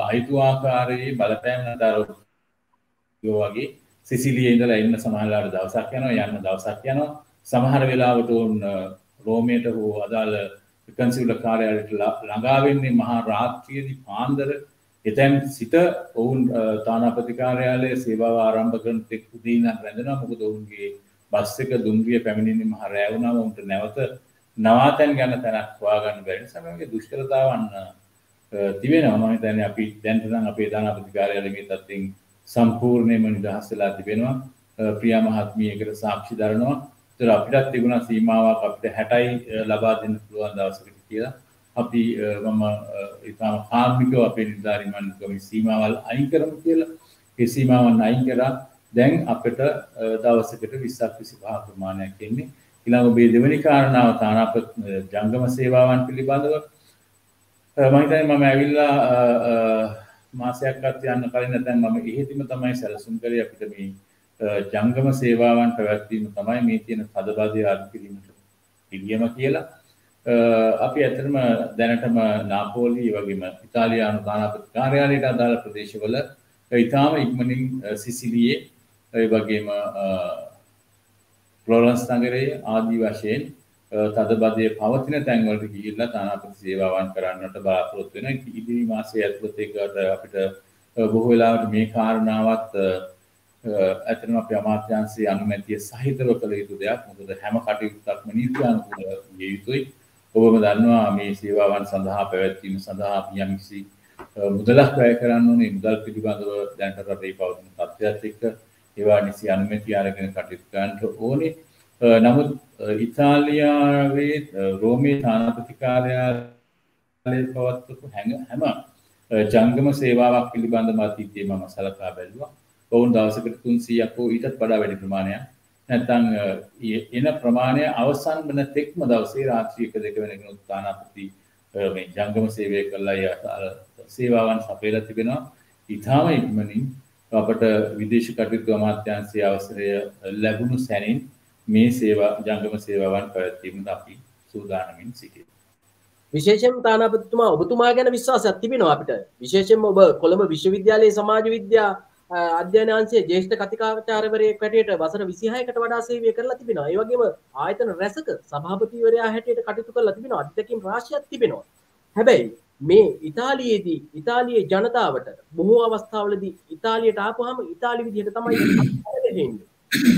අයිතු ආකාරයේ බලපෑම් නතර වගේ සිසිලියේ ඉඳලා එන්න සමහරවල් දවසක් යනවා යන්න දවසක් යනවා. සමහර වෙලාවට උන් රෝමයට හෝ අදාළ කන්සියුලර් කාර්යාලයට ළඟා වෙන්නේ මහා රාත්‍රියේදී පාන්දර. එතැන් සිට ඔවුන් තානාපති කාර්යාලයේ සේවාව ආරම්භ කරන තෙක් උදේ ඉඳන් රැඳෙනවා. මොකද ඔවුන්ගේ බස් එක දුම්රිය පැමිණෙන්නම හරය වුණාම උන්ට නැවත නවාතැන් ගන්න තැනක් හොයාගන්න බැරි නිසා මේකේ දුෂ්කරතාවන් තිබෙනවා. මම හිතන්නේ අපි දැන් නම් අපේ තානාපති කාර්යාලයේ මේ තත්ත්වෙන් සම්පූර්ණයෙන්ම නිදහස් වෙලා තිබෙනවා. ප්‍රියා මහත්මිය ඒකට සාක්ෂි දරනවා. ඒතර අපිටත් තිබුණා සීමාවක් අපිට 60යි ලබා දෙන්න පුළුවන් දවසකට කියලා. අපි මම ඊටම කාර්මිකව අපේ නිලධාරීන් මණ්ඩලයේ සීමාවල් අයින් කරමු කියලා. ඒ සීමාවන් අයින් කරා දැන් අපිට දවසකට 20ක් 25 ප්‍රමාණයක් එන්නේ. ඊළඟ ඔබේ දෙවෙනි කාරණාව තානාපති ජංගම සේවාවන් පිළිබඳව මම හිතන්නේ මම ඇවිල්ලා මාසයක්වත් යන්න කලින් නැත්නම් මම එහෙදිම තමයි සැලසුම් කරේ අපිට මේ ජංගම සේවාවන් පැවැත්වීම තමයි මේ තියෙන තදබදය අඩු කිරීමට පිළියම කියලා. අපි ඇත්තටම දැනටම නාපෝලි වගේම ඉතාලියානු තානාපති කාර්යාලයට අදාළ ප්‍රදේශවල ඊටාම ඉක්මනින් සිසිලියේ ඒ වගේම ෆ්ලොරන්ස් නගරයේ ආදී වශයෙන් තදබදයේ පවතින තැන්වලට ගිහිල්ලා තානාපති සේවාවන් කරන්නට බලාපොරොත්තු වෙනවා. ඉදිරි මාසයේ ඇතුළත ඒකට අපිට බොහෝ වෙලාවට මේ කාරණාවත් ඇත්තටම අපේ අමාත්‍යාංශයේ අනුමැතිය සහිතව කළ යුතු දෙයක්. මොකද හැම කටයුත්තක්ම නීතියානුකූලව විය යුතුයි. ඔබම දන්නවා මේ සේවාවන් සඳහා පැවැත්වීම සඳහා අපි යම්කිසි මුදලක් වැය කරන්න ඕනේ. මුදල් පිළිබඳව දැනට රටේ පවතින තත්ත්වයක් එක්ක ඒවා නිසි අනුමැතිය අරගෙන කටයුතු කරන්න ඕනේ. නමුත් ඉතාලියාවේ රෝමේ තානාපති කාර්යාලයේ පවත්වපු හැම ජංගම සේවාවක් පිළිබඳව අතීතයේ මම සලකා බැලුවා. ඔවුන් දවසකට 300ක් හෝ ඊටත් වඩා වැඩි ප්‍රමාණයක් නැත්නම් එන ප්‍රමාණය අවසන් වන තෙක්ම දවසේ රාත්‍රී 1-2 වෙනකන් තානාපති මේ ජංගම සේවය කළා සේවාවන් සපයලා තිබෙනවා. ඊටාම ඉක්මනින් අපට විදේශ කටයුතු අමාත්‍යාංශයේ අවසරය ලැබුණු සැනින් මේ සේවා ජංගම සේවාවන් පැවැත්වීමට අපි සූදානමින් සිටිනවා. විශේෂයෙන් තානාපතිතුමා ඔබතුමා ගැන විශ්වාසයක් තිබෙනවා අපිට. විශේෂයෙන්ම ඔබ කොළඹ විශ්වවිද්‍යාලයේ සමාජ විද්‍යා අධ්‍යයන අංශයේ ජ්‍යෙෂ්ඨ කතිකාචාර්යවරයෙක් හැටියට වසර 26කට වඩා සේවය කරලා තිබෙනවා. ඒ වගේම ආයතන රැසක සභාපතිවරයා හැටියට කටයුතු කරලා තිබෙනවා. අත්දැකීම් රාශියක් තිබෙනවා. හැබැයි මේ ඉතාලියේදී ඉතාලියේ ජනතාවට බොහෝ අවස්ථාවලදී ඉතාලියට ආපුවාම ඉතාලි විදිහට තමයි දෙන්නේ.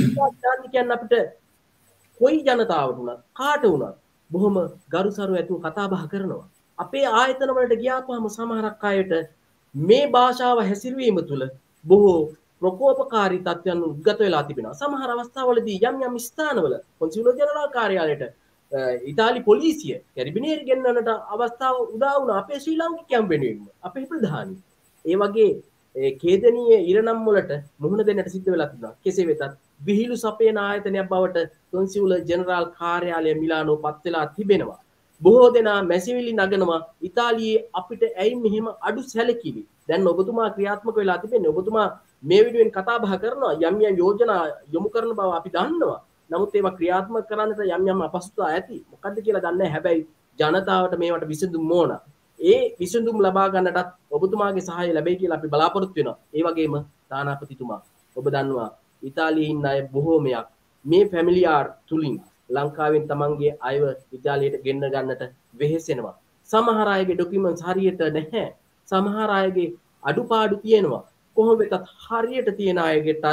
ඉතාලි කියන්නේ අපිට කොයි ජනතාවට උනත් කාට උනත් බොහොම ගරුසරු ඇතුව කතා බහ කරනවා. අපේ ආයතන වලට ගියාපුවාම සමහරක් අයට මේ භාෂාව හැසිරවීම තුළ බොහෝ ප්‍රකෝපකාරී තත්ත්වයන් උද්ගත වෙලා තිබෙනවා. සමහර අවස්ථාවලදී යම් යම් ස්ථානවල කොන්සියුලර් ජෙනරාල් කාර්යාලයට ඉතාලි පොලිසිය කැරිබිනේරි ගෙන්නන්නට අවස්ථාව උදා වුණා අපේ ශ්‍රී ලාංකිකයන් වෙනුවෙන්ම අපේ ප්‍රධානි. ඒ වගේ ඛේදනීය ඉරණම් වලට මුහුණ දෙන්නට සිද්ධ වෙලා තිබුණා. කෙසේ වෙතත් විහිළු සපයන ආයතනයක් බවට කොන්සියුලර් ජෙනරාල් කාර්යාලය මිලානෝ පත් වෙලා තිබෙනවා. බොහෝ දෙනා මැසිවිලි නගනවා ඉතාලියේ අපිට ඇයි මෙහෙම අඩු සැලකිලි. දැන් ඔබතුමා ක්‍රියාත්මක වෙලා තිබෙන්නේ. ඔබතුමා මේ වෙනුවෙන් කතා බහ කරනවා යම් යම් යෝජනා යොමු කරන බව අපි දන්නවා. නමුත් ඒවා ක්‍රියාත්මක කරන්නට යම් යම් අපහසුතා ඇති. මොකද්ද කියලා දන්නේ නැහැ. හැබැයි ජනතාවට මේවට විසඳුම් ඕන. ඒ විසඳුම් ලබා ගන්නටත් ඔබතුමාගේ සහාය ලැබෙයි කියලා අපි බලාපොරොත්තු වෙනවා. ඒ වගේම තානාපතිතුමා ඔබ දන්නවා ඉතාලියේ ඉන්න අය බොහෝමයක් මේ ෆැමිලියාර් තුලින් ලංකාවෙන් තමන්ගේ අයව විද්‍යාලයට ගෙන්න ගන්නට වෙහෙසෙනවා. සමහර අයගේ ඩොකියුමන්ට්ස් හරියට නැහැ. සමහර අයගේ අඩුපාඩු තියෙනවා. කොහොම වෙතත් හරියට තියෙන අයගෙටත්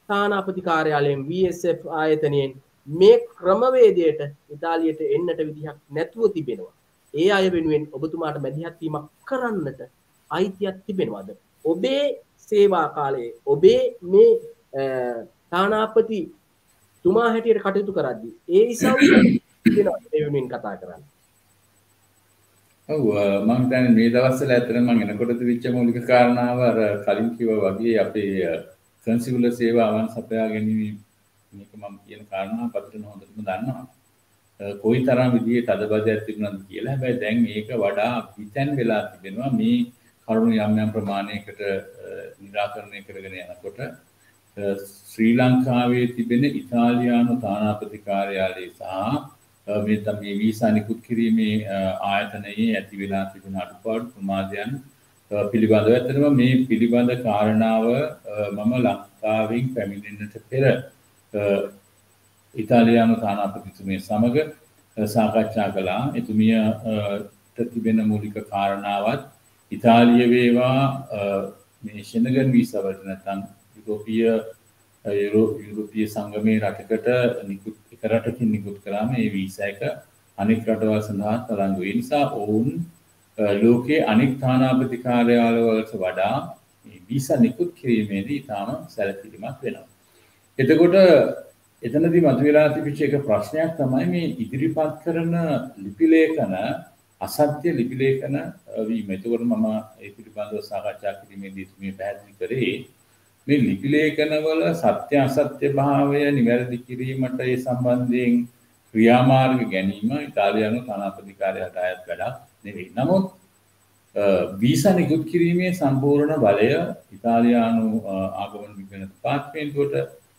තානාපති කාර්යාලයෙන් VSF ආයතනයෙන් මේ ක්‍රමවේදයට ඉතාලියට එන්නට විදිහක් නැතුව තිබෙනවා. ඒ අය වෙනුවෙන් ඔබතුමාට මැදිහත් වීමක් කරන්නට අයිතියක් තිබෙනවද? ඔබේ සේවා කාලයේ ඔබේ මේ තානාපති තුමා හැටියට කටයුතු කරද්දී ඒ ඉසව් වෙනවා ඒ වෙනුවෙන් කතා කරන්න. ඔව් මම දැන් මේ දවස්වල ඇත්තටම මම එනකොට තිබිච්ච මූලික කාරණාව අර කලින් කිව්වා වගේ අපේ කන්සියුලර් සේවාවන් සපයා ගැනීම මේක මම කියන කාරණාව අපිට හොඳටම දන්නවා. කොයිතරම් විදිහේ තදබදයක් තිබුණාද කියලා. හැබැයි දැන් ඒක වඩා පිටෙන් වෙලා තිබෙනවා. මේ කරුණු යම් යම් ප්‍රමාණයකට නිරාකරණය කරගෙන යනකොට ශ්‍රී ලංකාවේ තිබෙන ඉතාලියානු තානාපති කාර්යාලය සහ මේ වීසා නිකුත් කිරීමේ ආයතනයේ ඇති වෙලා තිබෙන අඩුපාඩු ප්‍රමාදයන් පිළිබඳව ඇත්තටම මේ පිළිබඳ කාරණාව මම ලංකාවෙන් පැමිණෙන්නට පෙර ඉතාලියානු තානාපතිතුමිය සමග සාකච්ඡා කළා. එතුමියට තිබෙන මූලික කාරණාවත් ඉතාලිය වේවා මේ ෂෙනගන් වීසා වලට නැත්නම් යුරෝපීය සංගමයේ රටකට නිකුත් එක රටකින් නිකුත් කළාම ඒ වීසා එක අනෙක් රටවල් සඳහා තරංගු. ඒ නිසා ඔවුන් ලෝකයේ අනෙක් තානාපති කාර්යාලවලට වඩා මේ වීසා නිකුත් කිරීමේදී ඉතාම සැලකිලිමත් වෙනවා. එතකොට එතනදී මතුවලා තිබිච්ච එක ප්‍රශ්නයක් තමයි මේ ඉදිරිපත් කරන ලිපි ලේඛන අසත්‍ය ලිපි ලේඛන වීම. එතකොට මම ඒ පිළිබඳව සාකච්ඡා කිරීමේදී මේ පැහැදිලි කරේ මේ ලිපි ලේඛන වල සත්‍ය අසත්‍ය භාවය නිවැරදි කිරීමට ඒ සම්බන්ධයෙන් ක්‍රියාමාර්ග ගැනීම ඉතාලියානු තානාපති කාර්යාලයට අයත් වැඩක් නෙවෙයි. නමුත් වීසා නිකුත් කිරීමේ සම්පූර්ණ බලය ඉතාලියානු ආගමන විගණන දෙපාර්තමේන්තුවට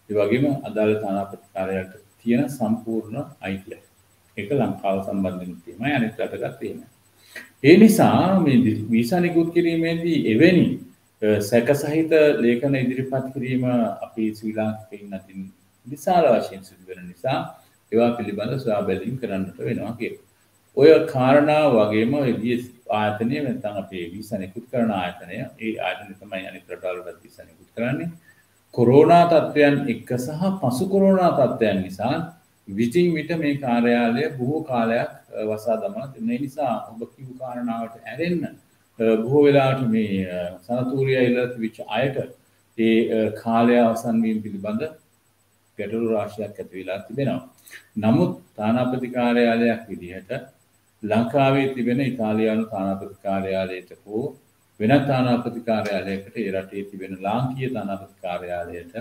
ඒ වගේම අදාළ තානාපති කාර්යාලයට තියෙන සම්පූර්ණ අයිතිය. ඒක ලංකාව සම්බන්ධයෙන් තියෙනවා අනිත් රටකට තියෙනවා. ඒ නිසා මේ වීසා නිකුත් කිරීමේදී එවැනි සැකසහිත ලේඛන ඉදිරිපත් කිරීම අපි ශ්‍රී ලාංකිකයින් අතින් විශාල වශයෙන් සිදු වෙන නිසා ඒවා පිළිබඳව සොයා බැලීම් කරන්නට වෙනවා කියලා. ඔය කාරණා වගේම ඒ ආයතනය නැත්නම් අපේ වීසා නිකුත් කරන ආයතනය ඒ ආයතනය තමයි අනිත් රටවල්වලට වීසා නිකුත් කරන්නේ. කොරෝනා තත්ත්වයන් එක්ක සහ පසු කොරෝනා තත්ත්වයන් නිසා විටින් විට මේ කාර්යාලය බොහෝ කාලයක් වසා දමන ඒ නිසා ඔබ කිව් කාරණාවට ඇරෙන්න බොහෝ වෙලාවට මේ සනතූරිය ඉල්ලලා තිබිච්ච අයට ඒ කාලය අවසන් වීම පිළිබඳ ගැටලු රාශියක් ඇති වෙලා තිබෙනවා. නමුත් තානාපති කාර්යාලයක් විදිහට ලංකාවේ තිබෙන ඉතාලියානු තානාපති කාර්යාලයට හෝ වෙනත් තානාපති කාර්යාලයකට ඒ රටේ තිබෙන ලාංකීය තානාපති කාර්යාලයට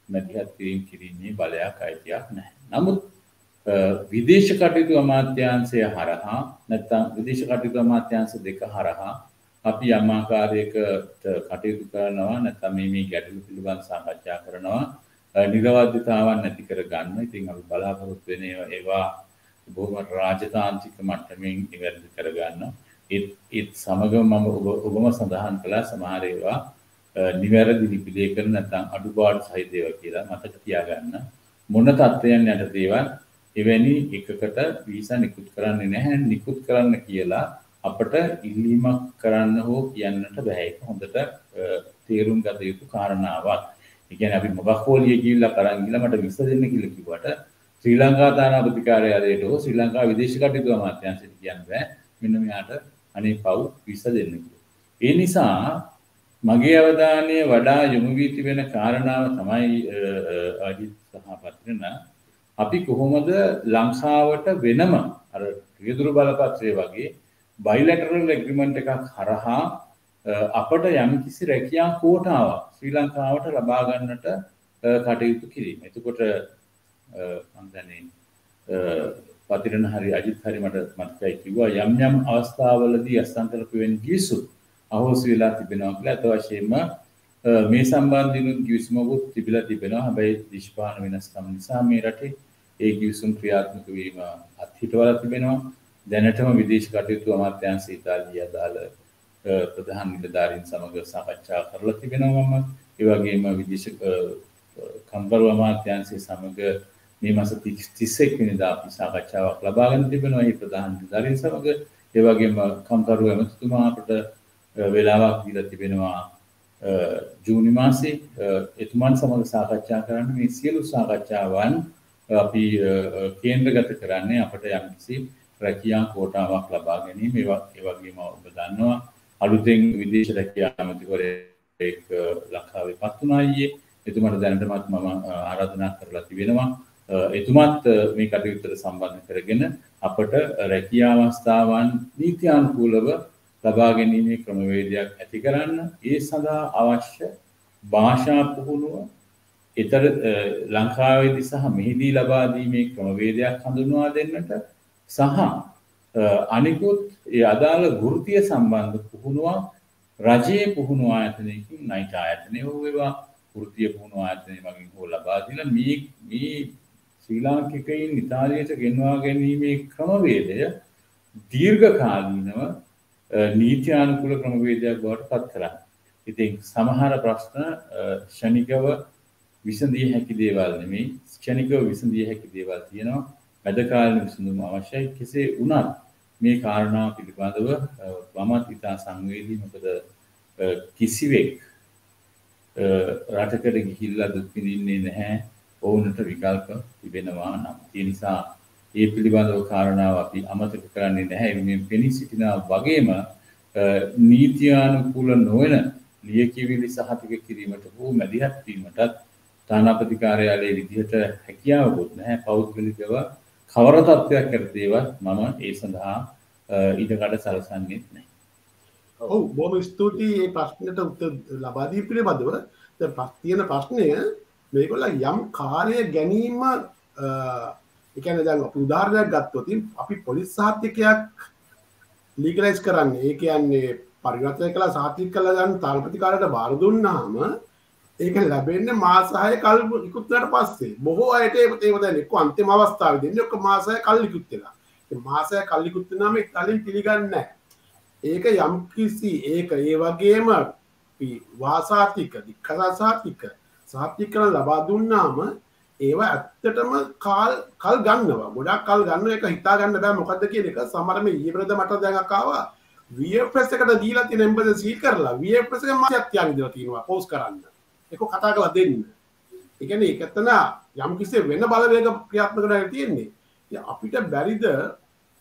මැදිහත් කිරීමේ බලයක් අයිතියක් නැහැ. නමුත් විදේශ කටයුතු අමාත්‍යාංශය හරහා නැත්නම් විදේශ කටයුතු අමාත්‍යාංශ දෙක හරහා අපි යම් ආකාරයකට කටයුතු කරනවා නැත්නම් මේ ගැටලු පිළිබඳ සාකච්ඡා කරනවා නිරවද්‍යතාවන් නැති කර ගන්න. ඉතින් අපි බලාපොරොත්තු වෙන ඒවා බොහොම රාජතාන්ත්‍රික මට්ටමින් නිවැරදි කර ගන්න. ඒත් සමගම මම ඔබම සඳහන් කළා සමහර ඒවා නිවැරදි ලිපි ලේඛන නැත්නම් අඩුපාඩු සහිත ඒවා කියලා මතක තියාගන්න. මොන තත්ත්වයන් යටතේවත් එවැනි එකකට වීසා නිකුත් කරන්නේ නැහැ. නිකුත් කරන්න කියලා අපට ඉල්ලීමක් කරන්න හෝ කියන්නට බෑ. ඒක හොඳට තේරුම් ගත යුතු කාරණාවක්. ඒ කියන්නේ අපි මොකක් හෝ ලිය කියලා කරන් ගිහලා මට විසා දෙන්න කියලා කිව්වට ශ්‍රී ලංකා තානාපති කාර්යාලයට හෝ ශ්‍රී ලංකා විදේශ කටයුතු අමාත්‍යාංශයට කියන්න බෑ. මෙන්න මෙයාට අනේ පව් විසා දෙන්න කියලා. ඒ නිසා මගේ අවධානය වඩා යොමු වී තිබෙන කාරණාව තමයි අජිත් සහ පත්‍රන අපි කොහොමද ලංකාවට වෙනම අර රියදුරු බලපත්‍රය වගේ බයිලැටරල් ඇග්‍රීමන්ට් එකක් හරහා අපට යම්කිසි රැකියා කෝටාවක් ශ්‍රී ලංකාවට ලබා ගන්නට කටයුතු කිරීම. එතකොට මම දන්නේ පතිරණ හරි අජිත් හරි මට මතකයි කිව්වා යම් අවස්ථාවලදී අස්තන්තරපු වෙන ගිවිසුම් අහෝසි වෙලා තිබෙනවා කියලා. අත වශයෙන්ම මේ සම්බන්ධිනුත් ගිවිසුමකුත් තිබිලා තිබෙනවා. හැබැයි දේශපාලන වෙනස්කම් නිසා මේ රටේ ඒ ගිවිසුම් ක්‍රියාත්මක වීම අත්හිටවලා තිබෙනවා. දැනටම විදේශ කටයුතු අමාත්‍යාංශ ඉතාලිය අදාළ ප්‍රධාන නිලධාරීන් සමග සාකච්ඡා කරලා තිබෙනවා. මම ඒ වගේම විදේශ කම්කරු අමාත්‍යාංශය සමග මේ මාස 31 වෙනිදා අපි සාකච්ඡාවක් ලබා ගන්න තිබෙනවා. මේ ප්‍රධාන නිලධාරීන් සමග ඒ වගේම කම්කරු ඇමතිතුමා අපට වෙලාවක් දීලා තිබෙනවා ජූනි මාසේ එතුමන් සමග සාකච්ඡා කරන්න. මේ සියලු සාකච්ඡාවන් අපි කේන්ද්‍රගත කරන්නේ අපට යම්කිසි රැකියා කෝටාවක් ලබා ගැනීම. ඒ වගේම ඔබ දන්නවා අලුතෙන් විදේශ රැකියා ඇමතිවරයෙක් ලංකාවේ පත් වුණා ඊයේ. එතුමාට දැනටමත් මම ආරාධනා කරලා තිබෙනවා. එතුමත් මේ කටයුත්තට සම්බන්ධ කරගෙන අපට රැකියා අවස්ථාවන් නීත්‍යානුකූලව ලබා ගැනීමේ ක්‍රමවේදයක් ඇති කරන්න. ඒ සඳහා අවශ්‍ය භාෂා පුහුණුව ඊතර ලංකාවේදී සහ මෙහිදී ලබා දීමේ ක්‍රමවේදයක් හඳුන්වා දෙන්නට සහ අනිකුත් ඒ අදාළ වෘත්තීය සම්බන්ධ පුහුණුවක් රජයේ පුහුණු ආයතනයකින් නයිට් ආයතනය හෝ වේවා වෘත්තීය පුහුණු ආයතනය මගින් හෝ ලබා දීලා මේ ශ්‍රී ලාංකිකයින් ඉතාලියට ගෙන්වා ගැනීමේ ක්‍රමවේදය දීර්ඝකාලීනව නීත්‍යානුකූල ක්‍රමවේදයක් බවට පත් කරන්න. ඉතින් සමහර ප්‍රශ්න ක්ෂණිකව විසඳිය හැකි දේවල් නෙමෙයි, ක්ෂණිකව විසඳිය හැකි දේවල් තියෙනවා. මැදකාලීන විසඳුම අවශ්‍යයි. කෙසේ වුණත් මේ කාරණා පිළිබඳව මමත් ඉතා සංවේදී. මොකද කිසිවෙක් රටකට ගිහිල්ලා දුක් විඳින්නේ නැහැ. ඔවුන්ට විකල්ප තිබෙනවා නම්. ඒ නිසා ඒ පිළිබඳව කාරණාව අපි අමතක කරන්නේ නැහැ. මේ පෙනී සිටිනා වගේම නීත්‍යානුකූල නොවන ලියකියවිලි සහතික කිරීමට හෝ මැදිහත් වීමටත් තානාපති කාර්යාලයේ විදිහට හැකියාවකුත් නැහැ. පෞද්ගලිකව කවර තත්ත්වයක් කරදේවත් මම ඒ සඳහා ඉඩකඩ සලසන්නේ නැහැ. ඔව් බොහොම ස්තුතියි මේ ප්‍රශ්නෙට උත්තර ලබා දී පිළිබඳව. දැන් තියෙන ප්‍රශ්නය මේගොල්ලෝ යම් කාර්ය ගැනීම ඒ කියන්නේ දැන් අපි උදාහරණයක් ගත්තොත් අපි පොලිස් සහතිකයක් ලීගලයිස් කරන්නේ. ඒ කියන්නේ පරිවර්තනය කළා සහතික කළා ගන්න තානාපති කාර්යාලයට බාර දුන්නාම ඒක ලැබෙන්නේ මාස 6 කල් ඉක්ුත් වෙනාට පස්සේ. බොහෝ අයට ඒක දැන් එක්ක අන්තිම අවස්ථාවේදී දෙන්නේ ඔක්කොම මාස 6 කල් ඉක්ුත් වෙලා. ඒ මාස 6 කල් ඉක්ුත් වෙනාම ඒක කලින් පිළිගන්නේ නැහැ. ඒක යම් කිසි ඒක ඒ වගේම වාසාතික දික්කසාතික සහතිකරණ ලබා දුන්නාම ඒවා ඇත්තටම කල් ගන්නවා. ගොඩක් කල් ගන්න එක හිතා ගන්න බෑ මොකද්ද කියන එක. සමහර මේ ඊබරද මට දැන් ආවා VFS එකට දීලා තියෙන එම්බඩ් සීල් කරලා VFS එක මාසයක් තියාගෙන ඉඳලා තියෙනවා පෝස්ට් කරන්න. ඒක කතා කරලා දෙන්න. ඒ කියන්නේ ඒක එතන යම් කිසි වෙන බලවේග ක්‍රියාත්මක කරලා තියෙන්නේ. ඉතින් අපිට බැරිද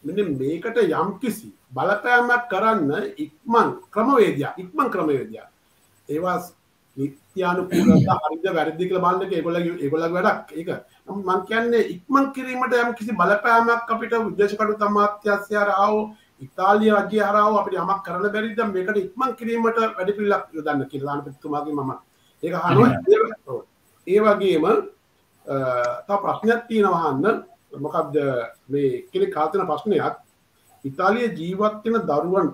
මෙන්න මේකට යම් කිසි බලපෑමක් කරන්න ඉක්මන් ක්‍රමවේදයක්. ඒවා නිත්‍යානුකූලව හරිද වැරදිද කියලා බලන්න එක ඒගොල්ලගේ වැඩක්. ඒක මම කියන්නේ ඉක්මන් කිරීමට යම් කිසි බලපෑමක් අපිට විදේශ කටයුතු අමාත්‍යාංශය හරහා ඉතාලිය රජය හරහා අපිට යමක් කරන්න බැරිද මේකට ඉක්මන් කිරීමට වැඩ පිළිවෙලක් යොදන්න කියලා තානාපතිතුමාගෙන් මම ඒක අහනවා. ඒ වගේම තව ප්‍රශ්නයක් තියෙනවා අහන්න. මොකක්ද මේ කෙනෙක් කාතන ප්‍රශ්නයක් ඉතාලියේ ජීවත් වෙන දරුවන්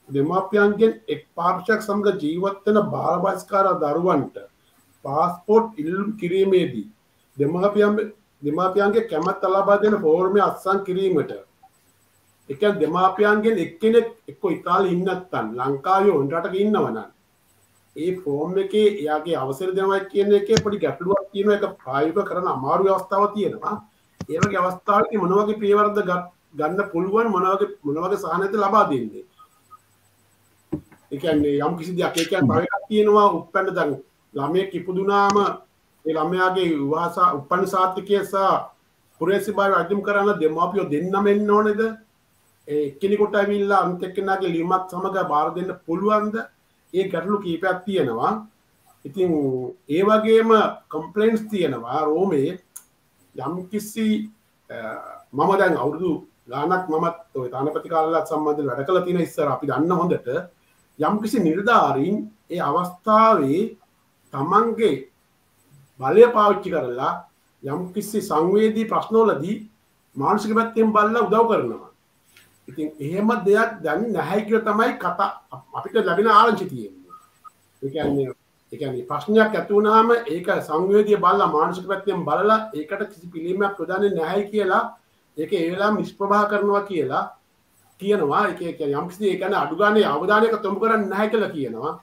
දෙමාපියන්ගෙන් එක් පාර්ශ්වයක් සමග ජීවත් වෙන බාලබාස්කාර දරුවන්ට පාස්පෝර්ට් ඉල්ලුම් කිරීමේදී දෙමාපියන්ගේ කැමැත්ත ලබා දෙන ෆෝර්මය අත්සන් කිරීමට ඒ කියන්නේ දෙමාපියන්ගෙන් එක්කෙනෙක් එක්ක ඉතාලියේ ඉන්න නැත්නම් ලංකාවේ ඔන් රටක ඉන්නවනම් ඒ ෆෝම් එකේ එයාගේ අවසර දෙනවා කියන එකේ පොඩි ගැටලුවක් තියෙනවා. ඒක ප්‍රායෝගිකව කරන අමාරු අවස්ථාවක් තියෙනවා. ඒ වගේ අවස්ථාවකදී මොන වගේ පියවරක්ද ගන්න පුළුවන් මොන වගේ සහනයක්ද ලබා දෙන්නේ. ඒ කියන්නේ යම් කිසි දෙයක් ඒ කියන්නේ තව එකක් තියෙනවා උප්පන්න දැන් ළමයෙක් ඉපදුනාම ඒ ළමයාගේ උප්පන්න සාතිකය සහ පුරේසිභාවය අධ්‍යයන කරන්න දෙමාපියෝ දෙන්නම එන්න ඕනේද? ඒ කෙනෙකුට ඇවිල්ලා අනිත් එක්කෙනාගේ ලියුමක් සමග බාර දෙන්න පුළුවන්ද? ඒ ගැටලු කීපයක් තියෙනවා. ඉතින් ඒ වගේම කම්ප්ලේන්ට්ස් තියෙනවා රෝමේ යම් කිසි මම දැන් අවුරුදු ගානක් මමත් ඔය තානාපති කාර්යාලයත් සම්බන්ධව වැඩ කළා තියෙන ඉස්සර අපි දන්න හොඳට යම් කිසි නිලධාරීන් ඒ අවස්ථාවේ තමන්ගේ බලය පාවිච්චි කරලා යම් කිසි සංවේදී ප්‍රශ්නවලදී මානසික පැත්තෙන් බලලා උදව් කරනවා. ඉතින් එහෙම දෙයක් දැන් නැහැ කියලා තමයි කතා අපිට ලැබෙන ආරංචි තියෙන්නේ. ඒ කියන්නේ ප්‍රශ්නයක් ඇති වුණාම ඒක සංවේදී බලලා මානසික පැත්තෙන් බලලා ඒකට කිසි පිළිමයක් යොදන්නේ නැහැ කියලා ඒක ඒ වෙලාවෙම නිෂ්ප්‍රභා කරනවා කියලා කියනවා. ඒක කියන්නේ යම් කිසි ඒ කියන්නේ අඩු ගානේ අවධානයක යොමු කරන්නේ නැහැ කියලා කියනවා.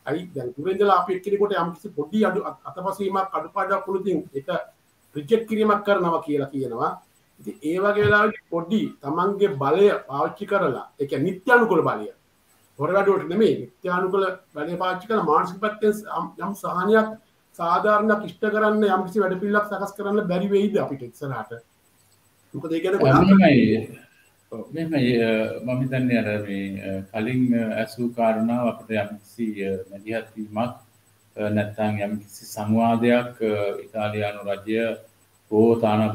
අයි දැන් පුරෙන්දලා අපි එක්කෙනෙකුට යම් කිසි පොඩි අතපසීමක් අඩුපාඩුවක් වුණොත් ඒක රිජෙක්ට් කිරීමක් කරනවා කියලා කියනවා. ඉතින් ඒ වගේ වෙලාවකදී පොඩි තමන්ගේ බලය පාවිච්චි කරලා ඒ කියන්නේ නිත්‍යානුකූල බලය හොර වැඩවලට නෙමෙයි නිත්‍යානුකූල බලය පාවිච්චි කරලා මානසික පැත්තෙන් යම් සහනයක් සාධාරණයක් ඉෂ්ට කරන්න යම් කිසි වැඩ පිළිවෙලක් සකස් කරන්න බැරි වෙයිද අපිට ඉස්සරහට? මොකද ඒ කියන්නේ මෙහෙමයි මම හිතන්නේ අර මේ කලින් ඇසූ කාරණාව අපිට යම්කිසි මැදිහත් වීමක් නැත්නම් යම්කිසි සංවාදයක් ඉතාලියානු රජය හෝ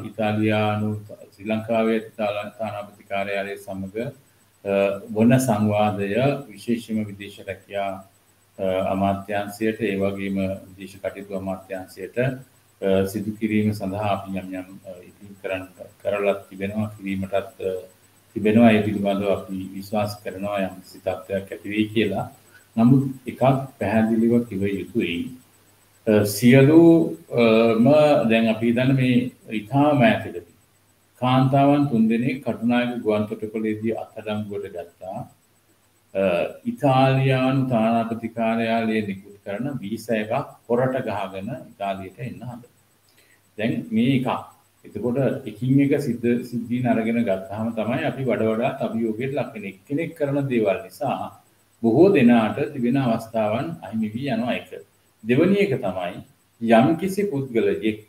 ඉතාලියානු ශ්‍රී ලංකාවේ තානාපති කාර්යාලය සමග වන සංවාදය විශේෂයෙන්ම විදේශ රැකියා අමාත්‍යාංශයට ඒ වගේම විදේශ කටයුතු අමාත්‍යාංශයට සිදු කිරීම සඳහා අපි යම් ඉදිරි කරලා තිබෙනවා කිරීමටත් තිබෙනවා. ඒ පිළිබඳව අපි විශ්වාස කරනවා යම් කිසි තත්ත්වයක් ඇති වෙයි කියලා. නමුත් එකක් පැහැදිලිව කිව යුතුයි සියලුම දැන් අපි හිතන්නේ මේ ඉතාම ඈතකදී කාන්තාවන් 3 දෙනෙක් කටුනායක ගුවන්තොටුපළේදී අත්අඩංගුවට ගත්තා. ඉතාලියානු තානාපති කාර්යාලයේ නිකුත් කරන වීසා එකක් හොරට ගහගෙන ඉතාලියට එන්න හදලා. දැන් මේ එකක් එතකොට එකින් එක සිද්ධීන් අරගෙන ගත්තාම තමයි අපි වඩාත් අභියෝගයට ලක් වෙන්නේ. එක්කෙනෙක් කරන දේවල් නිසා බොහෝ දෙනාට තිබෙන අවස්ථාවන් අහිමි වී යනවා එක. දෙවැනි එක තමයි යම්කිසි පුද්ගලයෙක්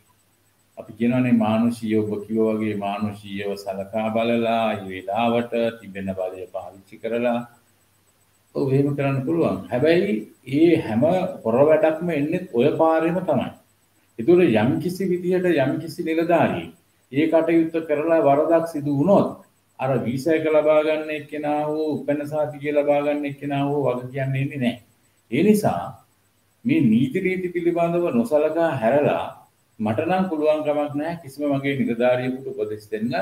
අපි කියනවානේ මානුෂීය ඔබ කිව්වා වගේ මානුෂීයව සලකා බලලා ඒ වේලාවට තිබෙන බලය පාවිච්චි කරලා ඔව් එහෙම කරන්න පුළුවන්. හැබැයි ඒ හැම හොර වැඩක්ම එන්නේ ඔය පාරේම තමයි. ඒතකොට යම්කිසි විදිහට යම්කිසි නිලධාරියෙක් ඒ කටයුත්ත කරලා වරදක් සිදු වුණොත් අර වීසා එක ලබා ගන්න එක්කෙනා හෝ උපැන්න සහතිකය ලබා ගන්න එක්කෙනා හෝ වග කියන්නේ ඉන්නේ නැහැ. ඒ නිසා මේ නීති රීති පිළිබඳව නොසලකා හැරලා මට නම් පුළුවන් කමක් නැහැ කිසිම මගේ නිලධාරියෙකුට උපදෙස් දෙන්න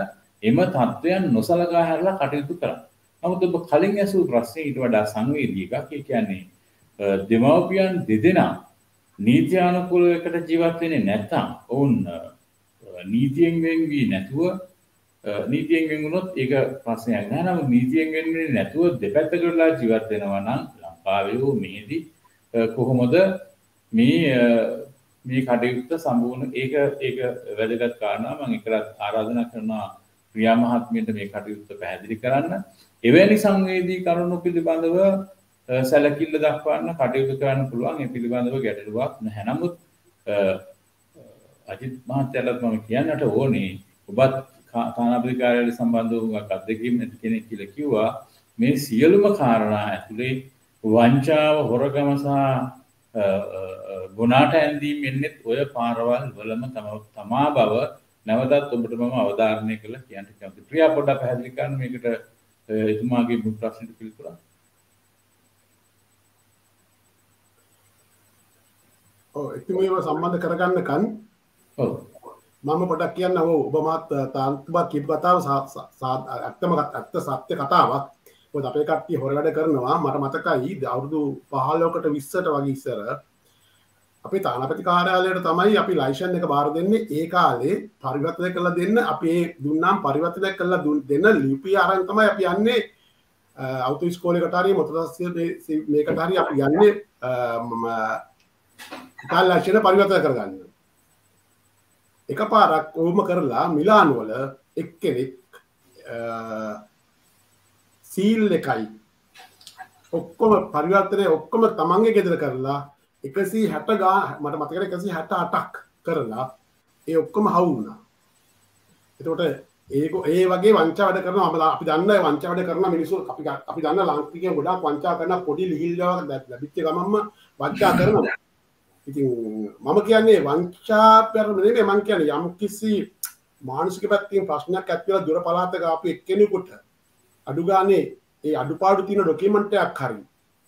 එම තත්වයන් නොසලකා හැරලා කටයුතු කරන්න. නමුත් ඔබ කලින් ඇසූ ප්‍රශ්නේ ඊට වඩා සංවේදී එකක්. ඒ කියන්නේ දෙමව්පියන් දෙදෙනා නීත්‍යානුකූල එකට ජීවත් වෙන්නේ නැත්නම් ඔවුන් නීතියෙන් වෙන් වී නැතුව නීතියෙන් වෙන් වුණොත් ඒක ප්‍රශ්නයක් නෑ. නමුත් නීතියෙන් වෙන් වෙන්නේ නැතුව දෙපැත්තකටලා ජීවත් වෙනවා නම් ලංකාවේ හෝ මෙහිදී කොහොමද මේ කටයුත්ත සම්පූර්ණ ඒක වැදගත් කාරණා. මම ඒකට ආරාධනා කරනවා ප්‍රියා මහත්මියට මේ කටයුත්ත පැහැදිලි කරන්න. එවැනි සංවේදී කරුණු පිළිබඳව සැලකිල්ල දක්වන්න කටයුතු කරන්න පුළුවන්. ඒ පිළිබඳව ගැටලුවක් නැහැ. නමුත් අජිත් මහත්තයාට මම කියන්නට ඕනේ ඔබත් තානාපති කාර්යාලය සම්බන්ධව අත්දැකීම් නැති කෙනෙක් කියලා කිව්වා. මේ සියලුම කාරණා ඇතුලේ වංචාව, හොරකම සහ ගුණාට ඇඳීම් එන්නේ ඔය පාරවල් වලම තමා බව නැවතත් ඔබට මම අවධාරණය කළා කියන්න කැමතියි. ප්‍රියා පොඩ්ඩක් පැහැදිලි කරන්න මේකට එතුමාගේ මුල් ප්‍රශ්නෙට පිළිතුරක්. ඔව් එතුමියව සම්බන්ධ කරගන්නකන් මම පොඩක් කියන්න. ඔබ මාත් තාන්තුබා කියපු කතාව ඇත්ත සත්‍ය කතාවක්. මොකද අපේ කට්ටිය හොර වැඩ කරනවා. මට මතකයි අවුරුදු 15කට 20ට වගේ ඉස්සර අපේ තානාපති කාර්යාලයට තමයි අපි ලයිසන් එක බාර දෙන්නේ. ඒ කාලේ පරිවර්තනය කරලා දෙන්න අපි දුන්නාම පරිවර්තනය කරලා දෙන්න ලිපිය අරන් තමයි අපි යන්නේ අවුතු ඉස්කෝලේකට හරි මොටර් මේකට හරි අපි යන්නේ ඉතාලි ලයිසන් පරිවර්තනය කරගන්න. එකපාරක් ඕම කරලා මිලාන් වල එක්කෙනෙක් සීල් එකයි ඔක්කොම පරිවර්තනය ඔක්කොම තමන්ගේ ගෙදර කරලා 160 ගාන මට මතකයි 168ක් කරලා ඒ ඔක්කොම හවු වුණා. එතකොට ඒ වගේ වංචා වැඩ කරනවා. අපි දන්න වංචා වැඩ කරන මිනිස්සු අපි දන්න ලාංකිකයන් ගොඩාක් වංචා කරන පොඩි ලිහිල්ලාවක් ලැබිච්ච ගමන්ම වංචා කරනවා. ඉතින් මම කියන්නේ වංචා නෙමෙයි. මම කියන්නේ යම් කිසි මානසික පැත්තකින් ප්‍රශ්නයක් ඇති වෙලා දුර පළාතක ආපු එක්කෙනෙකුට අඩු ගානේ ඒ අඩුපාඩු තියෙන ඩොකියුමන්ට් එකක් හරි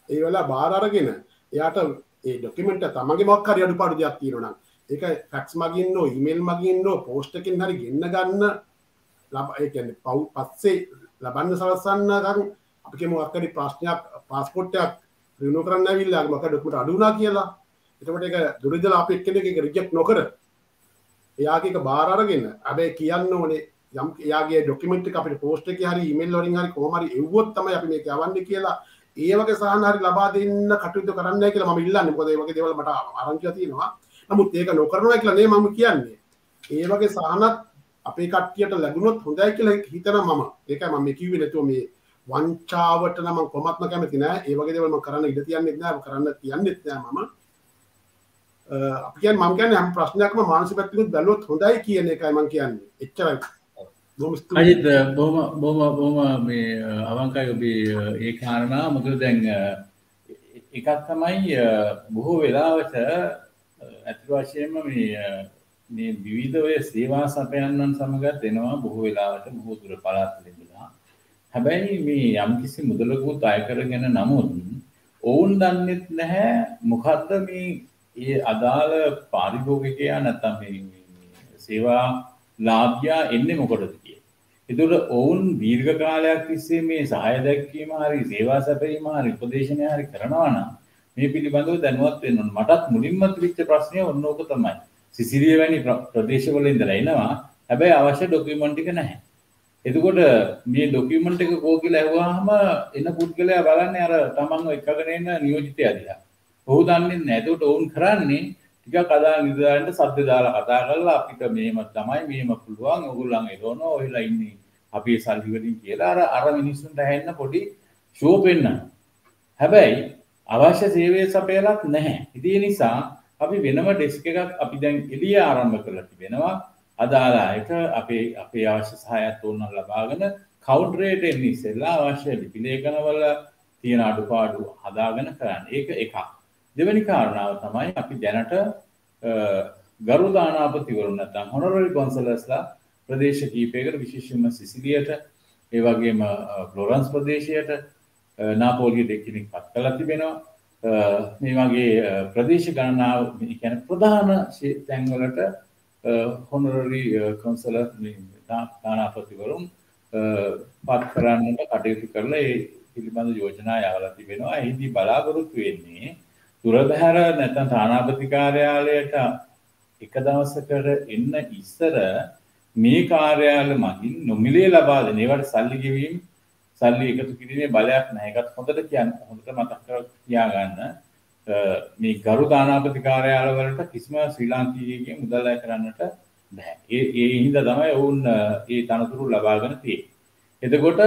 ඒ වෙලාව බාර අරගෙන එයාට ඒ ඩොකියුමන්ට් එක තමන්ගේ මොකක් හරි අඩුපාඩු දෙයක් තියෙනවා නම් ඒක ෆැක්ස් මගින් නෝ ඊමේල් මගින් නෝ පෝස්ට් එකකින් හරි ගෙන්න ගන්න ඒ කියන්නේ පස්සේ ලබන්න සලසන්න ගන්න අපි කියමු මොකක් හරි ප්‍රශ්නයක් පාස්පෝර්ට් එකක් රිනියු කරන්න ඇවිල්ලා මොකක් ඩොකියුමන්ට් අඩු වුණා කියලා. එතකොට ඒක දුරිදලා අපි එක්කෙනෙක් ඒක රිජෙක්ට් නොකර එයාගේ එක බාර අරගෙන හැබැයි කියන්න ඕනේ යම් එයාගේ ඩොකියුමන්ට් එක අපිට පෝස්ට් එකේ හරි ඊමේල් වලින් හරි කොහොම හරි එව්වොත් තමයි අපි මේක යවන්නේ කියලා ඒ වගේ සහන හරි ලබා දෙන්න කටයුතු කරන්නයි කියලා මම ඉල්ලන්නේ. මොකද ඒ වගේ දේවල් මට ආරංචිලා තියෙනවා. නමුත් ඒක නොකරනවා කියලා නේ මම කියන්නේ. ඒ වගේ සහනත් අපේ කට්ටියට ලැබුණොත් හොඳයි කියලා හිතනවා මම. ඒකයි මම මේ කිව්වේ නැතුව මේ වංචාවට නම් මම කොහොමත්ම කැමති නෑ. ඒ වගේ දේවල් මම කරන්න ඉඩ තියන්නෙත් නෑ. කරන්න තියන්නෙත් නෑ මම. අපි කියන්නේ මම කියන්නේ හැම ප්‍රශ්නයක්ම මානසික පැත්තකින් බැලුවොත් හොඳයි කියන එකයි මම කියන්නේ. එච්චරයි. අජිත් බොහොම මේ අවංකයි ඔබේ ඒ කාරණා. මොකද දැන් එකක් තමයි බොහෝ වෙලාවට අත් වශයෙන්ම මේ විවිධ ඔය සේවා සපයන්නන් සමගත් එනවා බොහෝ වෙලාවට බොහෝ දුර පළාත් ඉඳලා. හැබැයි මේ යම්කිසි මුදලකුත් අය කරගෙන නමුත් ඔවුන් දන්නෙත් නැහැ මොකද්ද මේ අදාළ පාරිභෝගිකයා නැත්නම් මේ සේවා ලාභ්‍යා එන්නේ මොකටද කියලා. ඒතකොට ඔවුන් දීර්ඝ කාලයක් තිස්සේ මේ සහාය දැක්වීම හරි සේවා සැපයීම හරි උපදේශනය හරි කරනවා නම් මේ පිළිබඳව දැනුවත් වෙන්න ඕන. මටත් මුලින්ම තිබිච්ච ප්‍රශ්නේ ඔන්න ඕක තමයි. සිසිලිය වැනි ප්‍රදේශවල ඉඳලා එනවා. හැබැයි අවශ්‍ය ඩොකියුමන්ට් ටික නැහැ. එතකොට මේ ඩොකියුමන්ට් එක කෝ කියලා ඇහුවාම එන පුද්ගලයා බලන්නේ අර තමන්ව එක්කගෙන එන නියෝජිතයා දිහා. ඔහු දන්නේ නැහැ. එතකොට ඔවුන් කරන්නේ ටිකක් අදා නිදාන්න සද්ද දාලා කතා කරලා අපිට මේම තමයි මේම පුළුවන් ඔයගොල්ලන් එළවනවා ඔයලා ඉන්නේ අපේ සල්ලි වලින් කියලා අර මිනිස්සුන්ට ඇහෙන්න පොඩි ෂෝ පෙන්නන. හැබැයි අවශ්‍ය සේවය සපයලත් නැහැ. ඉතින් ඒ නිසා අපි වෙනම ඩෙස්ක් එකක් අපි දැන් එළිය ආරම්භ කරලා තිබෙනවා. අදාළ අයට අපේ අවශ්‍ය සහායත් ඕනනම් ලබාගෙන කවුන්ටරේට එන්න ඉස්සෙල්ලා අවශ්‍ය ලිපි ලේඛනවල තියෙන අඩුපාඩු හදාගෙන කරන්න. ඒක එකක්. දෙවෙනි කාරණාව තමයි අපි දැනට ගරු දානාපතිවරුන් නැත්නම් හොනරරි කොන්සලර්ස්ලා ප්‍රදේශ කීපයකට විශේෂයෙන්ම සිසිලියට ඒ වගේම ෆ්ලොරන්ස් ප්‍රදේශයට නාපෝලියට එක්කෙනෙක් පත් කරලා තිබෙනවා. මේ වගේ ප්‍රදේශ ගණනාව කියන්නේ ප්‍රධාන තැන්වලට හොනරරි කොන්සලර් දානාපතිවරුන් පත් කරන්නට කටයුතු කරලා ඒ පිළිබඳ යෝජනා යවලා තිබෙනවා. එහිදී බලාපොරොත්තු වෙන්නේ දුරබැහැර නැත්නම් තානාපති කාර්යාලයට එක දවසකට එන්න ඉස්සර මේ කාර්යාල මගින් නොමිලේ ලබා දෙන ඒවට සල්ලි ගෙවීම සල්ලි එකතු කිරීමේ බලයක් නැහැ. ඒකත් හොඳට හොඳට මතක තියාගන්න. මේ ගරු තානාපති කාර්යාල වලට කිසිම ශ්‍රී ලාංකිකයෙකුගේ මුදල් අය කරන්නට බෑ. ඒ හින්දා තමයි වුන් ඒ තනතුරු ලබාගෙන තියෙන්නේ. එතකොට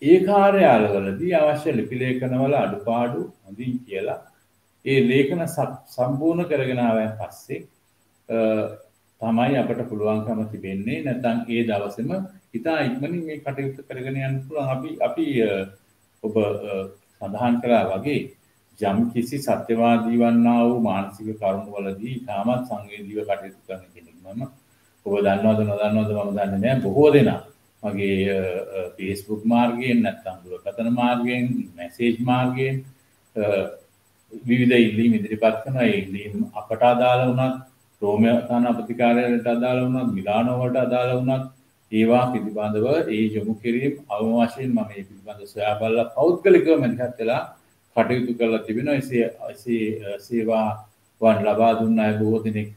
ඒ කාර්යාලවලදී අවශ්‍ය ලිපි ලේඛනවල අඩුපාඩු හොඳින් කියලා ඒ ලේඛන සම්පූර්ණ කරගෙන ආවන් පස්සේ තමයි අපට පුළුවන්කම තිබෙන්නේ නැත්නම් ඒ දවසේම ඉතා ඉක්මනින් මේ කටයුතු කරගෙන යන්න පුළුවන්. අපි ඔබ සඳහන් කළා වගේ යම් කිසි සත්‍යවාදී වන්නා වූ මානසික කරුණු වලදී තාමත් සංවේදීව කටයුතු කරන කෙනෙක් මම. ඔබ දන්නවද නොදන්නවද මම දන්නේ නැහැ. බොහෝ දෙනා මගේ Facebook මාර්ගයෙන් නැත්නම් දුරකථන මාර්ගයෙන් මැසේජ් මාර්ගයෙන් විවිධ ඉල්ලීම් ඉදිරිපත් කරනවා. ඒ ඉල්ලීම් අපට අදාළ වුණත් රෝම තානාපති කාර්යාලයට අදාළ වුණත් මිලානෝ වලට අදාළ වුණත් ඒවා පිළිබඳව ඒ යොමු කිරීම අවම වශයෙන් මම මේ පිළිබඳව සොයා බලලා පෞද්ගලිකව මතකත් වෙලා කටයුතු කරලා තිබෙනවා. එසේ සේවා වන් ලබා දුන්න අය බොහෝ දෙනෙක්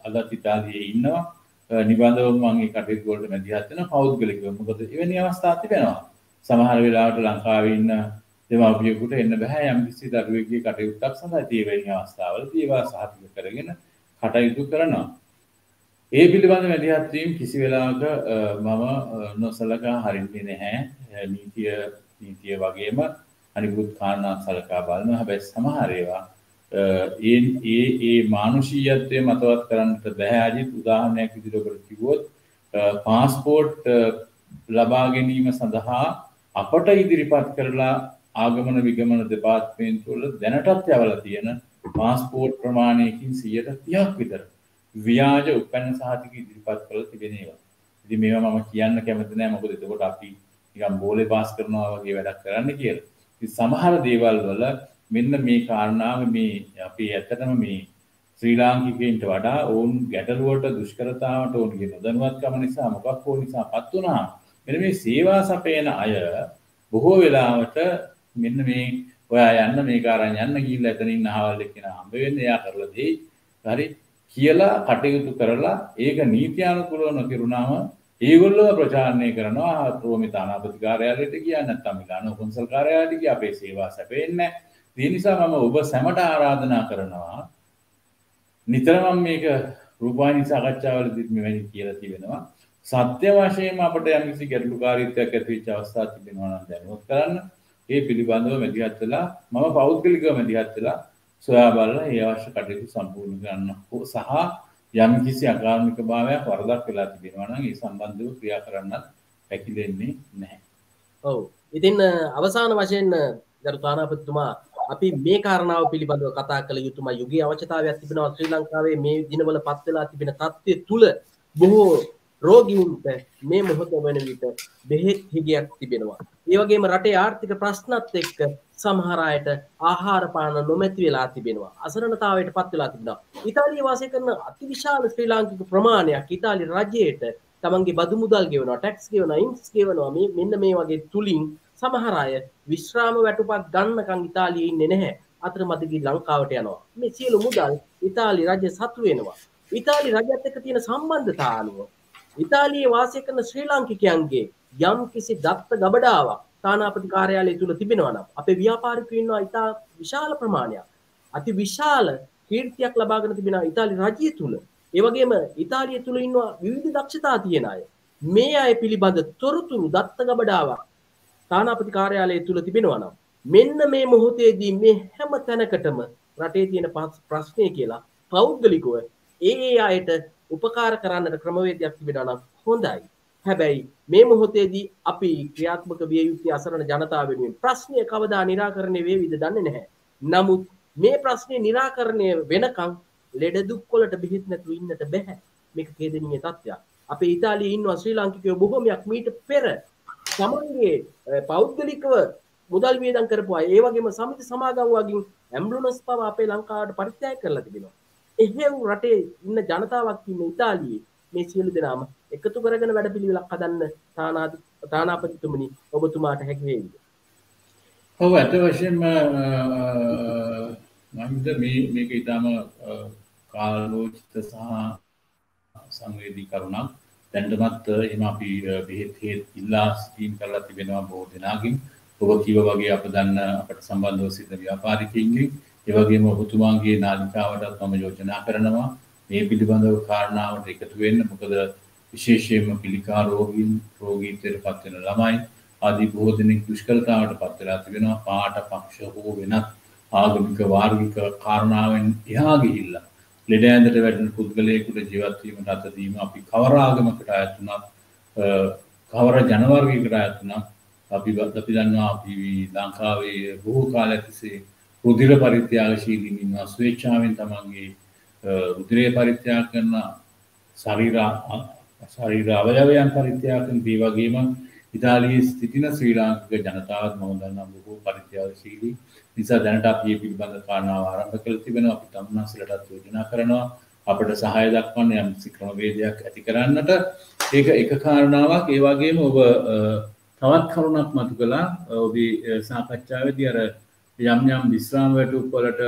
අදත් ඉතාලියේ ඉන්නවා. නිබඳව මම මේ කටයුතු වලට මැදිහත් වෙන පෞද්ගලිකව. මොකද එවැනි අවස්ථා තිබෙනවා. සමහර වෙලාවට ලංකාවේ ඉන්න දෙමාපියෙකුට එන්න බෑ යම් කිසි දරුවෙකුගේ කටයුත්තක් සඳහා ඒ වෙනි අවස්ථාවලදී ඒවා සහතික කරගෙන කටයුතු කරනවා. ඒ පිළිබඳව මැදිහත් වීම කිසි වෙලාවක මම නොසලකා හරින්නේ නැහැ. නීතිය වගේම අනිකුත් කාරණා සලකා බලනවා. හැබැයි සමහර ඒවා ඒ මානුෂීයත්වය මතවත් කරන්නට බෑ. අජිත් උදාහරණයක් විදිහට ඔබට කිව්වොත් පාස්පෝර්ට් ලබා ගැනීම සඳහා අපට ඉදිරිපත් කරලා ආගමන විගමන දෙපාර්තමේන්තුව වල දැනටත් යවලා තියෙන පාස්පෝර්ට් ප්‍රමාණයකින් 130ක් විතර ව්‍යාජ උපැන්න සහතික ඉදිරිපත් කරලා තිබෙන ඒවා. ඉතින් මේවා මම කියන්න කැමති නැහැ. මොකද එතකොට අපි නිකන් බෝලේ පාස් කරනවා වගේ වැඩක් කරන්න කියලා. ඉතින් සමහර දේවල් වල මෙන්න මේ කාරණාව මේ අපි ඇත්තටම මේ ශ්‍රී ලාංකිකයින්ට වඩා ඔවුන් ගැටලුවට දුෂ්කරතාවට ඔවුන්ගේ නොදැනුවත්කම නිසා මොකක් හෝ නිසාපත් වුණා. මෙන්න මේ සේවා සපයන අය බොහෝ වෙලාවට මෙන්න මේ ඔයා යන්න මේක අරන් යන්න ගිහිල්ලා එතන ඉන්න අහවල් එක්කෙනා හම්බ වෙන්නේ එයා කරලා දෙයි. හරි කියලා කටයුතු කරලා ඒක නීත්‍යානුකූලව නොකිරුණාම ඒගොල්ලෝ ප්‍රචාරණය කරනවා රෝම තානාපති කාර්යාලයට ගියා නැත්නම් මිලානෝ කොන්සල් කාර්යාලයට ගියා අපේ සේවා සැපෙන්නේ නැහැ. ඒ නිසා මම ඔබ සැමට ආරාධනා කරනවා නිතරම මේක රූපවාහිනී සාකච්ඡාවලදීත් මෙවැනි කියලා තිබෙනවා. සත්‍ය වශයෙන්ම අපිට යම්කිසි ගැටලුකාරීත්වයක් ඇති වෙච්ච අවස්ථා තිබෙනවා නම් දැනුවත් කරන්න. ඒ පිළිබඳව මැදිහත් වෙලා මම පෞද්ගලිකව මැදිහත් වෙලා සොයා බලලා ඒ අවශ්‍ය කටයුතු සම්පූර්ණ කරන්න සහ යම්කිසි අකාරණික භාවයක් වරදක් වෙලා තිබෙනවා නම් ඒ සම්බන්ධව ක්‍රියා කරන්නත් හැකියෙන්නේ නැහැ. ඔව්. ඉතින් අවසාන වශයෙන් ගරු තානාපතිතුමා අපි මේ කාරණාව පිළිබඳව කතා කළ යුතුමයි. යුගයේ අවශ්‍යතාවයක් තිබෙනවා ශ්‍රී ලංකාවේ මේ දිනවල පත් වෙලා තිබෙන තත්ත්වය තුල බොහෝ රෝගීන්ට මේ මොහොත වෙන විට බෙහෙත් හිගයක් තිබෙනවා. ඒ වගේම රටේ ආර්ථික ප්‍රශ්නත් එක්ක සමහර අයට ආහාර පාන නොමැති වෙලා තිබෙනවා. අසරණතාවයට පත් වෙලා තිබෙනවා. ඉතාලියේ වාසය කරන අතිවිශාල ශ්‍රී ලාංකික ප්‍රමාණයක් ඉතාලි රජයට තමන්ගේ බදු මුදල් ගෙවනවා, ටැක්ස් ගෙවනවා, ඉන්ස් ගෙවනවා. මෙන්න මේ වගේ තුලින් සමහර අය විශ්‍රාම වැටුපක් ගන්නකම් ඉතාලියේ ඉන්නේ නැහැ. අතරමැදදී ලංකාවට යනවා. මේ සියලු මුදල් ඉතාලි රජය සතු වෙනවා. ඉතාලි රජයත් එක්ක තියෙන සම්බන්ධතාව අනුව ඉතාලියේ වාසය කරන ශ්‍රී ලාංකිකයන්ගේ යම් කිසි දත්ත ගබඩාවක් තානාපති කාර්යාලය තුල තිබෙනවා නම් අපේ ව්‍යාපාරිකයෝ ඉන්නවා ඉතා විශාල ප්‍රමාණයක්. අති විශාල කීර්තියක් ලබාගෙන තිබෙනවා ඉතාලි රජය තුල. ඒ වගේම ඉතාලිය තුල ඉන්නවා විවිධ දක්ෂතා තියෙන අය. මේ අය පිළිබඳ තොරතුරු දත්ත ගබඩාවක් තානාපති කාර්යාලය තුල තිබෙනවා නම් මෙන්න මේ මොහොතේදී මේ හැම තැනකටම රටේ තියෙන ප්‍රශ්නේ කියලා පෞද්ගලිකව ඒ අයට උපකාර කරන්නට ක්‍රමවේදයක් තිබෙනවා නම් හොඳයි. හැබැයි මේ මොහොතේදී අපි ක්‍රියාත්මක විය යුත්තේ අසරණ ජනතාව වෙනුවෙන්. ප්‍රශ්නය කවදා निराකරණය වේවිද දන්නේ නැහැ. නමුත් මේ ප්‍රශ්නේ निराකරණය වෙනකන් ලෙඩ දුක් වලට බෙහෙත් නැතුව ඉන්නට බෑ. මේක කේදනීය තත්ත්වයක්. අපේ ඉතාලියේ ඉන්නවා ශ්‍රී ලාංකිකයෝ බොහෝමයක් මීට පෙර තමන්ගේ පෞද්ගලිකව මුදල් වියදම් කරපු අය. ඒ වගේම සමිති සමාගම් වගේ ඇම්බුලන්ස් පව අපේ ලංකාවට පරිත්‍යාග කරලා තිබෙනවා. එහෙව් රටේ ඉන්න ජනතාවක් ඉන්න ඉතාලියේ මේ සියලු දෙනාම එකතු කරගෙන වැඩපිළිවෙලක් හදන්න තානාපතිතුමනි ඔබතුමාට හැකි වේවිද? ඔව් අත වශයෙන්ම මම මේක ඊටම කාලෝචිත සහ සංවේදී කරුණක්. දැන්ටමත් එහෙම අපි බෙහෙත් ඉල්ලා ස්කීම් කරලා තිබෙනවා බොහෝ දෙනාගෙන්. ඔබ කිව්වා වගේ අප දන්න අපට සම්බන්ධව සිටින ව්‍යාපාරිකයින්ගෙන් ඒ වගේම ඔබතුමාගේ නාලිකාවටත් මම යෝජනා කරනවා මේ පිළිබඳව කාරණාවට එකතු වෙන්න. මොකද විශේෂයෙන්ම පිළිකා රෝගීත්වයට පත් වෙන ළමයි ආදී බොහෝ දෙනෙක් දුෂ්කරතාවට පත් වෙලා තිබෙනවා. පාට පක්ෂ හෝ වෙනත් ආගමික වාර්ගික කාරණාවෙන් එහා ගිහිල්ලා ලෙඩ ඇඳට වැටෙන පුද්ගලයෙකුට ජීවත් වීමට අත දීම අපි කවර ආගමකට අයත් වුණත් කවර ජන වර්ගයකට අයත් වුණත් අපි දන්නවා අපි ලංකාවේ බොහෝ කාලයක් තිස්සේ රුධිර පරිත්‍යාගශීලීන් ඉන්නවා. ස්වේච්ඡාවෙන් තමන්ගේ රුධිරය පරිත්‍යාග කරන ශරීර අවයවයන් පරිත්‍යාග කරන ඒ වගේම ඉතාලියේ සිටින ශ්‍රී ලාංකික ජනතාවත් මම දන්නා බොහෝ පරිත්‍යාගශීලී නිසා දැනට අපි මේ පිළිබඳ කාරණාව ආරම්භ කළ තිබෙනවා. අපි තමුන්නාසලටත් යෝජනා කරනවා අපට සහාය දක්වන්න යම් ක්‍රමවේදයක් ඇති කරන්නට. ඒක එක කාරණාවක්. ඒ වගේම ඔබ තවත් කරුණක් මතු කළා ඔබේ සාකච්ඡාවේදී අර යම් විශ්‍රාම වැටුප් වලට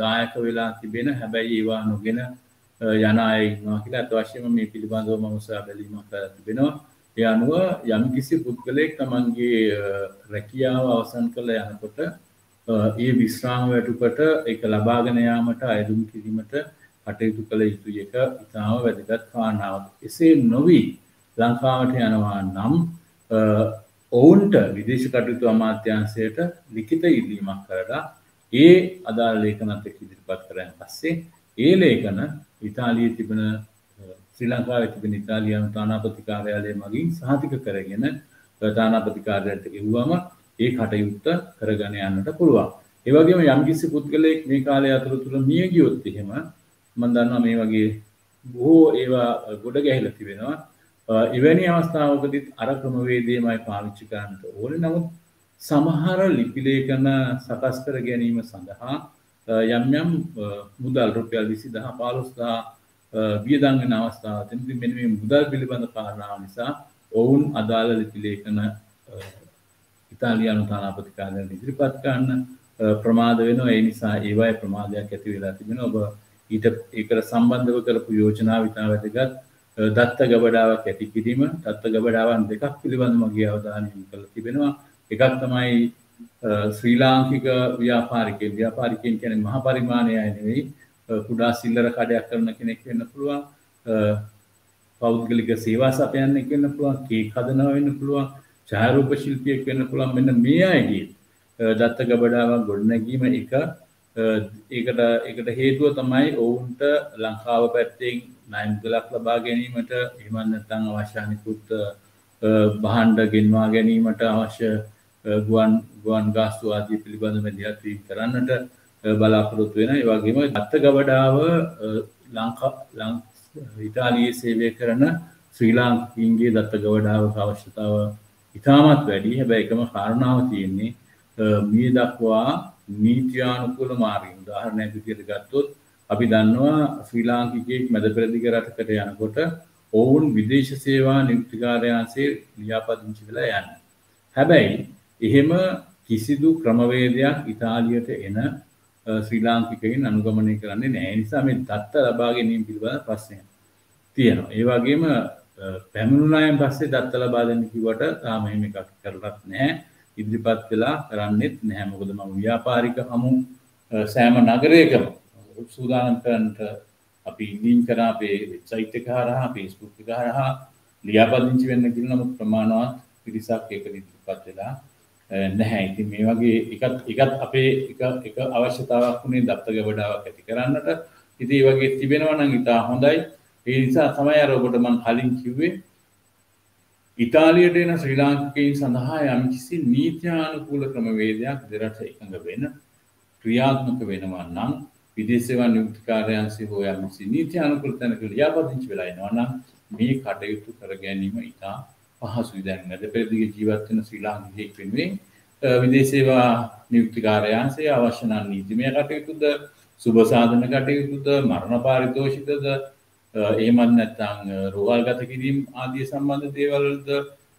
දායක වෙලා තිබෙන හැබැයි ඒවා නොගෙන යන අය ඉන්නවා කියලා. අත වශයෙන්ම මේ පිළිබඳව මම සොයා බැලීමක් කරලා තිබෙනවා. ඒ අනුව යම්කිසි පුද්ගලයෙක් තමන්ගේ රැකියාව අවසන් කළ යනකොට ඒ විශ්‍රාම වැටුපට ඒක ලබාගෙන යාමට අයදුම් කිරීමට කටයුතු කළ යුතුයි. එක ඉතාම වැදගත් කාරණාවක්. එසේ නොවි ලංකාවට යනවා නම් ඔවුන්ට විදේශ කටයුතු අමාත්‍යාංශයට ලිඛිත ඉල්ලීමක් කරලා ඒ අදාළ ලේඛනත් එක්ක ඉදිරිපත් කරන් පස්සේ ඒ ලේඛන ඉතාලියේ තිබෙන ශ්‍රී ලංකාවේ තිබෙන ඉතාලියානු තානාපති කාර්යාලය මගින් සහතික කරගෙන තානාපති කාර්යාලයට එවුවම ඒ කටයුත්ත කරගෙන යන්නට පුළුවන්. ඒ වගේම යම්කිසි පුද්ගලයෙක් මේ කාලය අතරතුර මිය ගියොත් එහෙම මම දන්නවා මේ වගේ බොහෝ ඒවා ගොඩ ගැහිලා තිබෙනවා. එවැනි අවස්ථාවකදීත් අර ක්‍රමවේදයමයි පාවිච්චි කරන්නට ඕනේ. නමුත් සමහර ලිපි ලේඛන සකස් කර ගැනීම සඳහා යම් මුදල් රුපියල් 20000 15000 වියදම් වෙන අවස්ථාවකදී මෙන්න මේ මුදල් පිළිබඳ කාරණාව නිසා ඔවුන් අදාළ ලිපි ලේඛන ඉතාලියානු තානාපති කාර්යාලයට ඉදිරිපත් කරන්න ප්‍රමාද වෙනවා. ඒ නිසා ඒවායේ ප්‍රමාදයක් ඇති වෙලා තිබෙනවා. ඔබ ඒකට සම්බන්ධව කරපු යෝජනාව ඉතා වැදගත්. දත්ත ගබඩාවක් ඇති කිරීම, දත්ත ගබඩාවන් දෙකක් පිළිබඳව මගේ අවධානය යොමු කරලා තිබෙනවා. එකක් තමයි ශ්‍රී ලාංකික ව්‍යාපාරිකයන් කියන්නේ මහා පරිමාණය අය නෙවෙයි, කුඩා සිල්ලර කඩයක් කරන කෙනෙක් වෙන්න පුළුවන්, පෞද්ගලික සේවා සපයන්නෙක් වෙන්න පුළුවන්, කේක් හදනවා වෙන්න පුළුවන්, ඡායාරූප ශිල්පියෙක් වෙන්න පුළුවන්. මෙන්න මේ අයගේ දත්ත ගබඩාවක් ගොඩනැගීම ඒකට හේතුව තමයි ඔවුන්ට ලංකාව පැත්තෙන් ණය මුදලක් ලබා ගැනීමට, එහෙම නැත්නම් අවශ්‍ය අනිකුත් භාණ්ඩ ගෙන්වා ගැනීමට අවශ්‍ය ගුවන් ගාස්තු ආදී පිළිබඳව මැදිහත් වීම කරන්නට බලාපොරොත්තු වෙන. ඒ වගේම දත්ත ගබඩාව ඉතාලියේ සේවය කරන ශ්‍රී ලාංකිකයින්ගේ දත්ත ගබඩාවක අවශ්‍යතාව ඉතාමත් වැඩි. හැබැයි එකම කාරණාව තියෙන්නේ මේ දක්වා නීත්‍යානුකූල මාර්ගයෙන්. උදාහරණයක් විදිහට ගත්තොත් අපි දන්නවා ශ්‍රී ලාංකිකයෙක් මැද පෙරදිග රටකට යනකොට ඔවුන් විදේශ සේවා නියුක්ති කාර්යාංශයේ ලියාපදිංචි වෙලා යනවා. හැබැයි එහෙම කිසිදු ක්‍රමවේදයක් ඉතාලියට එන ශ්‍රී ලාංකිකයින් අනුගමනය කරන්නේ නැහැ. ඒ නිසා මේ දත්ත ලබා ගැනීම පිළිබඳ ප්‍රශ්නයක් තියෙනවා. ඒ වගේම පැමිණුණායින් පස්සේ දත්ත ලබා දෙන්න කිව්වට තාම එහෙම එකක් කරලත් නැහැ. ඉදිරිපත් වෙලා කරන්නේත් නැහැ. මොකද මම ව්‍යාපාරික හමු සෑම නගරයකම සූදානම් කරන්නට අපි ඉදීම් කරා අපේ වෙබ්සයිට් එක හරහා Facebook එක හරහා ලියාපදිංචි වෙන්න කියලා නමුත් ප්‍රමාණවත් පිරිසක් ඒක ඉදිරිපත් වෙලා නැහැ. ඉතින් මේ වගේ එකත් අපේ එක අවශ්‍යතාවයක් වුණේ දත්ත ගබඩාවක් ඇති කරන්නට. ඉතින් ඒ වගේ තිබෙනවා නම් ඉතා හොඳයි. ඒ නිසා තමයි අර ඔබට මම කලින් කිව්වේ ඉතාලියට එන ශ්‍රී ලාංකිකයින් සඳහා යම්කිසි නීත්‍යානුකූල ක්‍රමවේදයක් දෙරට එකඟ වෙන ක්‍රියාත්මක වෙනවා නම් විදේශ සේවා නියුක්තිකාරයන්සේ හෝ යම්කිසි නීත්‍යානුකූල තැනක ලියාපදිංචි වෙලා ඉනවා නම් මේ කටයුතු කර ගැනීම ඉතා පහසුයි. දැන් අද පෙරදිග ජීවත් වෙන ශ්‍රී ලාංකිකයෙක් වෙනුවෙන් විදේශ සේවා නියුක්තිකාරයන්සේ අවශ්‍ය නම් නීතිමය කටයුතුද සුබ සාධන කටයුතුද මරණ පාරිතෝෂිකද එහෙමත් නැත්නම් රෝහල්ගත කිරීම ආදී සම්බන්ධ දේවල්වලද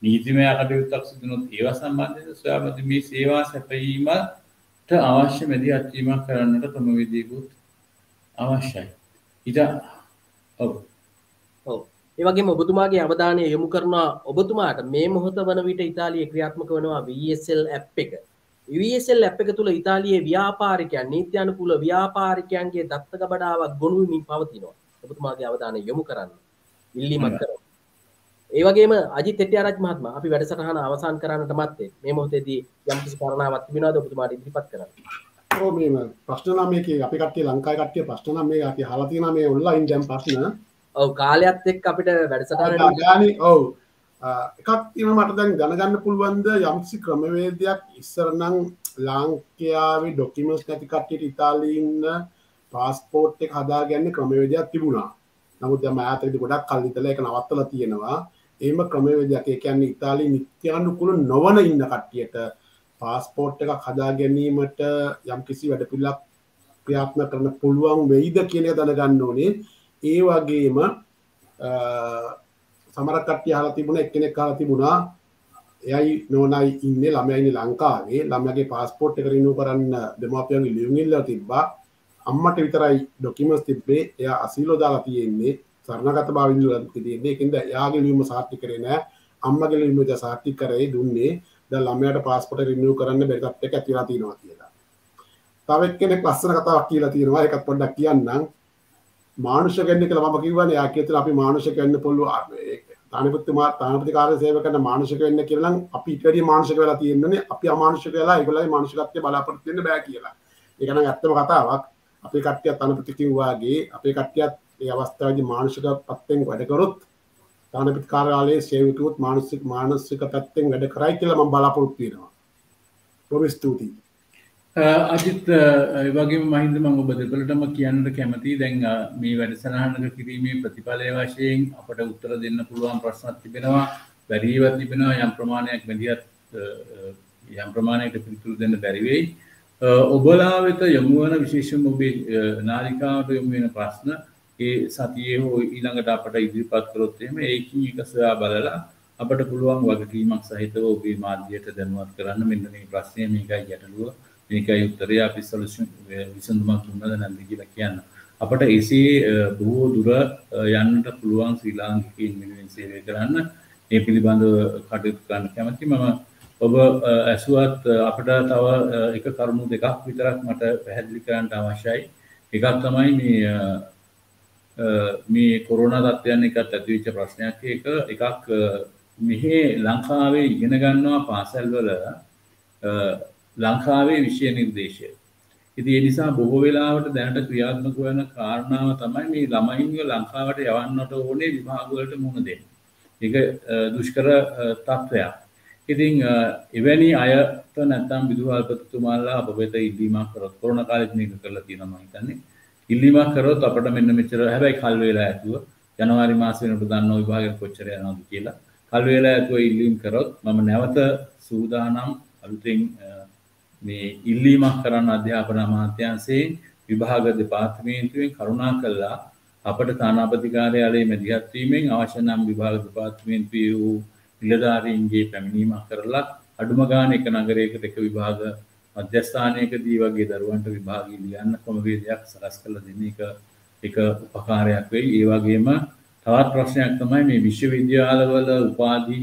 නීතිමය කටයුත්තක් සිදුනොත් ඒවා සම්බන්ධව සොයාබැලීමේ මේ සේවා සැපයීමට අවශ්‍ය මැදිහත් වීමක් කරන්නට ක්‍රමවේදයකුත් අවශ්‍යයි. ඔව්. ඒ වගේම ඔබතුමාගේ අවධානය යොමු කරනවා ඔබතුමාට මේ මොහොත වන විට ඉතාලියේ ක්‍රියාත්මක වෙනවා VSL ඇප් එක. VSL ඇප් එක තුල ඉතාලියේ ව්‍යාපාරිකයන් නීත්‍යානුකූල ව්‍යාපාරිකයන්ගේ දත්ත ගබඩාවක් ගොනු වෙමින් පවතිනවා. ඔබතුමාගේ අවධානය යොමු කරන්න ඉල්ලීමක් කරනවා. ඒ වගේම අජිත් හෙට්ටිආරච්චි මහත්මයා අපි වැඩසටහන අවසන් කරන්නට මත්තේ මේ මොහොතේදී යම් කිසි කාරණාවක් තිබෙනවද ඔබතුමාට ඉදිරිපත් කරන්න? ඔව් මේ ප්‍රශ්න නම් මේකේ අපි කට්ටිය ලංකාවේ කට්ටිය ප්‍රශ්න නම් මේ අපි අහලා තියෙනවා මේ ඔන්ලයින් දැන් ප්‍රශ්න. ඔව් කාලයත් එක්ක අපිට වැඩසටහන ඔව් එකක් තියෙනවා මට දැන් දැනගන්න පුළුවන්ද යම්කිසි ක්‍රමවේදයක් ඉස්සර නම් ලාංකියාවේ ඩොකියුමන්ට්ස් නැති කට්ටියට ඉතාලියේ ඉන්න පාස්පෝර්ට් එක හදාගන්න ක්‍රමවේදයක් තිබුණා. නමුත් දැන් මෑතකදී ගොඩක් කල් ඉඳලා ඒක නවත්තලා තියෙනවා. එහෙම ක්‍රමවේදයක් ඒ කියන්නේ ඉතාලියේ නිත්‍යානුකූල නොවන ඉන්න කට්ටියට පාස්පෝර්ට් එකක් හදා ගැනීමට යම්කිසි වැඩපිළිවෙලක් ක්‍රියාත්මක කරන්න පුළුවන් වෙයිද කියන එක දැනගන්න ඕනේ. ඒ වගේම සමහර කට්ටිය අහලා තිබුණා එක්කෙනෙක් අහලා තිබුණා එයයි නෝනයි ඉන්නේ ළමයා ඉන්නේ ලංකාවේ ළමයාගේ පාස්පෝර්ට් එක රිනිව් කරන්න දෙමාපියන්ගේ ලියුම් ඉල්ලලා තිබ්බා. අම්මට විතරයි ඩොකියුමන්ට්ස් තිබ්බේ. එයා අසීලෝ දාලා තියෙන්නේ. සරණගත භාව ඉල්ලලා තියෙන්නේ. ඒකින්ද එයාගේ ලියුම සාර්ථක කරේ නෑ. අම්මගේ ලියුම ඉතින් සාර්ථක කරේ දුන්නේ. දැන් ළමයාට පාස්පෝර්ට් එක රිනිව් කරන්න බැරි තත්ත්වයක් ඇති වෙලා තියෙනවා කියලා. තව එක්කෙනෙක් ලස්සන කතාවක් කියලා තියෙනවා. ඒකත් පොඩ්ඩක් කියන්නම්. මානුෂ ගැන්න කියලා මම කිව්වනේ. යා කියතර අපි මානුෂ ගැන්න පුළුවන්. තානපති කාර්ය සේවකයන් මානුෂික වෙන්න කියලා නම් අපි ඊට වැඩිය මානුෂික වෙලා තියෙන්නේ. අපි අමානුෂික වෙලා ඒගොල්ලන්ගේ මානුෂිකත්වය බලාපොරොත්තු වෙන්න බෑ කියලා. ඒක නම් ඇත්තම කතාවක්. අපේ කට්ටියත් තානපති කිව්වාගේ අපේ කට්ටියත් මේ අවස්ථාවේදී මානුෂික පැත්තෙන් වැඩ කරොත් තානපති කාර්යාලයේ සේවකයොත් මානසික පැත්තෙන් වැඩ කරයි කියලා මම බලාපොරොත්තු වෙනවා. බොහොම ස්තුතියි. අජිත් ඒ වගේම මහින්ද මම ඔබ දෙපළටම කියන්න කැමතියි. දැන් මේ වැඩසටහනක කිරීමේ ප්‍රතිඵලය වශයෙන් අපට උත්තර දෙන්න පුළුවන් ප්‍රශ්නක් තිබෙනවා. බැරිව තිබෙනවා යම් ප්‍රමාණයක් මැදිහත් යම් ප්‍රමාණයකට පිළිතුරු දෙන්න බැරි වෙයි. ඔබලා වෙත යොමු වන විශේෂම ඔබේ නාලිකාවට යොමු වෙන ප්‍රශ්න ඒ සතියේ හෝ ඊළඟට අපට ඉදිරිපත් කරොත් එහෙම ඒකින් එක සොයා බලලා අපට පුළුවන් වගකීමක් සහිතව ඔබේ මාධ්‍යයට දැනුවත් කරන්න මෙන්න මේ ප්‍රශ්නය මේකයි ගැටලුව මේකයි උත්තරය අපි සොලියුෂන් විසඳුමක් දුන්නද නැද්ද කියලා කියන්න. අපට එසේ බොහෝ දුර යන්නට පුළුවන් ශ්‍රී ලාංකිකයින් වෙනුවෙන් සේවය කරන්න මේ පිළිබඳව කටයුතු කරන්න කැමැති. මම ඔබ ඇසුවත් අපට තව එක කරුණු දෙකක් විතරක් මට පැහැදිලි කරන්න අවශ්‍යයි. එකක් තමයි මේ කොරෝනා තත්ත්වයන් එක්කත් ඇතිවෙච්ච ප්‍රශ්නයක්. එකක් මෙහි ලංකාවේ ඉගෙන ගන්නවා පාසල්වල ලංකාවේ විෂය නිර්දේශය. ඉතින් ඒ නිසා බොහෝ වෙලාවට දැනට ක්‍රියාත්මක වෙන කාරණාව තමයි මේ ළමයින්ව ලංකාවට යවන්නට ඕනේ විභාග වලට මුහුණ දෙන්න. ඒක දුෂ්කර තත්ත්වයක්. ඉතින් එවැනි අයට නැත්නම් විදුහල්පතිතුමාලා අප වෙත ඉල්ලීමක් කරොත් කොරෝනා කාලෙත් මේක කරලා තියෙනවා මම හිතන්නේ. ඉල්ලීමක් කරොත් අපිට මෙන්න මෙච්චර හැබැයි කල් වේලා ඇතුව ජනවාරි මාසෙ වෙනකොට දන්නව විභාගයක් කොච්චර යනවද කියලා. කල් වේලා ඇතුව ඉල්ලීම් කරොත් මම නැවත සූදානම් අලුතෙන් මේ ඉල්ලීමක් කරන්න අධ්‍යාපන අමාත්‍යාංශයෙන් විභාග දෙපාර්තමේන්තුවෙන් කරුණාකරලා අපට තානාපති කාර්යාලයේ මැදිහත් වීමෙන් අවශ්‍ය නම් විභාග දෙපාර්තමේන්තුවේ වූ නිලධාරීන්ගේ පැමිණීමක් කරලා අඩුම ගානේ එක නගරයකට එක විභාග මධ්‍යස්ථානයකදී වගේ දරුවන්ට විභාග ලියන්න ක්‍රමවේදයක් සකස් කරලා දෙන එක උපකාරයක් වෙයි. ඒ වගේම තවත් ප්‍රශ්නයක් තමයි මේ විශ්වවිද්‍යාලවල උපාධි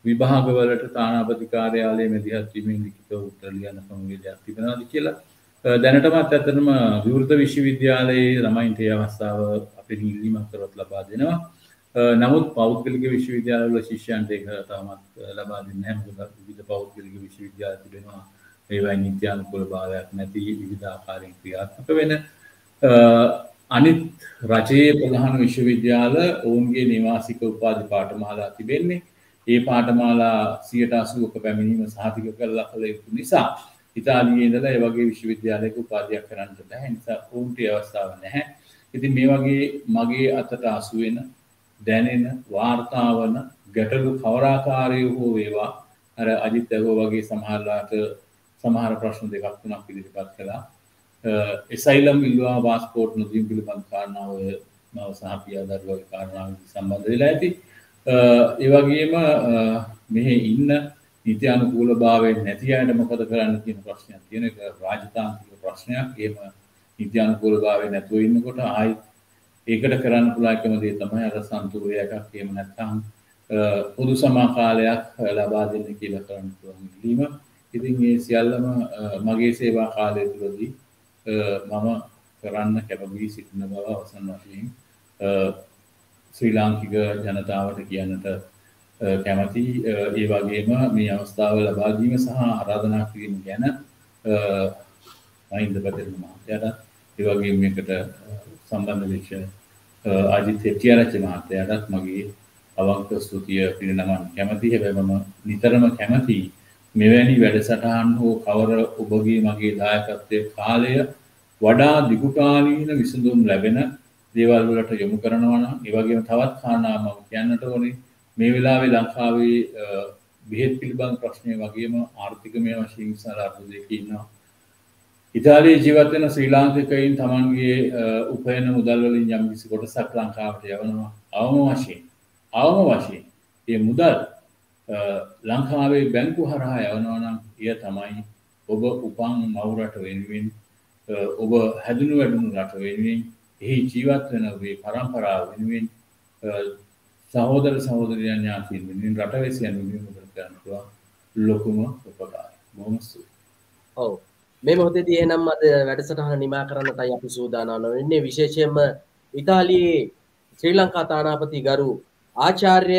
විභාගවලට තානාපති කාර්යාලයේ මැදිහත් වීමෙන් ලිඛිත උත්තර ලියන්න ක්‍රමවේදයක් තිබෙනවාද කියලා. දැනටමත් ඇත්තටම විවෘත විශ්වවිද්‍යාලයේ ළමයින්ට ඒ අවස්ථාව අපේ ඉල්ලීමක් කරොත් ලබා දෙනවා. නමුත් පෞද්ගලික විශ්වවිද්‍යාලවල ශිෂ්‍යයන්ට ඒක තාමත් ලබා දෙන්නේ නැහැ. මොකද විවිධ පෞද්ගලික විශ්වවිද්‍යාල තිබෙනවා. ඒවයි නීත්‍යානුකූල භාවයක් නැති විවිධ ආකාරයෙන් ක්‍රියාත්මක වෙන අනිත් රජයේ ප්‍රධාන විශ්වවිද්‍යාල ඔවුන්ගේ නිවාසික උපාධි පාඨමාලා තිබෙන්නේ. ඒ පාඨමාලා 80%ක පැමිණීම සහතික කරලා කළ යුතු නිසා ඉතාලියේ ඉඳලා ඒ වගේ විශ්වවිද්‍යාලයක උපාධියක් කරන්න බැහැ. ඒ නිසා ඔවුන්ට ඒ අවස්ථාව නැහැ. ඉතින් මේ වගේ මගේ අතට අසු වෙන දැනෙන වාර්තාවන ගැටලු කවරාකාරයෝ හෝ වේවා අර අජිත් ඇහුව වගේ සමහර ප්‍රශ්න දෙකක් තුනක් ඉදිරිපත් කළා. එසයිලම් ඉල්ලුවා පාස්පෝර්ට් නොදීම පිළිබඳ කාරණාව මව සහ පියාදරුවගේ කාරණාව සම්බන්ධ වෙලා ඇති. ඒ වගේම මෙහි ඉන්න නීත්‍යානුකූලභාවය නැති අයට මොකද කරන්න කියන ප්‍රශ්නයක් තියෙන එක රාජතාන්ත්‍රික ප්‍රශ්නයක්. එහෙම නීත්‍යානුකූලභාවය නැතුව ඉන්නකොට ආයි ඒකට කරන්න පුළුවන් එකම දේ තමයි අර සම්තුලනය එකක් එහෙම නැත්නම් පොදු සමාකාලයක් ලබා දෙන්න කියලා කරන්න පුළුවන් ඉල්ලීම. ඉතින් මේ සියල්ලම මගේ සේවා කාලය තුළදී මම කරන්න කැපවී සිටින බව අවසන් වශයෙන් ශ්‍රී ලාංකික ජනතාවට කියන්නට කැමති. ඒ වගේම මේ අවස්ථාව ලබා දීම සහ ආරාධනා කිරීම ගැන මහින්ද පෙරේරා මහත්තයාට ඒ වගේම මේකට සම්බන්ධ වෙච්ච අජිත් හෙටිආරච්චි මහත්තයාටත් මගේ අවංක ස්තුතිය පිරිනමන්න කැමති. හැබැයි මම නිතරම කැමති මෙවැනි වැඩසටහන් හෝ කවර ඔබගේ මගේ දායකත්වයේ කාලය වඩා දිගුකාලීන විසඳුම් ලැබෙන දේවල් වලට යොමු කරනවා නම් ඒ වගේම තවත් කාරණා මම කියන්නට ඕනේ. මේ වෙලාවේ ලංකාවේ බෙහෙත් පිළිබඳ ප්‍රශ්නය වගේම ආර්ථිකමය වශයෙන් විශාල අර්බුදයක ඉන්නවා. ඉතාලියේ ජීවත් වෙන ශ්‍රී ලාංකිකයින් Tamanගේ උපයන මුදල් වලින් යම් කිසි කොටසක් ලංකාවට යවනවා. අවම වශයෙන් මේ මුදල් ලංකාවේ බැංකු හරහා යවනවා නම් එය තමයි ඔබ උපන් මව් රට වෙනුවෙන් ඔබ හැදුණු වැඩුණු රට වෙනුවෙන් එහි ජීවත් වෙන ඔබේ පරම්පරාව වෙනුවෙන් සහෝදර සහෝදරියන් ඥාතීන් වෙනුවෙන් රටවැසියන් වෙනුවෙන් ඔබට කරන්න පුළුවන් ලොකුම උපකාරය. බොහොම ස්තුතියි. ඔව්. මේ මොහොතේදී එහෙනම් අද වැඩසටහන නිමා කරන්නටයි අපි සූදානම් වෙන්නේ. විශේෂයෙන්ම ඉතාලියේ ශ්‍රී ලංකා තානාපති ගරු ආචාර්ය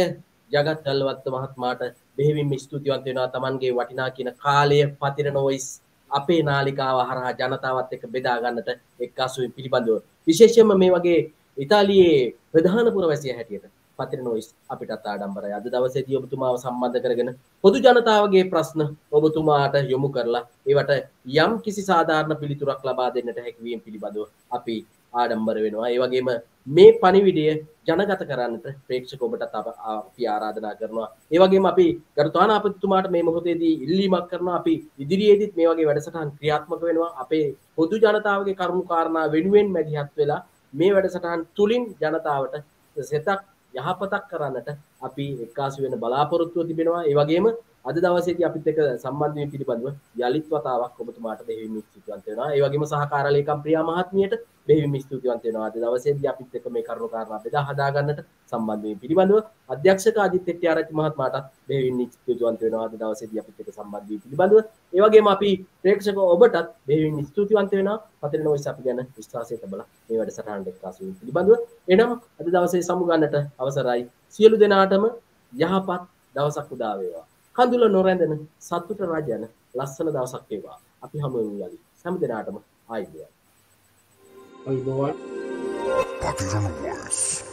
ජගත් කල්වත්ත මහත්මයාට බෙහෙවින්ම ස්තුතිවන්ත වෙනවා. Tamanගේ වටිනා කියන කාලය පතිරණ වොයිස් අපේ නාලිකාව හරහා ජනතාවත් එක්ක බෙදා ගන්නට එක්කාසු වීම පිළිබඳව විශේෂයෙන්ම මේ වගේ ඉතාලියේ ප්‍රධාන පුරවැසියා හැටියට පතිරණ වොයිස් අපිටත් ආඩම්බරයි. අද දවසේදී ඔබතුමාව සම්බන්ධ කරගෙන පොදු ජනතාවගේ ප්‍රශ්න ඔබතුමාට යොමු කරලා ඒවට යම් කිසි සාධාරණ පිළිතුරක් ලබා දෙන්නට හැකි වීම පිළිබඳව අපි ආඩම්බර වෙනවා. ඒ වගේම මේ පණිවිඩය ජනගත කරන්නට ප්‍රේක්ෂක ඔබටත් අපි ආරාධනා කරනවා. ඒ වගේම අපි ගරු තානාපතිතුමාට මේ මොහොතේදී ඉල්ලීමක් කරනවා. අපි ඉදිරියේදීත් මේ වගේ වැඩසටහන් ක්‍රියාත්මක වෙනවා. අපේ පොදු ජනතාවගේ කරුණු කාරණා වෙනුවෙන් මැදිහත් වෙලා මේ වැඩසටහන් තුලින් ජනතාවට සෙතක් යහපතක් කරන්නට අපි එක්කාසු වෙන බලාපොරොත්තුව තිබෙනවා. ඒ වගේම අද දවසේදී අපිත් එක්ක සම්බන්ධ වීම පිළිබඳව යලිත් වතාවක් ඔබතුමාට බෙහෙවින් ස්තුතිවන්ත වෙනවා. ඒ වගේම සහකාර ලේකම් ප්‍රියා මහත්මියට බෙහෙවින් ස්තුතිවන්ත වෙනවා. අද දවසේදී අපිත් එක්ක මේ කරුණු කාරණා බෙදා හදා ගන්නට සම්බන්ධ වීම පිළිබඳව අධ්‍යක්ෂක අජිත් හෙටිආරච්චි මහත්මයාට බෙහෙවින් ස්තුතිවන්ත වෙනවා. අද දවසේදී අපිත් එක්ක සම්බන්ධ වීම පිළිබඳව ඒ වගේම අපි ප්‍රේක්ෂක ඔබටත් බෙහෙවින් ස්තුතිවන්ත වෙනවා. පතිරණ වොයිස් අපි ගැන විශ්වාසය තබලා මේ වැඩසටහනට එක්කාසු වීම පිළිබඳව. එනම් අද දවසේ සමුගන්නට අවසරයි. සියලු දෙනාටම යහපත් දවසක් උදා වේවා. කඳුල නොරැඳෙන සතුට රජන ලස්සන දවසක් වේවා. අපි හමු වෙමු යලි. හැම දිනාටම ආයිබෝවන්. අයිබෝවන්. Patirano Voice.